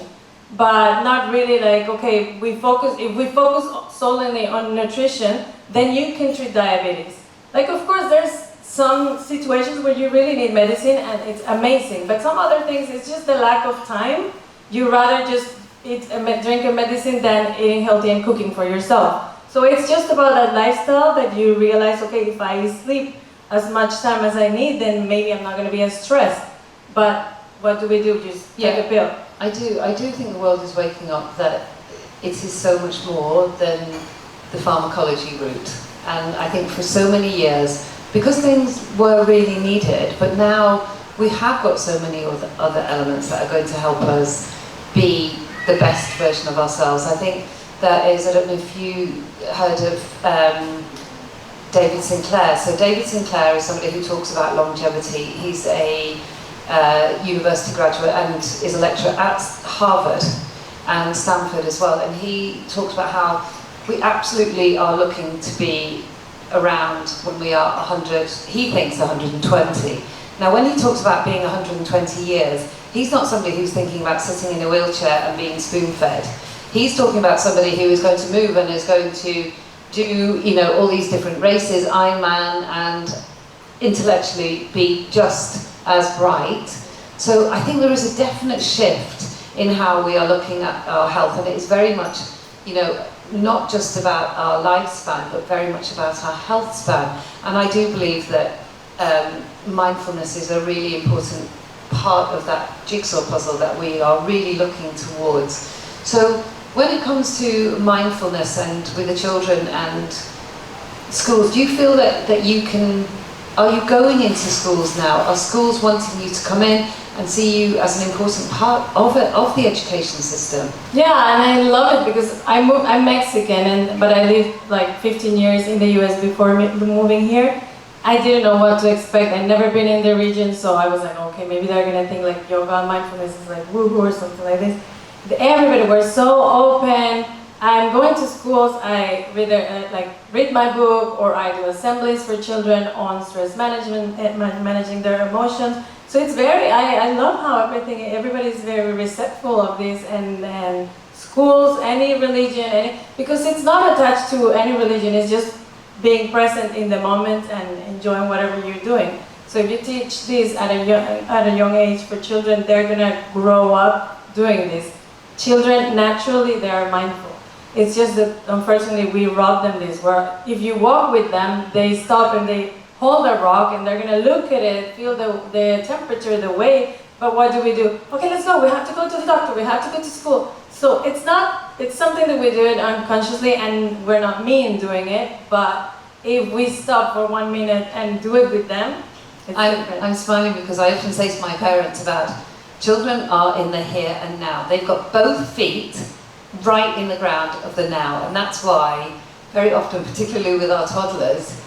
but not really like, okay, if we focus solely on nutrition, then you can treat diabetes. Like, of course, there's some situations where you really need medicine and it's amazing, but some other things, it's just the lack of time. You rather just drink a medicine than eating healthy and cooking for yourself. So it's just about that lifestyle that you realize, okay, if I sleep as much time as I need, then maybe I'm not going to be as stressed. But what do we do? Just take a pill. I do think the world is waking up that it is so much more than the pharmacology route. And I think for so many years, because things were really needed, but now we have got so many other elements that are going to help us be the best version of ourselves. I think there is, I don't know if you heard of David Sinclair. So David Sinclair is somebody who talks about longevity. He's a university graduate and is a lecturer at Harvard and Stanford as well. And he talks about how we absolutely are looking to be around when we are 100, he thinks 120. Now when he talks about being 120 years, he's not somebody who's thinking about sitting in a wheelchair and being spoon-fed. He's talking about somebody who is going to move and is going to do, you know, all these different races, Ironman, and intellectually be just as bright. So I think there is a definite shift in how we are looking at our health, and it is very much, you know, not just about our lifespan, but very much about our health span. And I do believe that mindfulness is a really important part of that jigsaw puzzle that we are really looking towards. So when it comes to mindfulness and with the children and schools, do you feel that you can, are you going into schools now? Are schools wanting you to come in and see you as an important part of the education system? Yeah, and I love it because I'm Mexican, but I lived like 15 years in the US before moving here. I didn't know what to expect. I'd never been in the region, so I was like, okay, maybe they're gonna think like yoga and mindfulness is like woo-hoo or something like this. Everybody was so open. I'm going to schools, I either read my book, or I do assemblies for children on stress management, managing their emotions. So it's very, I love how everybody's very receptive of this, and schools, any religion, because it's not attached to any religion, it's just being present in the moment and enjoying whatever you're doing. So if you teach this at a young age for children, they're gonna grow up doing this. Children, naturally, they are mindful. It's just that, unfortunately, we rob them this, where if you walk with them, they stop and they hold a rock and they're gonna look at it, feel the temperature, the weight, but what do? Okay, let's go, we have to go to the doctor, we have to go to school. So it's something that we do it unconsciously, and we're not mean doing it, but if we stop for 1 minute and do it with them, it's different. I'm smiling because I often say to my parents about children are in the here and now. They've got both feet right in the ground of the now, and that's why very often, particularly with our toddlers,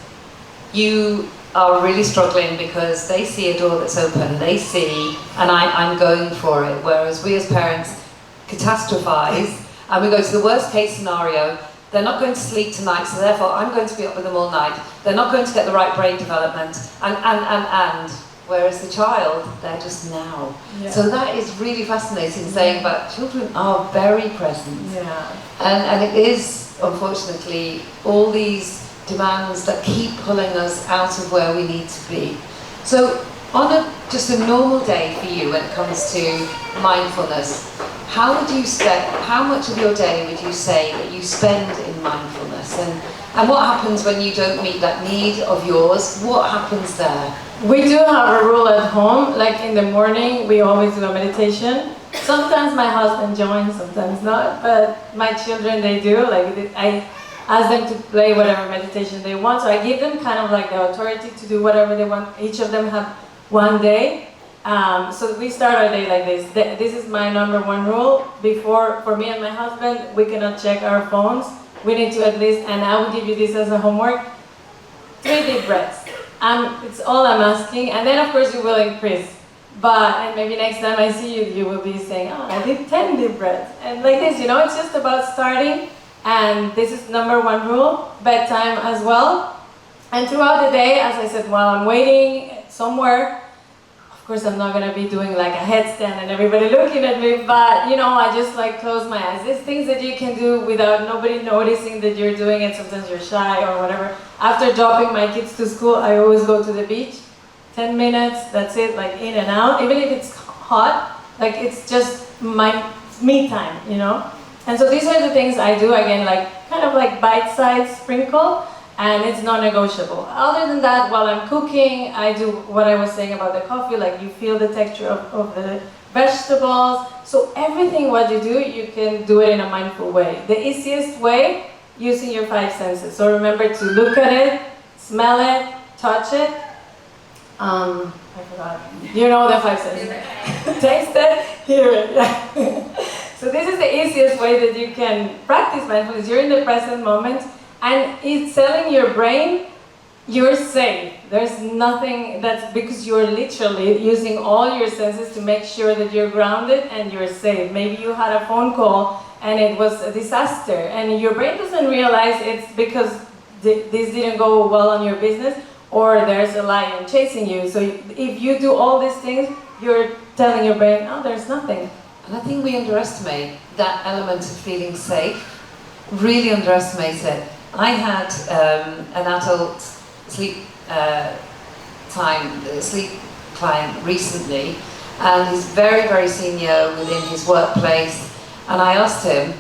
you are really struggling because they see a door that's open, they see, and I'm going for it, whereas we as parents catastrophize and we go to the worst case scenario. They're not going to sleep tonight, so therefore I'm going to be up with them all night. They're not going to get the right brain development, and. Whereas the child, they're just now. Yeah. So that is really fascinating, saying about children are very present. Yeah. And it is, unfortunately, all these demands that keep pulling us out of where we need to be. So on just a normal day for you when it comes to mindfulness, how much of your day would you say that you spend in mindfulness? And what happens when you don't meet that need of yours? What happens there? We do have a rule at home, like in the morning, we always do a meditation. Sometimes my husband joins, sometimes not, but my children, they do. I ask them to play whatever meditation they want, so I give them kind of like the authority to do whatever they want. Each of them have one day. So we start our day like this. This is my number one rule. For me and my husband, we cannot check our phones. We need to at least, and I will give you this as a homework, 3 deep breaths. It's all I'm asking, and then of course you will increase. And maybe next time I see you, you will be saying, oh, I did 10 deep breaths. And like this, it's just about starting, and this is number one rule, bedtime as well. And throughout the day, as I said, while I'm waiting somewhere, of course I'm not gonna be doing like a headstand and everybody looking at me, but I just close my eyes. There's things that you can do without nobody noticing that you're doing it. Sometimes you're shy or whatever. After dropping my kids to school, I always go to the beach. 10 minutes, that's it, in and out. Even if it's hot, it's just my me time, And so these are the things I do, again, kind of bite-sized sprinkle, and it's non-negotiable. Other than that, while I'm cooking, I do what I was saying about the coffee, you feel the texture of the vegetables. So everything what you do, you can do it in a mindful way. The easiest way, using your 5 senses. So remember to look at it, smell it, touch it. I forgot. The 5 senses. Taste it, hear it. So this is the easiest way that you can practice mindfulness. You're in the present moment, and it's telling your brain you're safe. There's nothing because you're literally using all your senses to make sure that you're grounded and you're safe. Maybe you had a phone call and it was a disaster, and your brain doesn't realize it's because this didn't go well on your business, or there's a lion chasing you. So if you do all these things, you're telling your brain, oh, there's nothing. And I think we underestimate that element of feeling safe, really underestimate it. I had an adult sleep client recently, and he's very, very senior within his workplace, and I asked him,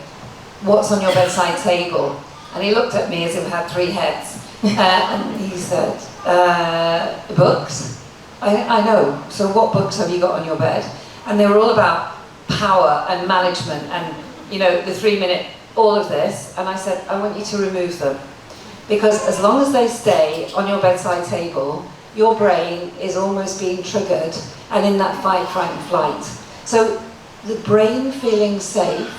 what's on your bedside table? And he looked at me as if it had 3 heads. And he said, books? I know. So what books have you got on your bed? And they were all about power and management and, you know, the 3-minute, all of this. And I said, I want you to remove them. Because as long as they stay on your bedside table, your brain is almost being triggered and in that fight, fright and flight. So the brain feeling safe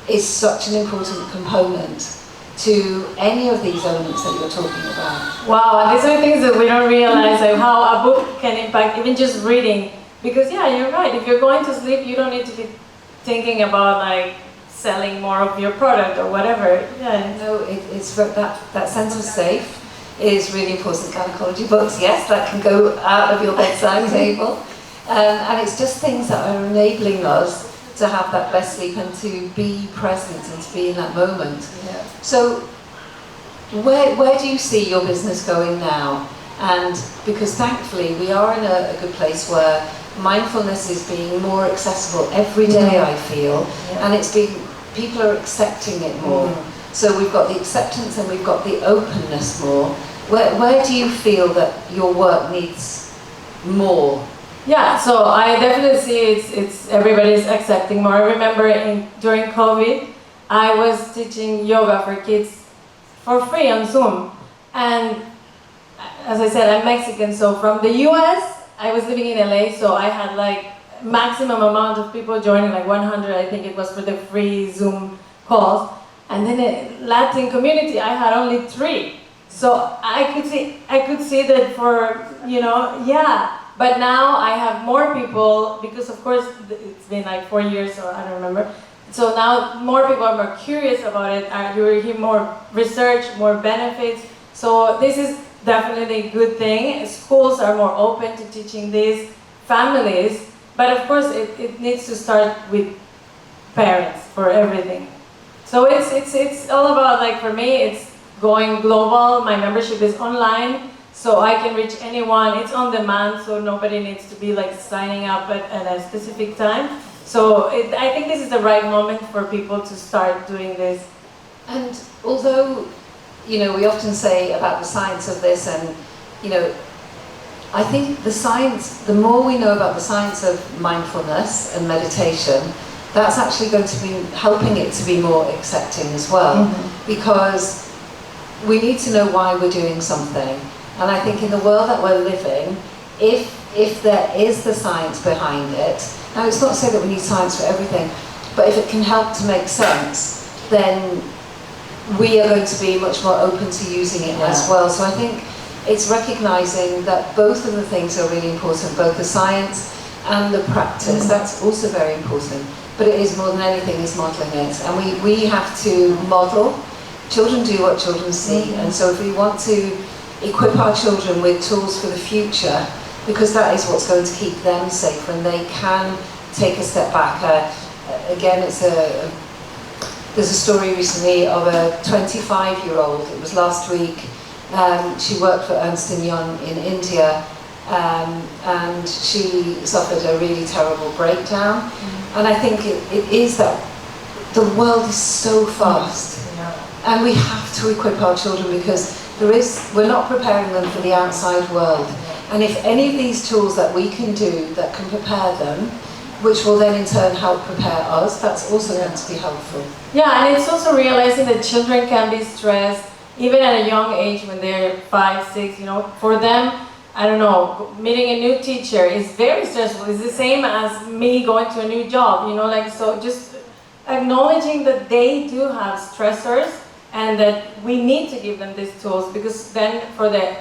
is such an important component to any of these elements that you're talking about. Wow, and these are things that we don't realize, like how a book can impact even just reading. Because yeah, you're right, if you're going to sleep, you don't need to be thinking about like selling more of your product or whatever. Yeah. No, it's that sense of safe is really important. Gynaecology books, yes, that can go out of your bedside table. And it's just things that are enabling us to have that best sleep and to be present and to be in that moment. Yeah. So where do you see your business going now? And because thankfully we are in a good place where mindfulness is being more accessible every day, I feel, and it's being, people are accepting it more. So we've got the acceptance and we've got the openness more. Where do you feel that your work needs more? Yeah, so I definitely see it's everybody's accepting more. I remember during COVID, I was teaching yoga for kids for free on Zoom. And as I said, I'm Mexican, so from the US, I was living in LA, so I had like maximum amount of people joining, like 100, I think it was for the free Zoom calls. And then in Latin community, I had only 3. So I could see that for, you know, yeah. But now I have more people, because of course it's been like 4 years, or I don't remember. So now more people are more curious about it. You hear more research, more benefits. So this is definitely a good thing. Schools are more open to teaching these families. But of course it needs to start with parents for everything. So it's all about, like, for me, it's going global. My membership is online, so I can reach anyone. It's on demand, so nobody needs to be like signing up at a specific time. So I think this is the right moment for people to start doing this. And although, you know, we often say about the science of this, and, you know, I think the science, the more we know about the science of mindfulness and meditation, that's actually going to be helping it to be more accepting as well. Because we need to know why we're doing something. And I think in the world that we're living, if there is the science behind it, now it's not to say that we need science for everything, but if it can help to make sense, then we are going to be much more open to using it as well. So I think it's recognizing that both of the things are really important, both the science and the practice. That's also very important. But it is more than anything is modeling it. And we have to model. Children do what children see. And so if we want to equip our children with tools for the future, because that is what's going to keep them safe, and they can take a step back. Again, there's a story recently of a 25-year-old, it was last week. She worked for Ernst & Young in India, and she suffered a really terrible breakdown. And I think it is that the world is so fast, and we have to equip our children, because we're not preparing them for the outside world. And if any of these tools that we can do that can prepare them, which will then in turn help prepare us, that's also going to be helpful. Yeah, and it's also realizing that children can be stressed, even at a young age when they're 5, 6, you know, for them, I don't know, meeting a new teacher is very stressful. It's the same as me going to a new job, you know, like, so just acknowledging that they do have stressors and that we need to give them these tools, because then for the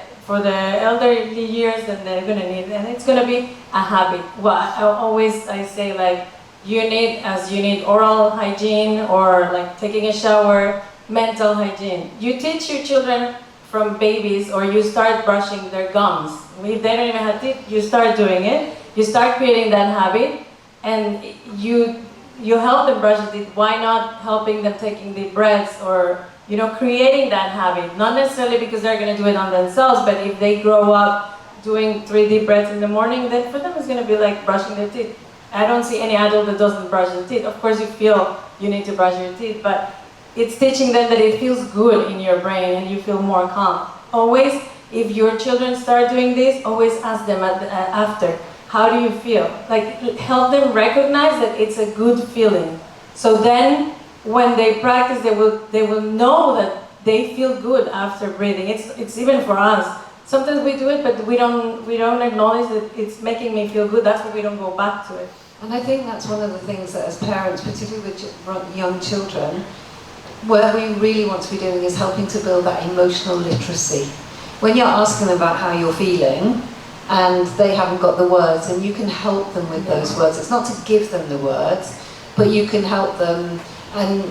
elderly years, then they're going to need it, and it's going to be a habit. Well, I say, like, you need oral hygiene, or like taking a shower, mental hygiene. You teach your children from babies, or you start brushing their gums. If they don't even have teeth, you start doing it. You start creating that habit, and you help them brush their teeth. Why not helping them taking deep breaths, or, you know, creating that habit? Not necessarily because they're going to do it on themselves, but if they grow up doing 3 deep breaths in the morning, then for them it's going to be like brushing their teeth. I don't see any adult that doesn't brush their teeth. Of course you feel you need to brush your teeth, but it's teaching them that it feels good in your brain and you feel more calm. Always, if your children start doing this, always ask them after, how do you feel? Like, help them recognize that it's a good feeling. So then, when they practice, they will know that they feel good after breathing. It's even for us. Sometimes we do it, but we don't acknowledge that it's making me feel good. That's why we don't go back to it. And I think that's one of the things that as parents, particularly with young children, where we really want to be doing is helping to build that emotional literacy. When you're asking them about how you're feeling, and they haven't got the words, and you can help them with those words. It's not to give them the words, but you can help them. And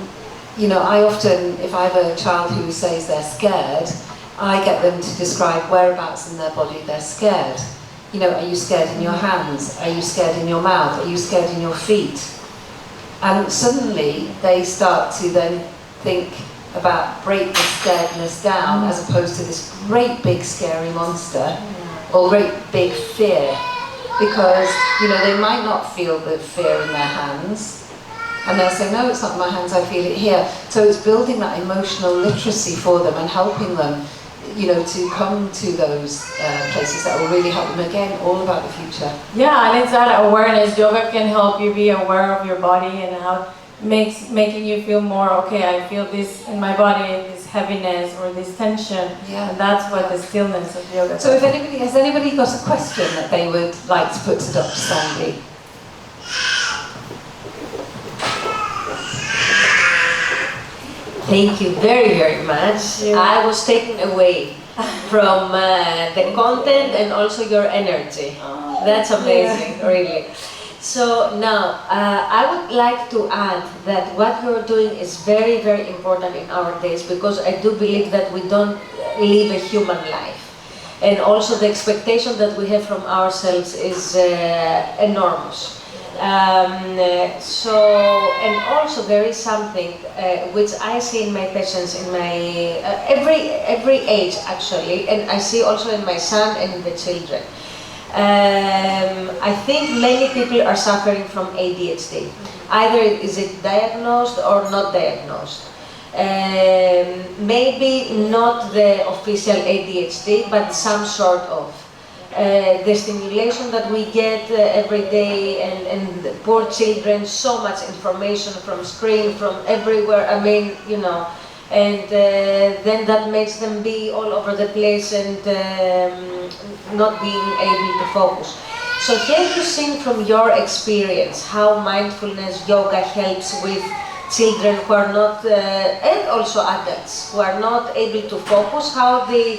you know, I often, if I have a child who says they're scared, I get them to describe whereabouts in their body they're scared. You know, are you scared in your hands? Are you scared in your mouth? Are you scared in your feet? And suddenly they start to then think about break the scaredness down as opposed to this great big scary monster or great big fear, because you know they might not feel the fear in their hands, and they'll say, no, it's not in my hands, I feel it here. So it's building that emotional literacy for them and helping them, you know, to come to those places that will really help them. Again, all about the future. Yeah, and it's that awareness. Yoga can help you be aware of your body and how making you feel more, okay, I feel this in my body, this heaviness or this tension. Yeah. And that's what the stillness of yoga So does. if has anybody got a question that they would like to put to Dr. Sandy? Thank you very, very much. I was taken away from the content and also your energy. That's amazing, really. So now, I would like to add that what you're doing is very, very important in our days, because I do believe that we don't live a human life. And also the expectation that we have from ourselves is enormous. And also there is something which I see in my patients, in my every age actually, and I see also in my son and in the children. I think many people are suffering from ADHD. Either is it diagnosed or not diagnosed. Maybe not the official ADHD, but some sort of. The stimulation that we get every day, and poor children, so much information from screen, from everywhere, I mean, you know, and then that makes them be all over the place and not being able to focus. So have you seen from your experience how mindfulness yoga helps with children who are not, and also adults who are not able to focus, how they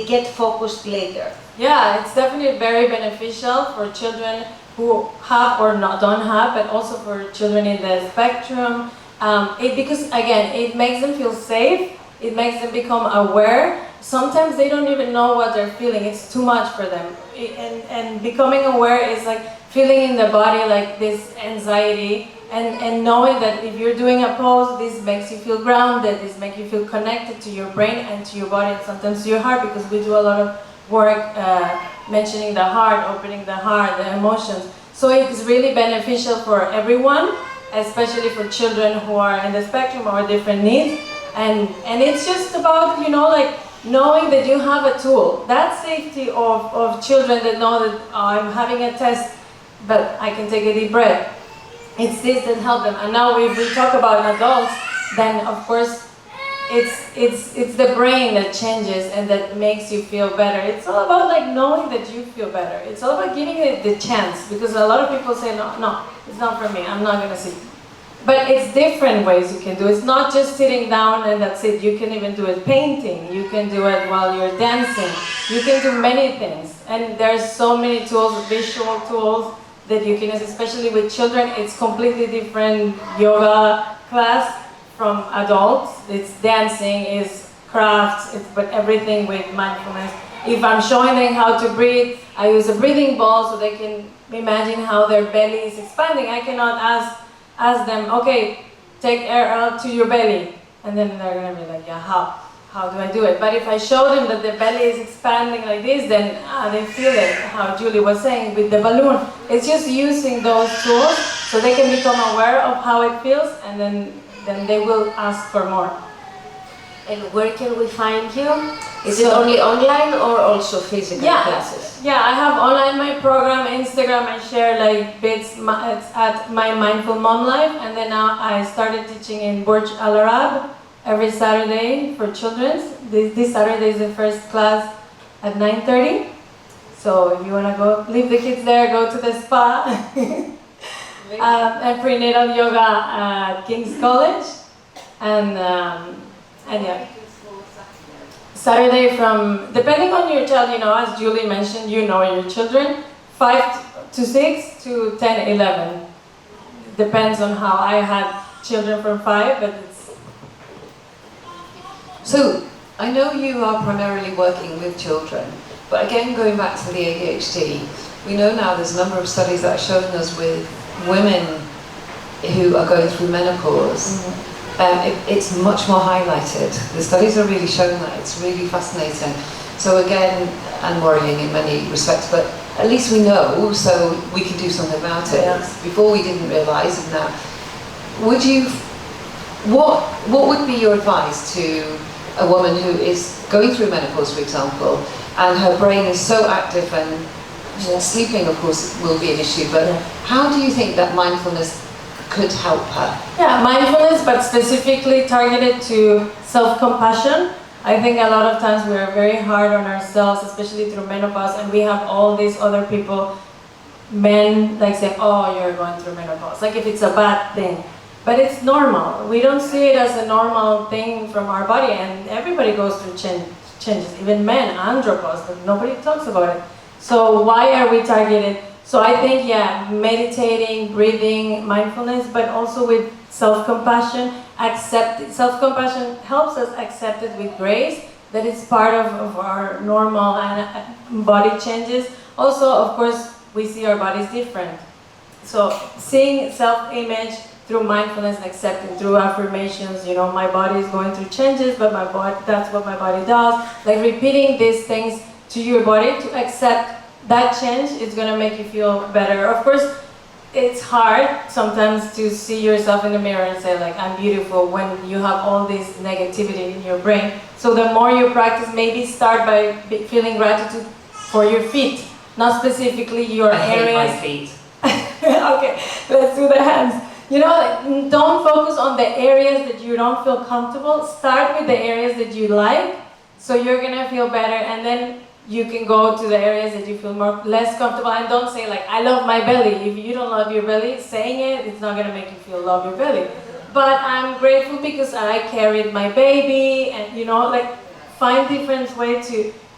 get focused later? Yeah, it's definitely very beneficial for children who have or don't have, but also for children in the spectrum. Because again, it makes them feel safe, it makes them become aware. Sometimes they don't even know what they're feeling, it's too much for them. And becoming aware is like feeling in the body like this anxiety, and knowing that if you're doing a pose, this makes you feel grounded, this makes you feel connected to your brain and to your body, and sometimes to your heart, because we do a lot of work mentioning the heart, opening the heart, the emotions. So it's really beneficial for everyone, especially for children who are in the spectrum or different needs. And it's just about, you know, like knowing that you have a tool. That safety of children that know that I'm having a test, but I can take a deep breath. It's this that helps them. And now if we talk about adults, then of course it's the brain that changes and that makes you feel better. It's all about like knowing that you feel better. It's all about giving it the chance, because a lot of people say, no, it's not for me, I'm not gonna sit. But it's different ways you can do it. It's not just sitting down and that's it. You can even do it painting. You can do it while you're dancing. You can do many things. And there's so many tools, visual tools that you can use, especially with children. It's completely different yoga class from adults. It's dancing, it's crafts, but everything with mindfulness. If I'm showing them how to breathe, I use a breathing ball so they can imagine how their belly is expanding. I cannot ask them, okay, take air out to your belly. And then they're gonna be like, yeah, how do I do it? But if I show them that the belly is expanding like this, then they feel it, how Julie was saying with the balloon. It's just using those tools so they can become aware of how it feels, and then then they will ask for more. And where can we find you? Is it only online or also physical classes? Yeah, I have online my program, Instagram. I share like bits at my Mindful Mom Life, and then now I started teaching in Burj Al Arab every Saturday for children. This Saturday is the first class at 9:30. So if you wanna go, leave the kids there, go to the spa. And prenatal yoga at King's College, and yeah. Saturday from, depending on your child, as Julie mentioned, your children, 5 to 6 to 10, 11. Depends on how. I had children from 5, but it's... So, I know you are primarily working with children, but again, going back to the ADHD, we know now there's a number of studies that are showing us with women who are going through menopause. It's much more highlighted. The studies are really showing that. It's really fascinating. So again, and worrying in many respects, but at least we know, so we can do something about it. Before we didn't realise, and now. What would be your advice to a woman who is going through menopause, for example, and her brain is so active, and sleeping, of course, will be an issue, but how do you think that mindfulness could help her? Yeah, mindfulness, but specifically targeted to self-compassion. I think a lot of times we are very hard on ourselves, especially through menopause, and we have all these other people, men, like say, oh, you're going through menopause, like if it's a bad thing. But it's normal. We don't see it as a normal thing from our body, and everybody goes through changes, even men, andropause, but nobody talks about it. So why are we targeted? So I think, meditating, breathing, mindfulness, but also with self-compassion. Self-compassion helps us accept it with grace, that it's part of our normal body changes. Also, of course, we see our bodies different. So seeing self-image through mindfulness and accepting through affirmations, my body is going through changes, but my body, that's what my body does. Like repeating these things to your body to accept that change is going to make you feel better. Of course, it's hard sometimes to see yourself in the mirror and say like, I'm beautiful, when you have all this negativity in your brain. So the more you practice, maybe start by feeling gratitude for your feet, not specifically your areas. I hate my feet. Okay, let's do the hands. Don't focus on the areas that you don't feel comfortable. Start with the areas that you like, so you're going to feel better, and then you can go to the areas that you feel less comfortable, and don't say like, I love my belly. If you don't love your belly, saying it's not going to make you feel love your belly. But I'm grateful because I carried my baby, and find different ways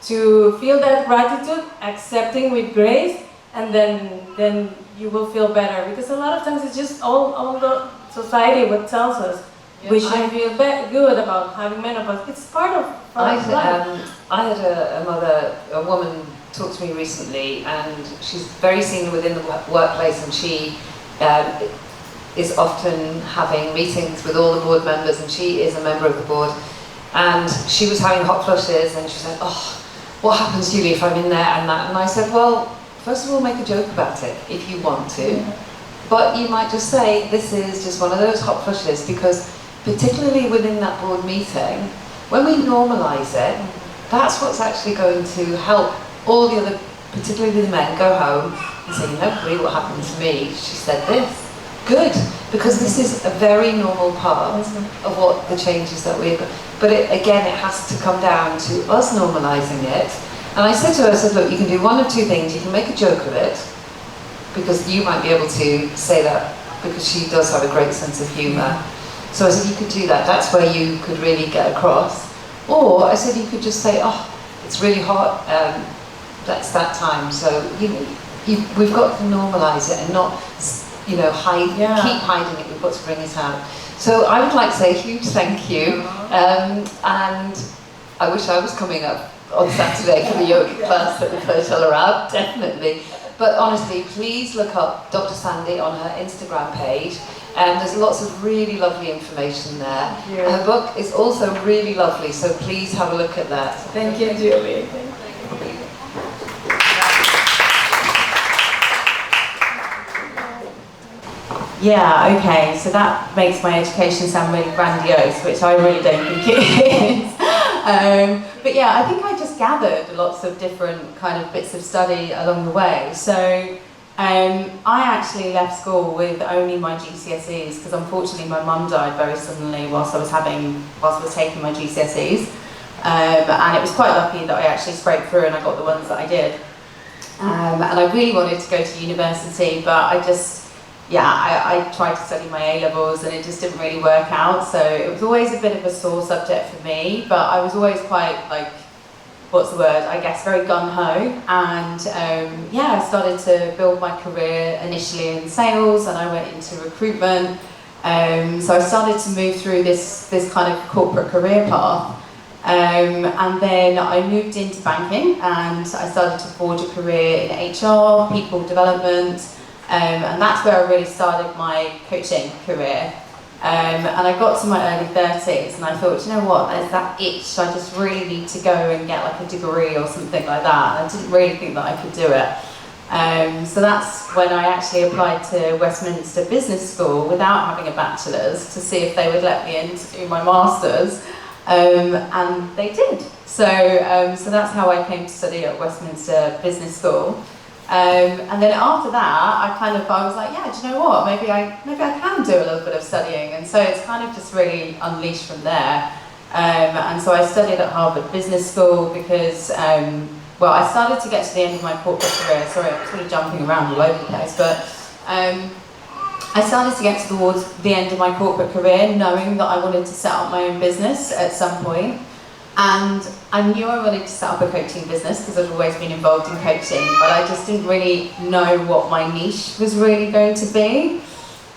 to feel that gratitude, accepting with grace, and then you will feel better. Because a lot of times it's just all the society what tells us. We should feel good about having menopause. It's part of life. I had a woman talk to me recently, and she's very senior within the workplace, and she is often having meetings with all the board members, and she is a member of the board, and she was having hot flushes, and she said, oh, what happens, Julie, if I'm in there and that? And I said, well, first of all, make a joke about it if you want to, but you might just say, this is just one of those hot flushes, because particularly within that board meeting, when we normalise it, that's what's actually going to help all the other, particularly the men, go home and say, Marie, what happened to me? She said this. Good, because this is a very normal part of what the changes that we've got. But again, it has to come down to us normalising it. And I said to her, I said, look, you can do one of two things. You can make a joke of it, because you might be able to say that, because she does have a great sense of humour. So I said, you could do that. That's where you could really get across. Or I said, you could just say, oh, it's really hot. That's that time. So we've got to normalise it and not, keep hiding it. We've got to bring it out. So I would like to say a huge thank you. And I wish I was coming up on Saturday for the yoga class at the Burj Al Arab, definitely. But honestly, please look up Dr. Sandy on her Instagram page. There's lots of really lovely information there. Her book is also really lovely, so please have a look at that. Thank you, Julie. Yeah, okay, so that makes my education sound really grandiose, which I really don't think it is. But yeah, I think I just gathered lots of different kind of bits of study along the way. So I actually left school with only my GCSEs, because unfortunately my mum died very suddenly whilst I was taking my GCSEs. And it was quite lucky that I actually scraped through and I got the ones that I did. And I really wanted to go to university, but I tried to study my A-levels and it just didn't really work out. So it was always a bit of a sore subject for me, but I was always quite I guess very gun-ho. And I started to build my career initially in sales, and I went into recruitment. So I started to move through this kind of corporate career path. And then I moved into banking and I started to forge a career in HR, people development, and that's where I really started my coaching career. And I got to my early 30s and I thought, you know what, there's that itch, I just really need to go and get like a degree or something like that. And I didn't really think that I could do it. So that's when I actually applied to Westminster Business School without having a bachelor's to see if they would let me in to do my master's. And they did. So that's how I came to study at Westminster Business School. And then after that, I was like, yeah, do you know what? Maybe I can do a little bit of studying. And so it's kind of just really unleashed from there. And so I studied at Harvard Business School because, I started to get to the end of my corporate career. Sorry, I'm sort of jumping around all over the place, but I started to get towards the end of my corporate career knowing that I wanted to set up my own business at some point. And I knew I wanted to set up a coaching business because I'd always been involved in coaching, but I just didn't really know what my niche was really going to be.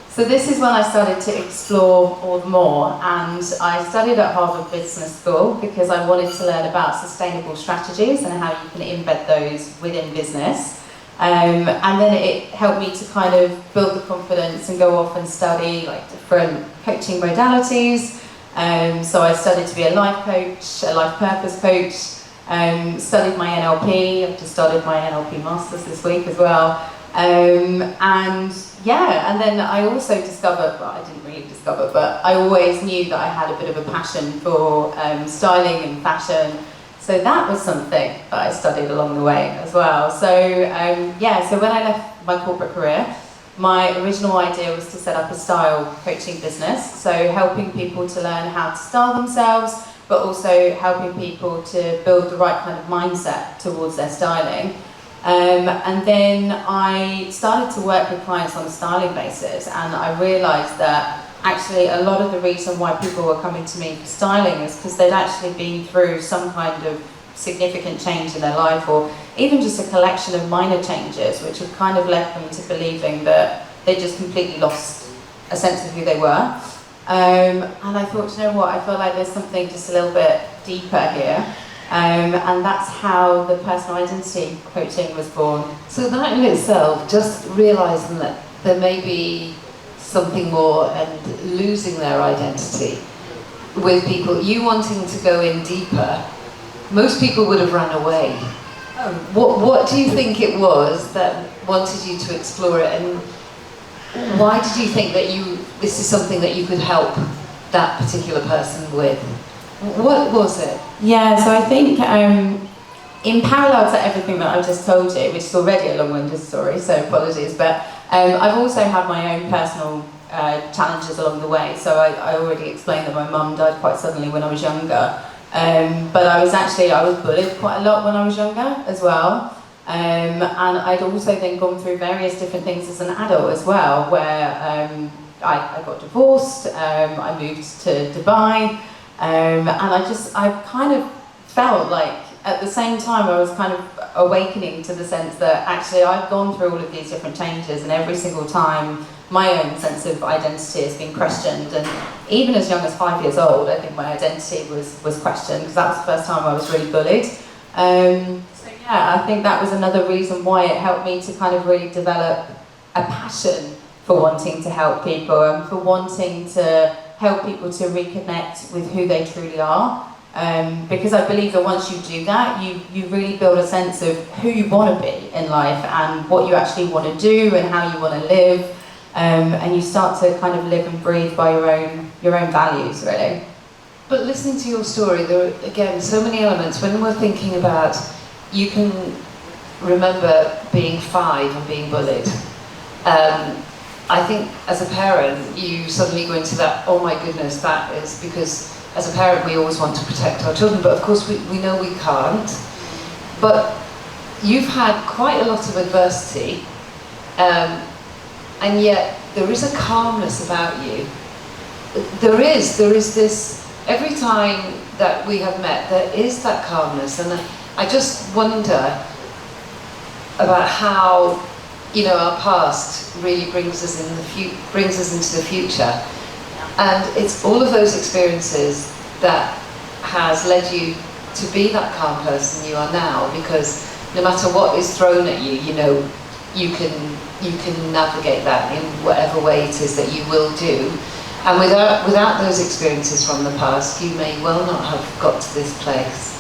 So this is when I started to explore all the more, and I studied at Harvard Business School because I wanted to learn about sustainable strategies and how you can embed those within business. And then it helped me to kind of build the confidence and go off and study like different coaching modalities. So I studied to be a life coach, a life purpose coach, studied my NLP. I've just started my NLP Masters this week as well. And then I also discovered, I didn't really discover, but I always knew that I had a bit of a passion for styling and fashion. So that was something that I studied along the way as well. So so when I left my corporate career, my original idea was to set up a style coaching business. So helping people to learn how to style themselves, but also helping people to build the right kind of mindset towards their styling. And then I started to work with clients on a styling basis, and I realised that actually a lot of the reason why people were coming to me for styling is because they'd actually been through some kind of significant change in their life, or even just a collection of minor changes which had kind of led them to believing that they just completely lost a sense of who they were. And I thought, you know what, I feel like there's something just a little bit deeper here. And that's how the personal identity coaching was born. So that in itself, just realising that there may be something more and losing their identity with people, you wanting to go in deeper, most people would have ran away. What do you think it was that wanted you to explore it, and why did you think that this is something that you could help that particular person with? What was it? Yeah, so I think in parallel to everything that I've just told you, which is already a long-winded story, so apologies, but I've also had my own personal challenges along the way. So I already explained that my mum died quite suddenly when I was younger. But I was bullied quite a lot when I was younger as well. And I'd also then gone through various different things as an adult as well, where I got divorced, I moved to Dubai, and I kind of felt like at the same time I was kind of awakening to the sense that actually I've gone through all of these different changes, and every single time my own sense of identity has been questioned. And even as young as 5 years old, I think my identity was questioned, because that was the first time I was really bullied. So yeah, I think that was another reason why it helped me to kind of really develop a passion for wanting to help people, and for wanting to help people to reconnect with who they truly are. Because I believe that once you do that, you really build a sense of who you want to be in life, and what you actually want to do, and how you want to live. and you start to kind of live and breathe by your own values, really. But listening to your story, there are, again, so many elements. When we're thinking about, you can remember being 5 and being bullied. I think as a parent, you suddenly go into that, oh my goodness, that is because as a parent we always want to protect our children, but of course we know we can't. But you've had quite a lot of adversity, and yet there is a calmness about you. There is this, every time that we have met, there is that calmness, and I just wonder about how, you know, our past really brings us into the future, and it's all of those experiences that has led you to be that calm person you are now. Because no matter what is thrown at you, you know, you can navigate that in whatever way it is that you will do. And without those experiences from the past, you may well not have got to this place.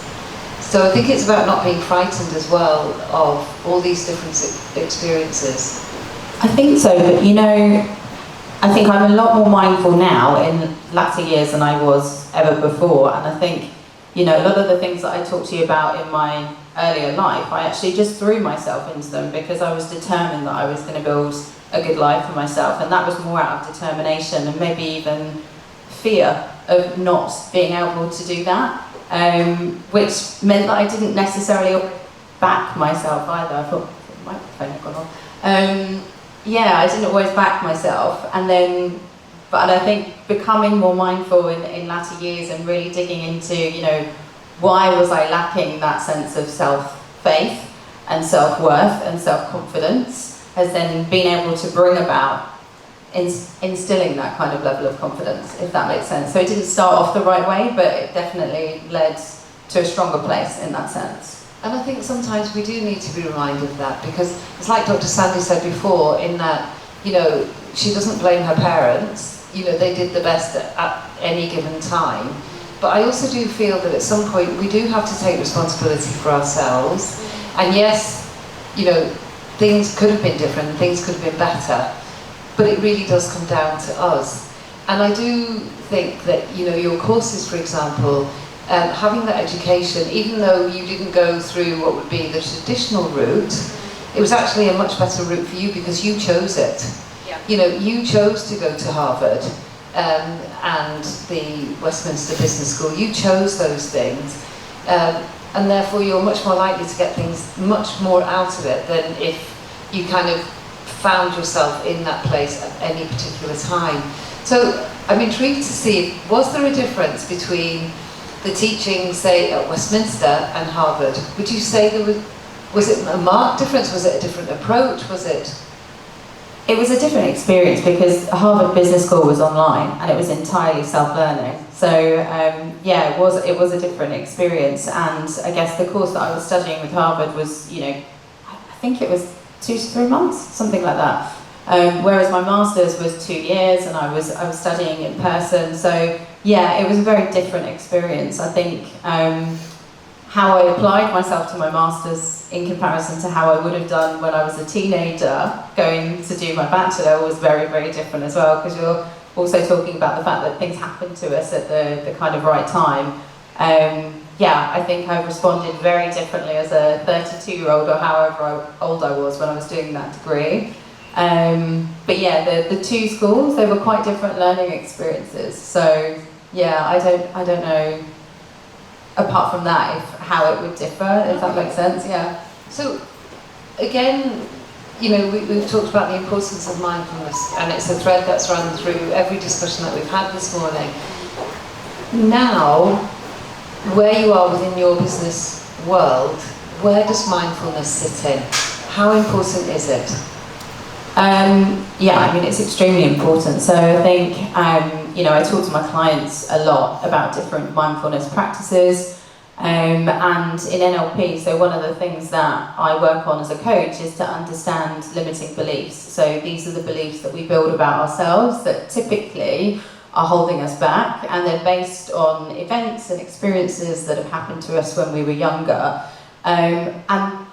So I think it's about not being frightened as well of all these different experiences. I think so, but you know, I think I'm a lot more mindful now in latter years than I was ever before, and I think, you know, a lot of the things that I talked to you about in my earlier life, I actually just threw myself into them because I was determined that I was going to build a good life for myself, and that was more out of determination and maybe even fear of not being able to do that, which meant that I didn't necessarily back myself either. I thought the microphone had gone on. Yeah, I didn't always back myself, but I think becoming more mindful in latter years and really digging into, you know, why was I lacking that sense of self-faith and self-worth and self-confidence, has then been able to bring about instilling that kind of level of confidence, if that makes sense. So it didn't start off the right way, but it definitely led to a stronger place in that sense. And I think sometimes we do need to be reminded of that, because it's like Dr. Sandy said before, in that, you know, she doesn't blame her parents, you know, they did the best at any given time. But I also do feel that at some point we do have to take responsibility for ourselves. And yes, you know, things could have been different, things could have been better, but it really does come down to us. And I do think that, you know, your courses, for example, having that education, even though you didn't go through what would be the traditional route, it was actually a much better route for you because you chose it. Yeah. You know, you chose to go to Harvard and the Westminster Business School. You chose those things, and therefore you're much more likely to get things much more out of it than if you kind of found yourself in that place at any particular time. So I'm intrigued to see, was there a difference between the teaching, say, at Westminster and Harvard? Would you say there was it a marked difference? Was it a different approach? Was it? It was a different experience because Harvard Business School was online and it was entirely self-learning. So yeah, it was a different experience. And I guess the course that I was studying with Harvard was, you know, I think it was 2 to 3 months, something like that. Whereas my master's was 2 years and I was studying in person. So yeah, it was a very different experience. I think how I applied myself to my master's in comparison to how I would have done when I was a teenager going to do my bachelor was very, very different as well, because you're also talking about the fact that things happen to us at the kind of right time. Yeah, I think I've responded very differently as a 32-year-old or however old I was when I was doing that degree. But yeah, the two schools, they were quite different learning experiences. So yeah, I don't know, apart from that, how it would differ, if that makes sense, yeah. So again, you know, we've talked about the importance of mindfulness, and it's a thread that's run through every discussion that we've had this morning. Now, where you are within your business world, where does mindfulness sit in? How important is it? Yeah, I mean, it's extremely important. So I think, you know, I talk to my clients a lot about different mindfulness practices. And in NLP, so one of the things that I work on as a coach is to understand limiting beliefs. So these are the beliefs that we build about ourselves that typically are holding us back, and they're based on events and experiences that have happened to us when we were younger. And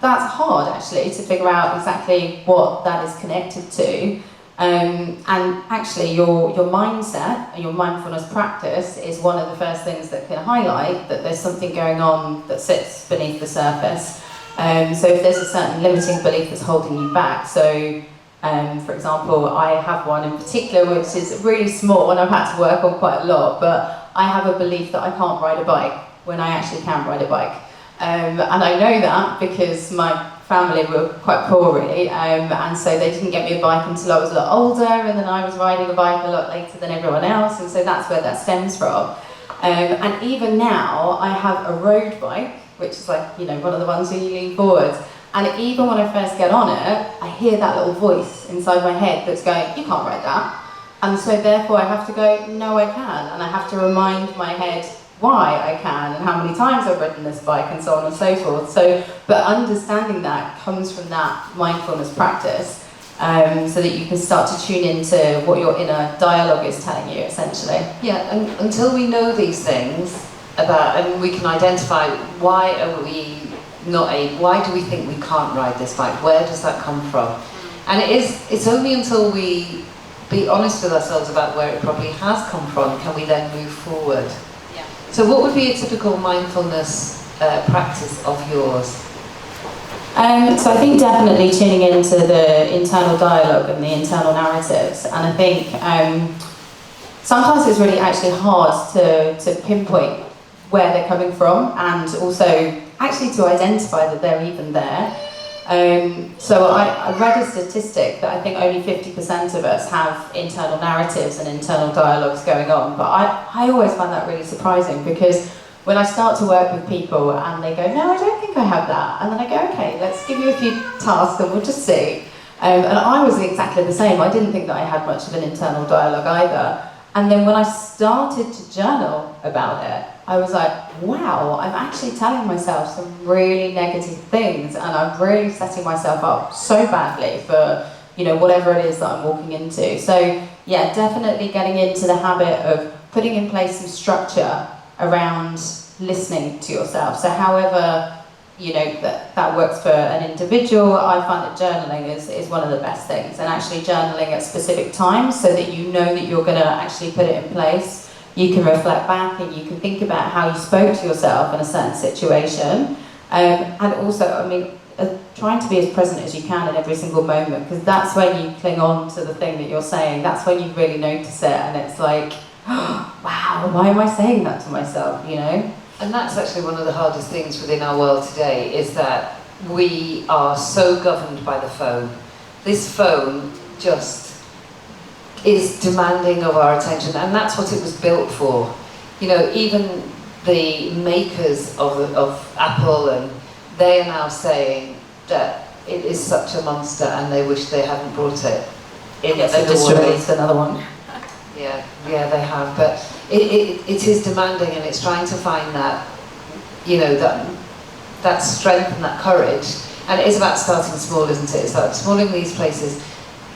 that's hard, actually, to figure out exactly what that is connected to. And actually your mindset and your mindfulness practice is one of the first things that can highlight that there's something going on that sits beneath the surface. So if there's a certain limiting belief that's holding you back, so for example, I have one in particular which is really small and I've had to work on quite a lot, but I have a belief that I can't ride a bike when I actually can ride a bike. And I know that because my family were quite poor really, and so they didn't get me a bike until I was a lot older, and then I was riding a bike a lot later than everyone else, and so that's where that stems from. And even now, I have a road bike, which is like, you know, one of the ones where you lean forward, and even when I first get on it, I hear that little voice inside my head that's going, you can't ride that. And so therefore I have to go, no I can, and I have to remind my head why I can and how many times I've ridden this bike and so on and so forth. So, but understanding that comes from that mindfulness practice, so that you can start to tune into what your inner dialogue is telling you, essentially. Yeah, and until we know these things about, and we can identify why are we not able, why do we think we can't ride this bike? Where does that come from? And it's only until we be honest with ourselves about where it probably has come from can we then move forward. So what would be a typical mindfulness practice of yours? So I think definitely tuning into the internal dialogue and the internal narratives, and I think sometimes it's really actually hard to pinpoint where they're coming from, and also actually to identify that they're even there. So I read a statistic that I think only 50% of us have internal narratives and internal dialogues going on, but I always find that really surprising, because when I start to work with people and they go, no, I don't think I have that, and then I go, okay, let's give you a few tasks and we'll just see. And I was exactly the same. I didn't think that I had much of an internal dialogue either. And then when I started to journal about it, I was like, wow, I'm actually telling myself some really negative things, and I'm really setting myself up so badly for, you know, whatever it is that I'm walking into. So yeah, definitely getting into the habit of putting in place some structure around listening to yourself. So however, you know, that works for an individual, I find that journaling is one of the best things, and actually journaling at specific times so that you know that you're going to actually put it in place. You can reflect back and you can think about how you spoke to yourself in a certain situation. And also, I mean, trying to be as present as you can in every single moment, because that's when you cling on to the thing that you're saying. That's when you really notice it, and it's like, oh, wow, why am I saying that to myself, you know? And that's actually one of the hardest things within our world today, is that we are so governed by the phone. This phone just is demanding of our attention, and that's what it was built for. You know, even the makers of Apple, and they are now saying that it is such a monster and they wish they hadn't brought it into they've the just world. released another one. Yeah, they have, but it is demanding, and it's trying to find that, you know, that strength and that courage. And it is about starting small, isn't it? It's about exploring these places.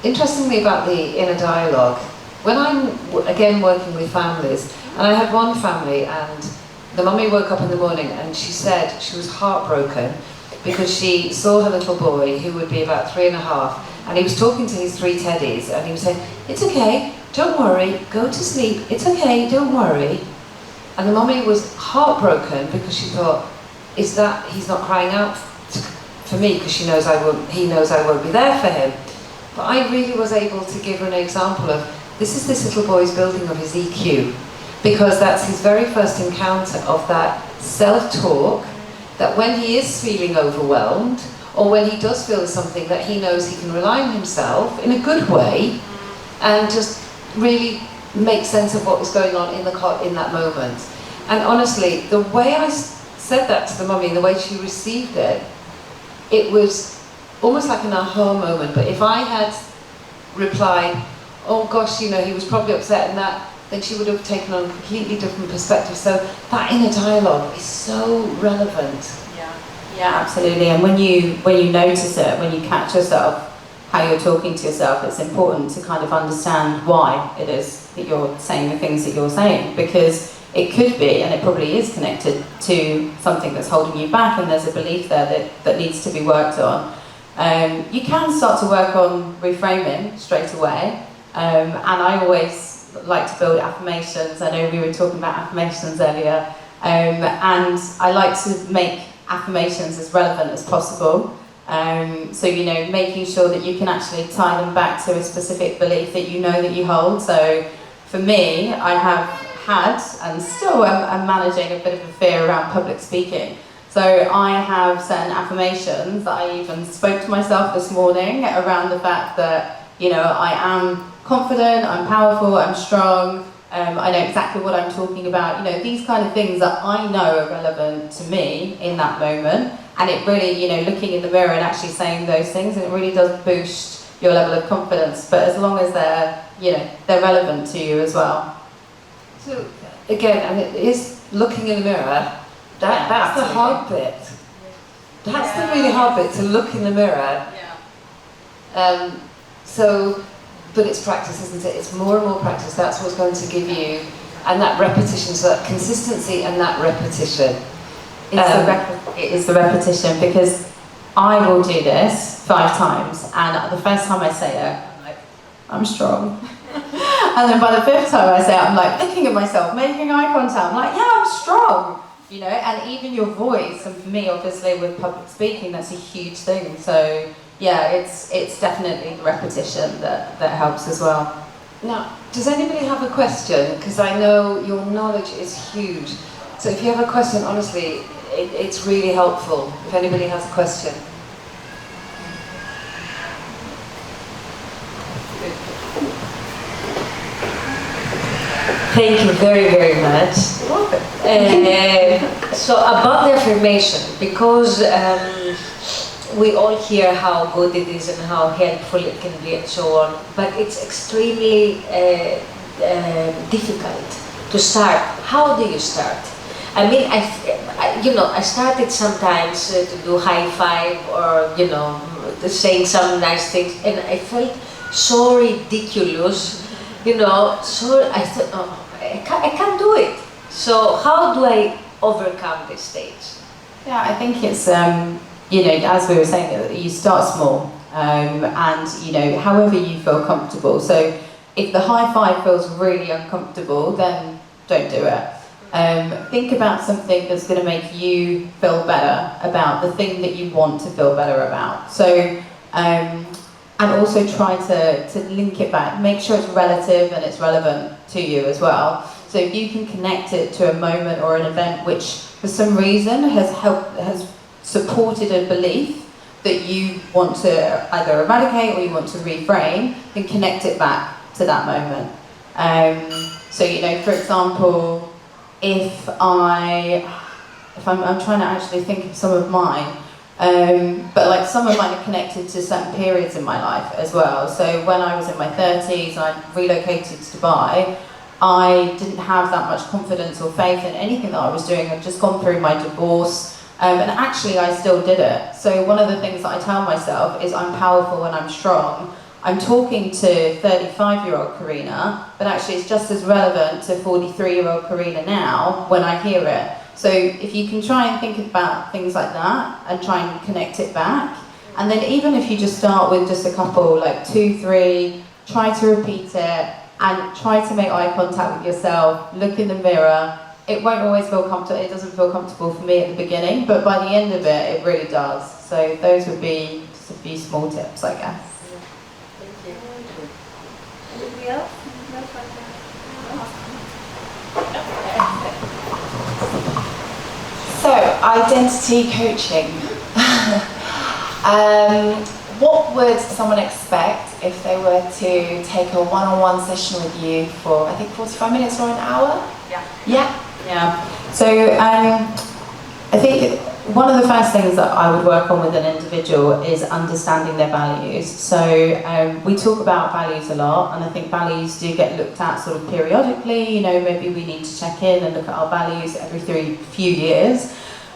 Interestingly, about the inner dialogue, when I'm, again, working with families, and I had one family, and the mummy woke up in the morning and she said she was heartbroken because she saw her little boy, who would be about 3.5, and he was talking to his 3 teddies, and he was saying, it's okay, don't worry, go to sleep, it's okay, don't worry. And the mummy was heartbroken because she thought, is that he's not crying out for me because he knows I won't be there for him. But I really was able to give her an example of, this is this little boy's building of his EQ, because that's his very first encounter of that self-talk, that when he is feeling overwhelmed, or when he does feel something, that he knows he can rely on himself in a good way, and just really make sense of what was going on in that moment. And honestly, the way I said that to the mummy, the way she received it, it was almost like an aha moment. But if I had replied, oh gosh, you know, he was probably upset and that, then she would have taken on a completely different perspective. So that inner dialogue is so relevant. Yeah, absolutely. And when you notice it, when you catch yourself, how you're talking to yourself, it's important to kind of understand why it is that you're saying the things that you're saying, because it could be, and it probably is, connected to something that's holding you back, and there's a belief there that needs to be worked on. You can start to work on reframing straight away, and I always like to build affirmations. I know we were talking about affirmations earlier, and I like to make affirmations as relevant as possible. So, you know, making sure that you can actually tie them back to a specific belief that you know that you hold. So for me, I have had and still am managing a bit of a fear around public speaking. So I have certain affirmations that I even spoke to myself this morning around the fact that, you know, I am confident, I'm powerful, I'm strong, I know exactly what I'm talking about. You know, these kind of things that I know are relevant to me in that moment. And it really, you know, looking in the mirror and actually saying those things, and it really does boost your level of confidence. But as long as they're, you know, they're relevant to you as well. So again, and it is looking in the mirror. That's the hard bit. That's the really hard bit, to look in the mirror. But it's practice, isn't it? It's more and more practice. That's what's going to give you, and that repetition, so that consistency and that repetition. It is the repetition, because I will do this 5 times, and the first time I say it, I'm like, I'm strong. And then by the 5th time I say it, I'm like looking at myself, making eye contact. I'm like, yeah, I'm strong. You know, and even your voice, and for me, obviously, with public speaking, that's a huge thing. So yeah, it's definitely the repetition that helps as well. Now, does anybody have a question? Because I know your knowledge is huge. So if you have a question, honestly, it's really helpful if anybody has a question. Thank you very, very much. So about the affirmation, because we all hear how good it is and how helpful it can be and so on, but it's extremely difficult to start. How do you start? I mean, I started sometimes to do high five or, you know, saying some nice things, and I felt so ridiculous, you know, so I thought, oh, I can't do it. So how do I overcome this stage? Yeah, I think it's, you know, as we were saying, you start small, and, you know, however you feel comfortable. So if the high five feels really uncomfortable, then don't do it. Think about something that's going to make you feel better about the thing that you want to feel better about. So, and also try to link it back. Make sure it's relative and it's relevant to you as well. So if you can connect it to a moment or an event which, for some reason, has supported a belief that you want to either eradicate or you want to reframe, then connect it back to that moment. So, you know, for example, if I'm trying to actually think of some of mine, but like some of mine are connected to certain periods in my life as well. So when I was in my 30s and I relocated to Dubai, I didn't have that much confidence or faith in anything that I was doing. I'd just gone through my divorce, and actually I still did it. So one of the things that I tell myself is I'm powerful and I'm strong. I'm talking to 35-year-old Carina, but actually it's just as relevant to 43-year-old Carina now when I hear it. So if you can try and think about things like that and try and connect it back, and then even if you just start with just a couple, like 2, 3, try to repeat it and try to make eye contact with yourself, look in the mirror. It won't always feel comfortable, it doesn't feel comfortable for me at the beginning, but by the end of it, it really does. So those would be just a few small tips, I guess. Anybody else? So, identity coaching. What would someone expect if they were to take a one-on-one session with you for, I think, 45 minutes or an hour? Yeah. So I think one of the first things that I would work on with an individual is understanding their values. So we talk about values a lot, and I think values do get looked at sort of periodically. You know, maybe we need to check in and look at our values every few years.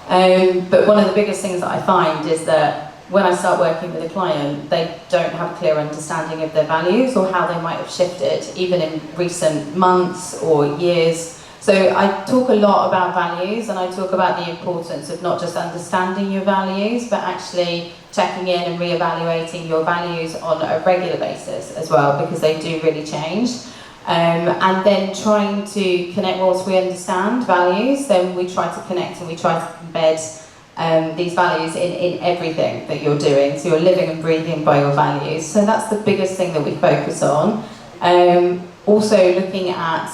But one of the biggest things that I find is that when I start working with a client, they don't have a clear understanding of their values or how they might have shifted, even in recent months or years. So I talk a lot about values, and I talk about the importance of not just understanding your values, but actually checking in and reevaluating your values on a regular basis as well, because they do really change. And then trying to connect, once we understand values, then we try to connect and we try to embed these values in everything that you're doing. So you're living and breathing by your values. So that's the biggest thing that we focus on. Also looking at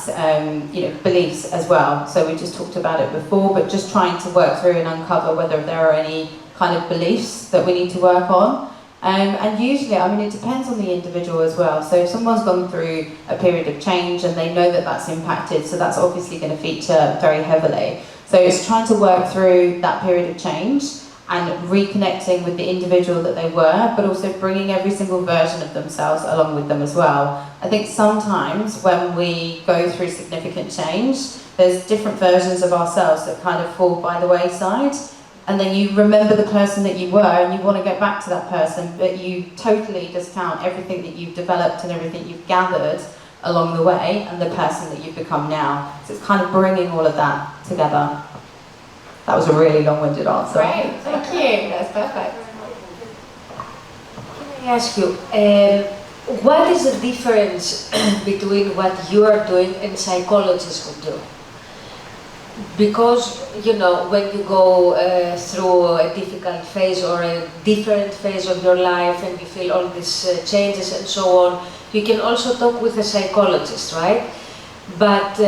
beliefs as well. So we just talked about it before, but just trying to work through and uncover whether there are any kind of beliefs that we need to work on. And usually, I mean, it depends on the individual as well. So if someone's gone through a period of change and they know that that's impacted, so that's obviously going to feature very heavily. So it's trying to work through that period of change and reconnecting with the individual that they were, but also bringing every single version of themselves along with them as well. I think sometimes when we go through significant change, there's different versions of ourselves that kind of fall by the wayside. And then you remember the person that you were and you want to get back to that person, but you totally discount everything that you've developed and everything you've gathered along the way and the person that you've become now. So it's kind of bringing all of that together. That was a really long-winded answer. Great, thank you. That's perfect. Can I ask you, what is the difference between what you are doing and psychologists would do? Because, when you go through a difficult phase or a different phase of your life and you feel all these changes and so on, you can also talk with a psychologist, right? But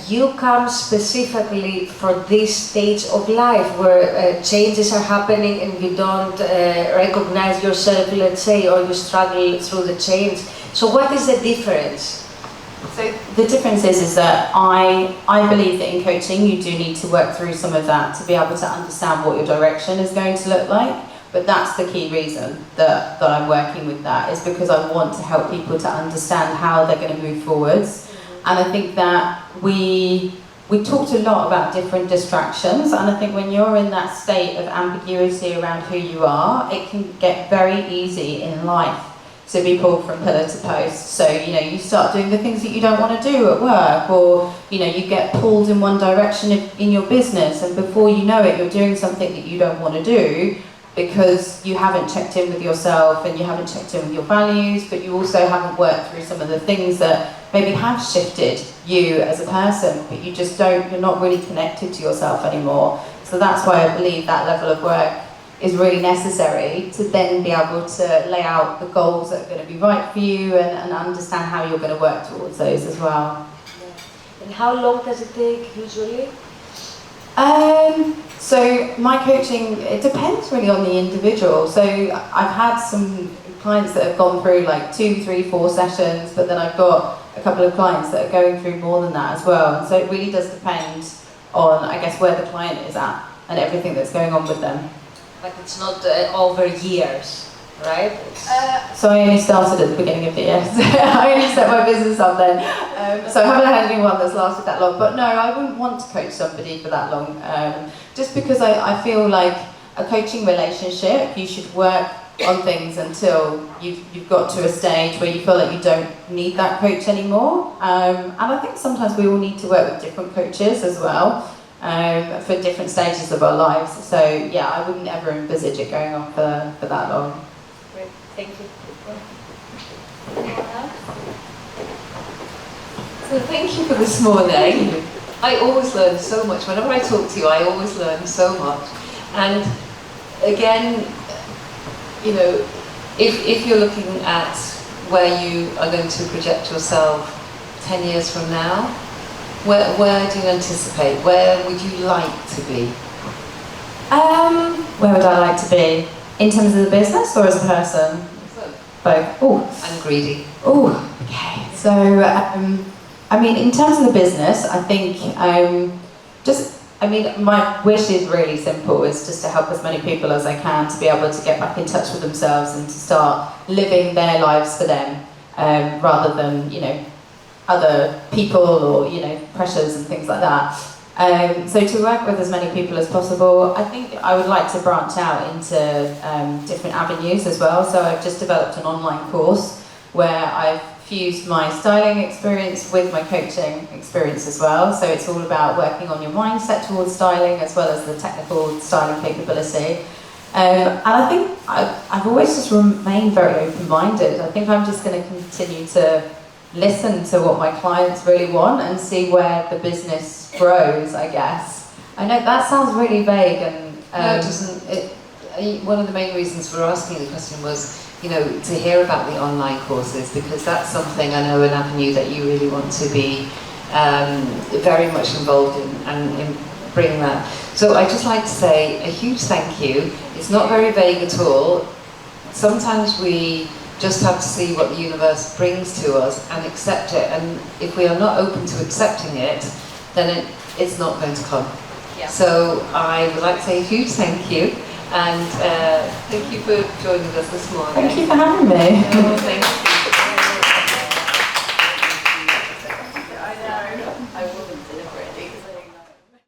you come specifically for this stage of life where changes are happening and you don't recognize yourself, let's say, or you struggle through the change. So what is the difference? So the difference is that I believe that in coaching you do need to work through some of that to be able to understand what your direction is going to look like. But that's the key reason that I'm working with that, is because I want to help people to understand how they're going to move forwards. And I think that we talked a lot about different distractions, and I think when you're in that state of ambiguity around who you are, it can get very easy in life to be pulled from pillar to post. So, you start doing the things that you don't want to do at work, or, you get pulled in one direction in your business, and before you know it, you're doing something that you don't want to do because you haven't checked in with yourself and you haven't checked in with your values, but you also haven't worked through some of the things that maybe have shifted you as a person, but you're not really connected to yourself anymore. So that's why I believe that level of work is really necessary to then be able to lay out the goals that are going to be right for you and understand how you're going to work towards those as well. And how long does it take usually? So my coaching, it depends really on the individual. So I've had some clients that have gone through like 2, 3, 4 sessions, but then I've got a couple of clients that are going through more than that as well. And so it really does depend on, I guess, where the client is at and everything that's going on with them. But it's not over years, right? So I only started at the beginning of the year. I only set my business up then. So I haven't had anyone that's lasted that long. But no, I wouldn't want to coach somebody for that long. Just because I feel like a coaching relationship, you should work on things until you've got to a stage where you feel like you don't need that coach anymore. And I think sometimes we all need to work with different coaches as well. For different stages of our lives. So yeah, I wouldn't ever envisage it going on for that long. Great, thank you. So thank you for this morning. I always learn so much. Whenever I talk to you, I always learn so much. And again, if you're looking at where you are going to project yourself 10 years from now, where do you anticipate? Where would you like to be? Where would I like to be? In terms of the business or as a person? Both. Oh, I'm greedy. Oh, okay. So, in terms of the business, I think my wish is really simple, is just to help as many people as I can to be able to get back in touch with themselves and to start living their lives for them, rather than, other people or pressures and things like that. So to work with as many people as possible, I think I would like to branch out into different avenues as well. So I've just developed an online course where I've fused my styling experience with my coaching experience as well. So it's all about working on your mindset towards styling as well as the technical styling capability. And I think I've always just remained very open-minded. I think I'm just going to continue to listen to what my clients really want and see where the business grows, I guess. I know that sounds really vague and... no, it doesn't. One of the main reasons for asking the question was, you know, to hear about the online courses, because that's something I know an avenue that you really want to be very much involved in and in bringing that. So I'd just like to say a huge thank you. It's not very vague at all. Sometimes we just have to see what the universe brings to us and accept it, and if we are not open to accepting it, then it's not going to come. Yeah. So I would like to say a huge thank you. And thank you for joining us this morning. Thank you for having me. No, thank you.